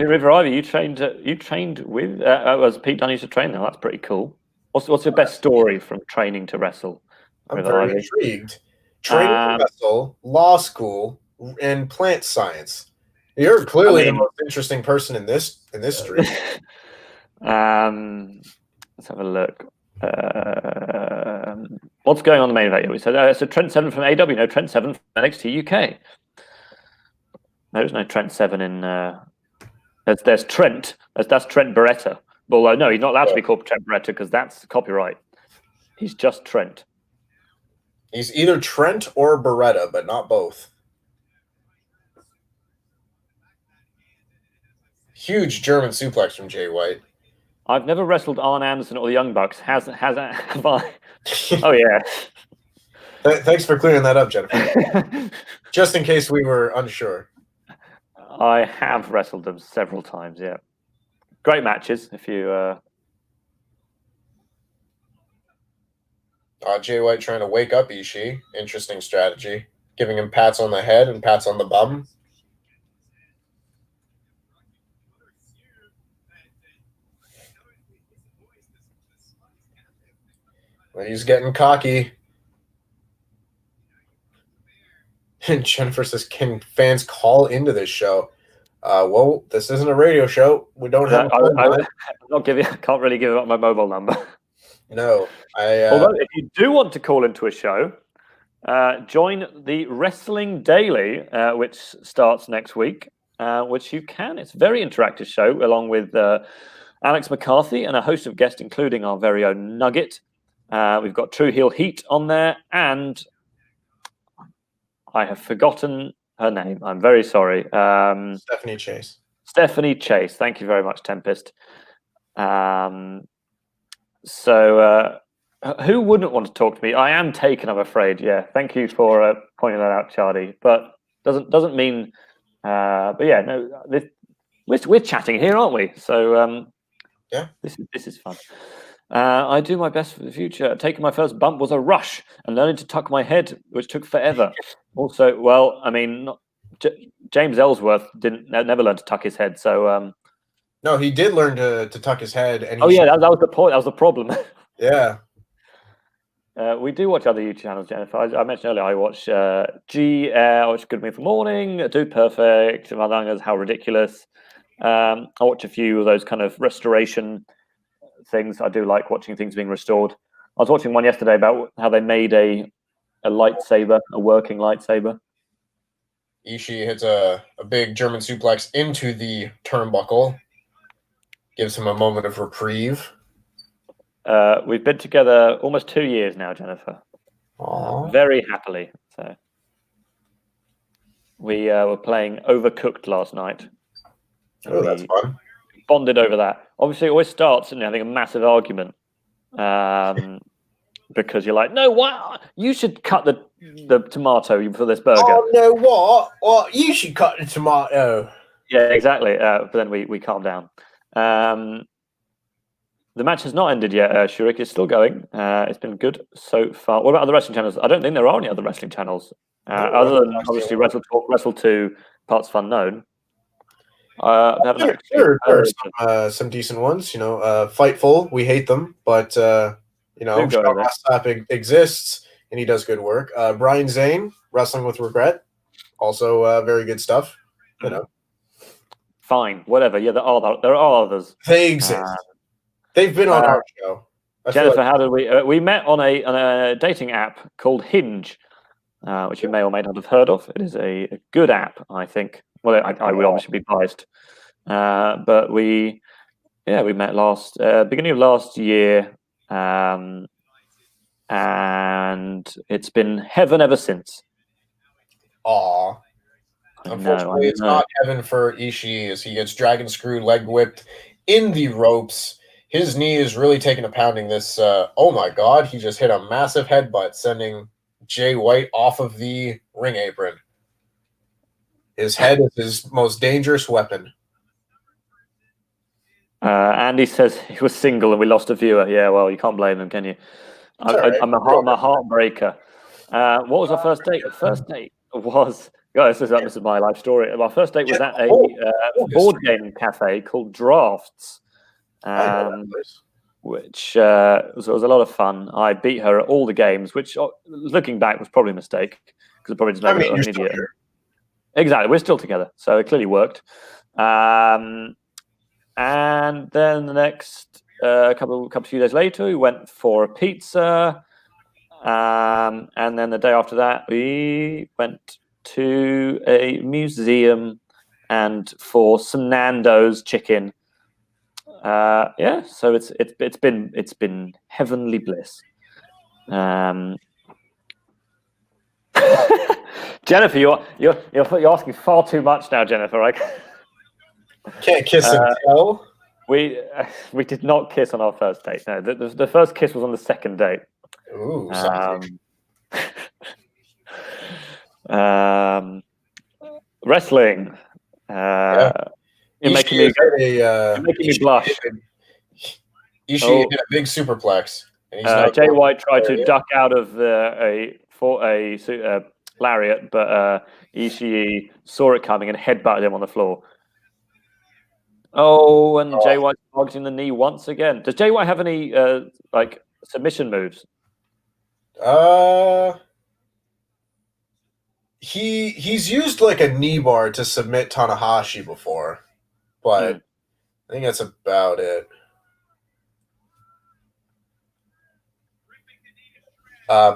River Ivy, you trained with was Pete Dunne used to train there. That's pretty cool. What's your best story from training to wrestle? I'm very intrigued. Training to wrestle, law school, and plant science. You're clearly the most interesting person in this stream. Let's have a look. What's going on in the main event? We said so Trent Seven from AW. No, Trent Seven from NXT UK. There's no Trent Seven in. There's Trent. That's Trent Beretta. Although no, he's not allowed to be called Trent Beretta because that's copyright. He's just Trent. He's either Trent or Beretta, but not both. Huge German suplex from Jay White. I've never wrestled Arn Anderson or the Young Bucks. Have I? Oh yeah. Thanks for clearing that up, Jennifer. Just in case we were unsure. I have wrestled them several times. Yeah, great matches. If you. Jay White trying to wake up Ishii. Interesting strategy. Giving him pats on the head and pats on the bum. Well, he's getting cocky. And Jennifer says, can fans call into this show? Well, this isn't a radio show. We don't have I can't really give up my mobile number. No. Although, if you do want to call into a show, join the Wrestling Daily, which starts next week, which you can. It's a very interactive show, along with Alex McCarthy and a host of guests, including our very own Nugget. We've got True Heel Heat on there, and I have forgotten her name. I'm very sorry. Stephanie Chase. Stephanie Chase. Thank you very much, Tempest. So who wouldn't want to talk to me? I am taken, I'm afraid. Yeah. Thank you for pointing that out, Charlie. But doesn't mean. But yeah, no. We're chatting here, aren't we? So yeah, this is fun. I do my best for the future. Taking my first bump was a rush, and learning to tuck my head, which took forever. Also, well, I mean, James Ellsworth never learned to tuck his head. So no, he did learn to tuck his head. And that was the point. That was the problem. Yeah. We do watch other YouTube channels, Jennifer. I mentioned earlier I watch I watch Good Me for Morning, Dude Perfect, Madhanga's How Ridiculous. I watch a few of those kind of restoration things. I do like watching things being restored. I was watching one yesterday about how they made a lightsaber, a working lightsaber. Ishii hits a big German suplex into the turnbuckle. Gives him a moment of reprieve. We've been together almost 2 years now, Jennifer. Very happily. So we were playing Overcooked last night. Oh, that's fun. Bonded over that. Obviously, it always starts in having a massive argument because you're like, no, what? You should cut the tomato for this burger. Oh, no, what? You should cut the tomato. Yeah, exactly. But then we calm down. The match has not ended yet, Shurik. It's still going. It's been good so far. What about other wrestling channels? I don't think there are any other wrestling channels other than obviously WrestleTalk, Wrestle2, Parts of Unknown. They haven't actually There are some decent ones. You know, Fightful, we hate them, but you know, Do go Sean there. Ross exists and he does good work. Brian Zane, Wrestling with Regret, also very good stuff. You know, fine, whatever. Yeah, there are others. they exist. They've been on our show. Jennifer, how did we met on a dating app called Hinge, which you may or may not have heard of. It is a good app, I think. Well, I would obviously be biased, but we met beginning of last year, and it's been heaven ever since. Aw. Unfortunately, it's not heaven for Ishii as he gets dragon screw leg whipped in the ropes. His knee is really taking a pounding this. Oh my God, he just hit a massive headbutt, sending Jay White off of the ring apron. His head is his most dangerous weapon. Andy says he was single and we lost a viewer. Yeah, well, you can't blame him, can you? I'm a heartbreaker. What was our first date? The first date was... Guys, this is my life story. Our first date was at a board game cafe called Drafts, which was a lot of fun. I beat her at all the games, which, looking back, was probably a mistake because it probably just made me an idiot. Exactly, we're still together, so it clearly worked. And then the next few days later, we went for a pizza, and then the day after that, we went to a museum and for some Nando's chicken. So it's been heavenly bliss. Jennifer, you're asking far too much now, Jennifer. I can't kiss and tell. We did not kiss on our first date. No, the first kiss was on the second date. Ooh, wrestling. You're making me blush. Ishii hit a big superplex. Jay White tried to duck out of a lariat, but Ishii saw it coming and headbutted him on the floor. Oh, and Jay White targeting the knee once again. Does Jay White have any submission moves? He's used like a knee bar to submit Tanahashi before, but I think that's about it.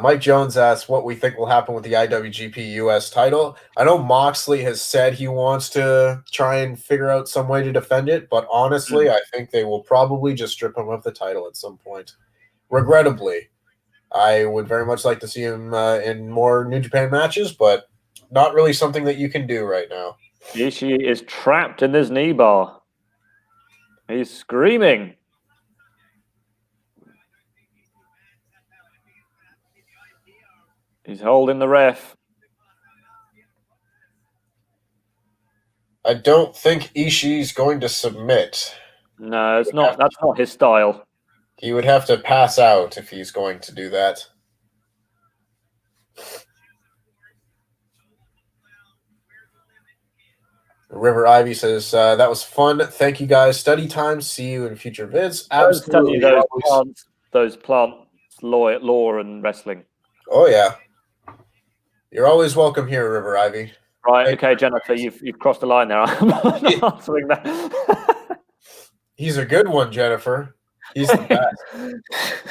Mike Jones asks what we think will happen with the IWGP US title. I know Moxley has said he wants to try and figure out some way to defend it, but honestly, I think they will probably just strip him of the title at some point. Regrettably, I would very much like to see him in more New Japan matches, but not really something that you can do right now. Ishii is trapped in this knee bar. He's screaming. He's holding the ref. I don't think Ishii's going to submit. No, it's not. That's not his style. He would have to pass out if he's going to do that. River Ivy says, that was fun. Thank you, guys. Study time. See you in future vids. Absolutely. Those plants, lore and wrestling. Oh, yeah. You're always welcome here, River Ivy. Right, okay, Jennifer, you've crossed the line there. I'm not answering that. He's a good one, Jennifer. He's the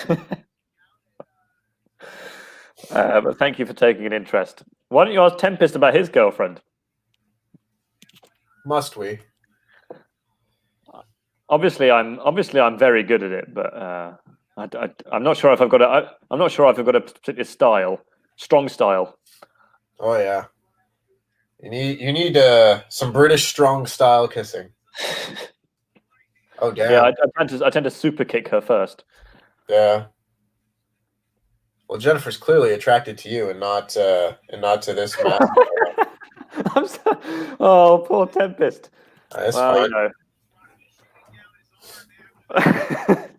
best. But thank you for taking an interest. Why don't you ask Tempest about his girlfriend? Must we? Obviously, I'm very good at it, but I'm not sure if I've got a particular style, strong style. Oh yeah, you need some British strong style kissing. Oh damn! Yeah, I tend to super kick her first. Yeah. Well, Jennifer's clearly attracted to you and not to this man. Oh, poor Tempest. That's fine. You know.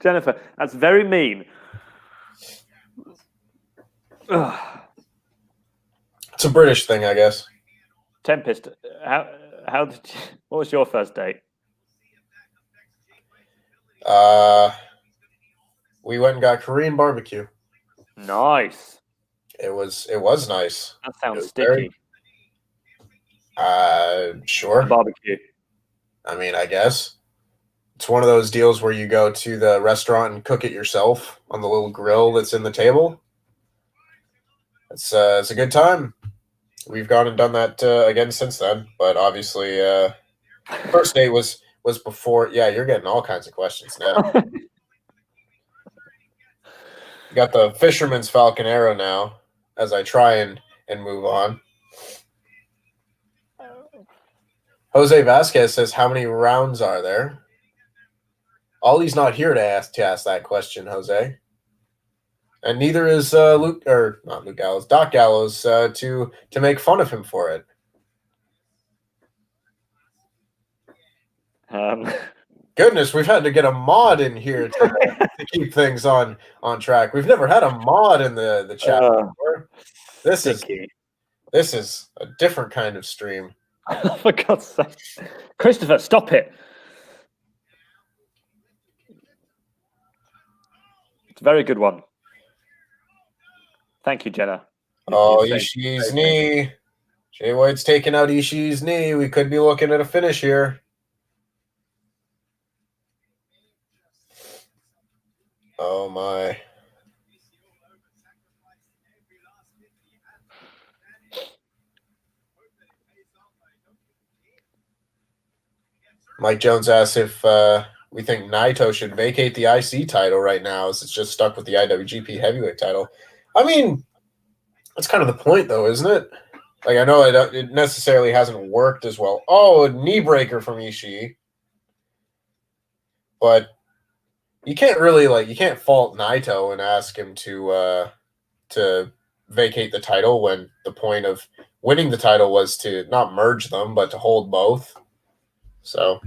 Jennifer, that's very mean. It's a British thing, I guess. Tempest, What was your first date? We went and got Korean barbecue. Nice. It was nice. That It sounds was sticky. Sure. Barbecue. I mean, I guess it's one of those deals where you go to the restaurant and cook it yourself on the little grill that's in the table. It's a good time. We've gone and done that again since then, but obviously, first date was before. Yeah, you're getting all kinds of questions now. You got the Fisherman's Falcon Arrow now, as I try and move on. Jose Vasquez says, "How many rounds are there?" Ollie's not here to ask that question, Jose, and neither is not Luke Gallows, Doc Gallows, to make fun of him for it. Goodness, we've had to get a mod in here to keep things on track. We've never had a mod in the chat before. This is a different kind of stream. For God's sake. Christopher, stop it. It's a very good one. Thank you, Jenna. Oh, Ishii's knee. Jay White's taking out Ishii's knee. We could be looking at a finish here. Oh, my. Mike Jones asks if we think Naito should vacate the IC title right now, as it's just stuck with the IWGP Heavyweight title. I mean, that's kind of the point, though, isn't it? Like, I know it necessarily hasn't worked as well. Oh, a knee breaker from Ishii. But you can't really, you can't fault Naito and ask him to vacate the title when the point of winning the title was to not merge them, but to hold both. So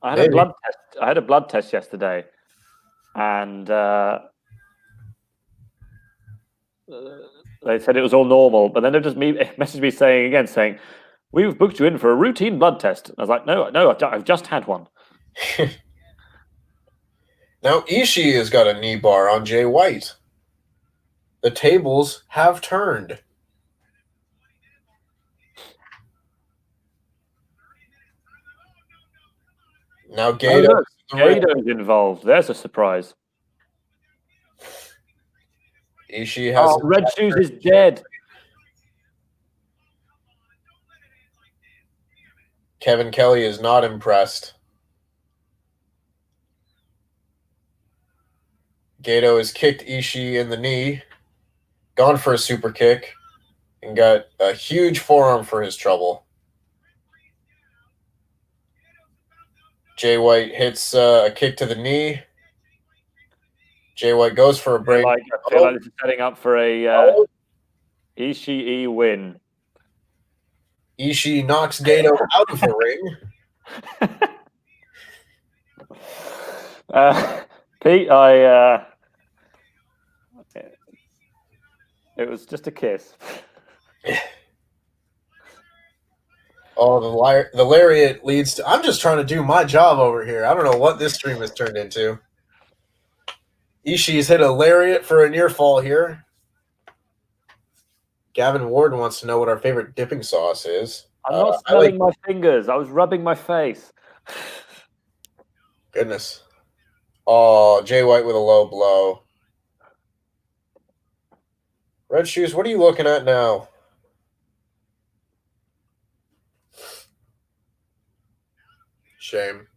I had a blood test. I had a blood test yesterday, and they said it was all normal. But then they just messaged me saying, "We've booked you in for a routine blood test." I was like, "No, I've just had one." Now Ishii has got a knee bar on Jay White. The tables have turned. Now Gato's involved. There's a surprise. Ishii has Red Shoes is dead. Kevin Kelly is not impressed. Gato has kicked Ishii in the knee, gone for a super kick, and got a huge forearm for his trouble. Jay White hits a kick to the knee. Jay White goes for a break. I feel like this is setting up for a Ishii win. Ishii knocks Gato out of the ring. Pete, it was just a kiss. Oh, the lariat leads to... I'm just trying to do my job over here. I don't know what this stream has turned into. Ishii's hit a lariat for a near fall here. Gavin Ward wants to know what our favorite dipping sauce is. I'm not smelling my fingers. I was rubbing my face. Goodness. Oh, Jay White with a low blow. Red Shoes, what are you looking at now? Shame.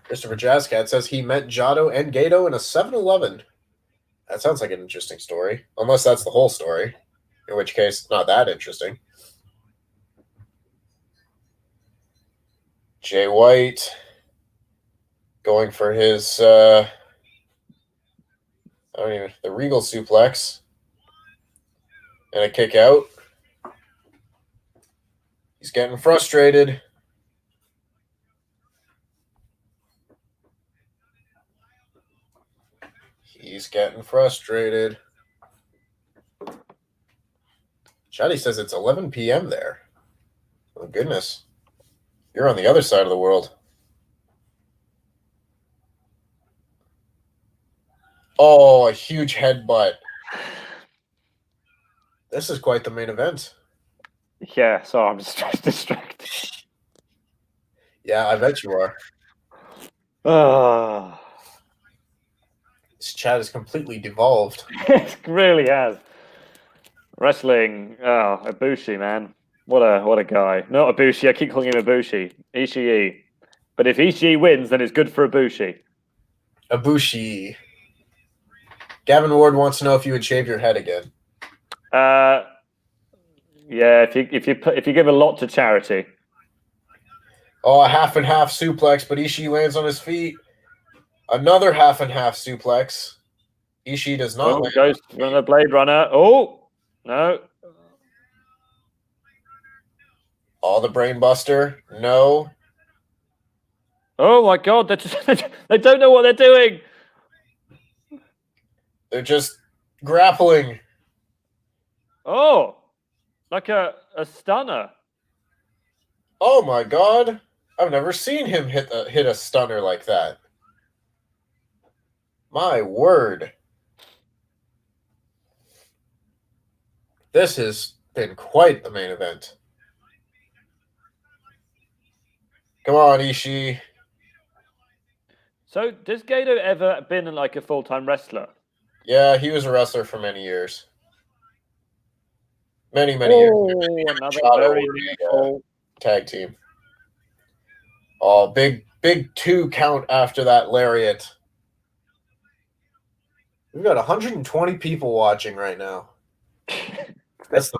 Christopher Jazzcat says he met Jado and Gato in a 7-Eleven. That sounds like an interesting story. Unless that's the whole story. In which case, not that interesting. Jay White going for his the Regal suplex. And a kick out. He's getting frustrated. He's getting frustrated. Shadi says it's 11 p.m. there. Oh, goodness. You're on the other side of the world. Oh, a huge headbutt. This is quite the main event. Yeah, so I'm just distracted. Yeah, I bet you are. Oh, This chat is completely devolved. it really has. Wrestling. Oh, Ibushi, man. What a guy. Not Ibushi. I keep calling him Ibushi. Ishii. But if Ishii wins, then it's good for Ibushi. Ibushi. Gavin Ward wants to know if you would shave your head again. Yeah, if you give a lot to charity. Oh, a half and half suplex, but Ishii lands on his feet. Another half and half suplex. Ishii does not land. Goes from the Blade Runner. Oh, no. Oh, the brain buster. No. Oh my God! They don't know what they're doing. They're just grappling. Oh, like a stunner. Oh my God! I've never seen him hit a stunner like that. My word! This has been quite the main event. Come on, Ishii. So, does Gato ever been like a full-time wrestler? Yeah, he was a wrestler for many years. Many years. Another very meaningful tag team. Oh, big 2 count after that lariat. We've got 120 people watching right now. That's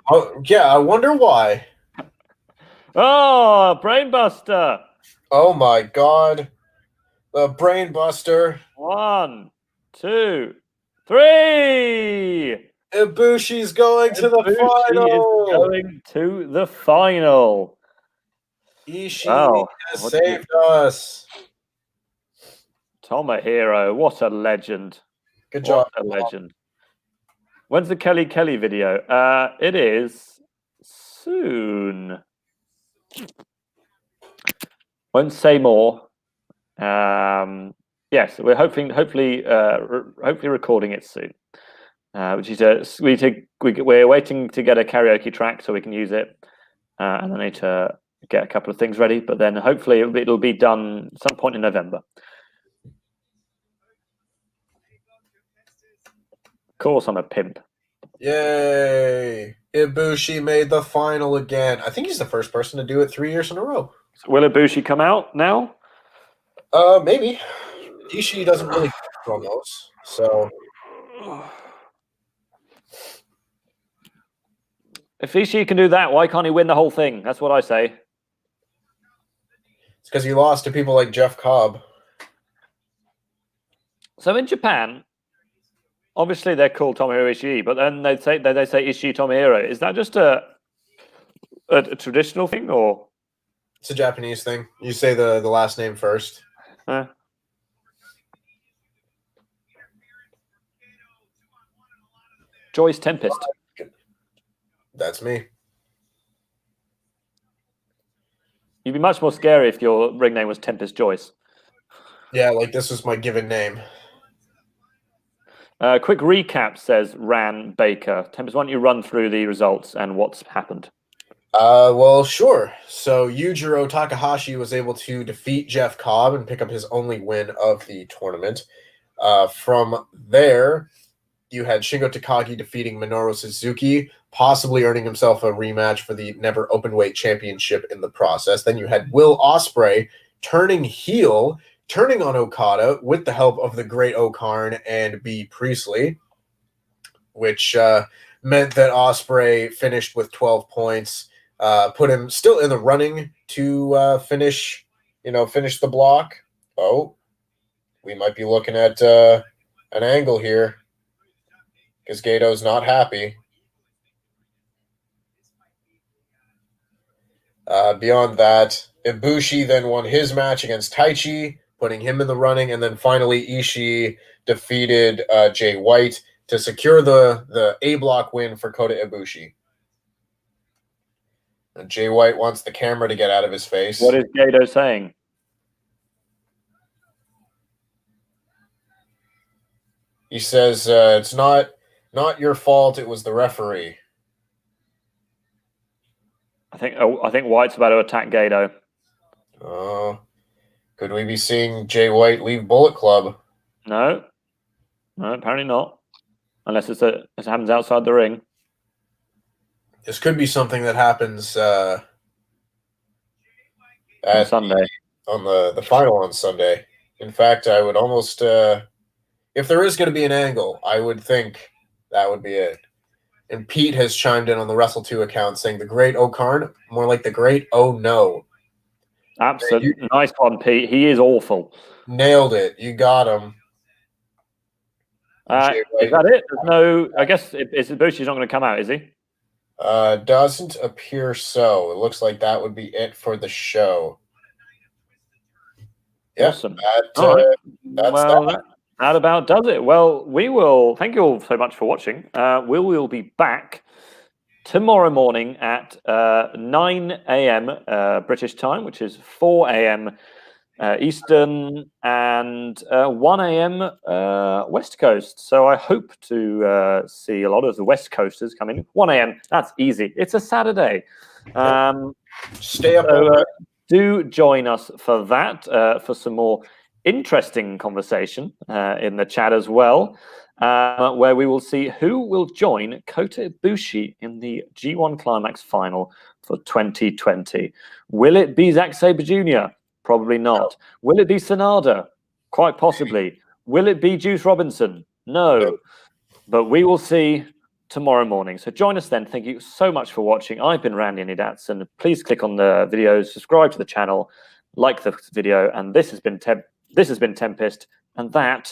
yeah, I wonder why. Oh, Brainbuster. Oh my God. The Brainbuster. 1, 2, 3. Ibushi's going to the final. Is going to the final. Ishii has saved us. Tomohiro, what a legend. Good job. What a legend. When's the Kelly video? It is soon. Won't say more. Yes, we're hopefully recording it soon. Which is we're waiting to get a karaoke track so we can use it, and I need to get a couple of things ready. But then hopefully it'll be done some point in November. Of course, I'm a pimp. Yay! Ibushi made the final again. I think he's the first person to do it 3 years in a row. Will Ibushi come out now? Maybe. Ishii doesn't really promos, so. If Ishii can do that, why can't he win the whole thing? That's what I say. It's because he lost to people like Jeff Cobb. So in Japan, obviously they're called Tomohiro Ishii, but then they say Ishii Tomohiro. Is that just a traditional thing, or? It's a Japanese thing. You say the last name first. Joyce Tempest. That's me. You'd be much more scary if your ring name was Tempest Joyce. Yeah, like this was my given name. Quick recap, says Ran Baker. Tempest, why don't you run through the results and what's happened? Well, sure. So Yujiro Takahashi was able to defeat Jeff Cobb and pick up his only win of the tournament. From there, you had Shingo Takagi defeating Minoru Suzuki, possibly earning himself a rematch for the Never Openweight Championship in the process. Then you had Will Ospreay turning heel, turning on Okada with the help of the Great Okarn and B. Priestley, which meant that Ospreay finished with 12 points, put him still in the running to finish the block. Oh, we might be looking at an angle here because Gato's not happy. Beyond that, Ibushi then won his match against Taichi, putting him in the running, and then finally Ishii defeated Jay White to secure the A block win for Kota Ibushi. And Jay White wants the camera to get out of his face. What is Gato saying? He says it's not your fault. It was the referee. I think White's about to attack Gato. Oh, could we be seeing Jay White leave Bullet Club? No, apparently not. Unless it happens outside the ring. This could be something that happens On Sunday. On the final on Sunday. In fact, I would almost, if there is going to be an angle, I would think that would be it. And Pete has chimed in on the Wrestle2 account saying the Great O'Karn, more like the Great Oh No. Absolutely. Nice one, Pete. He is awful. Nailed it. You got him. Is that it? There's no. I guess Ibushi's not going to come out, is he? Doesn't appear so. It looks like that would be it for the show. Awesome. That about does it. Well, we will. Thank you all so much for watching. We will be back tomorrow morning at 9 a.m. British time, which is 4 a.m. Eastern and 1 a.m. West Coast. So I hope to see a lot of the West Coasters come in. 1 a.m. That's easy. It's a Saturday. Stay up. Do join us for that, for some more interesting conversation in the chat as well, where we will see who will join Kota Ibushi in the G1 Climax final for 2020. Will it be Zack Sabre Jr.? Probably not. Will it be Sonada? Quite possibly. Will it be Juice Robinson? No. But we will see tomorrow morning. So join us then. Thank you so much for watching. I've been Randy and Datson. Please click on the videos, subscribe to the channel, like the video, and this has been Tempest, and that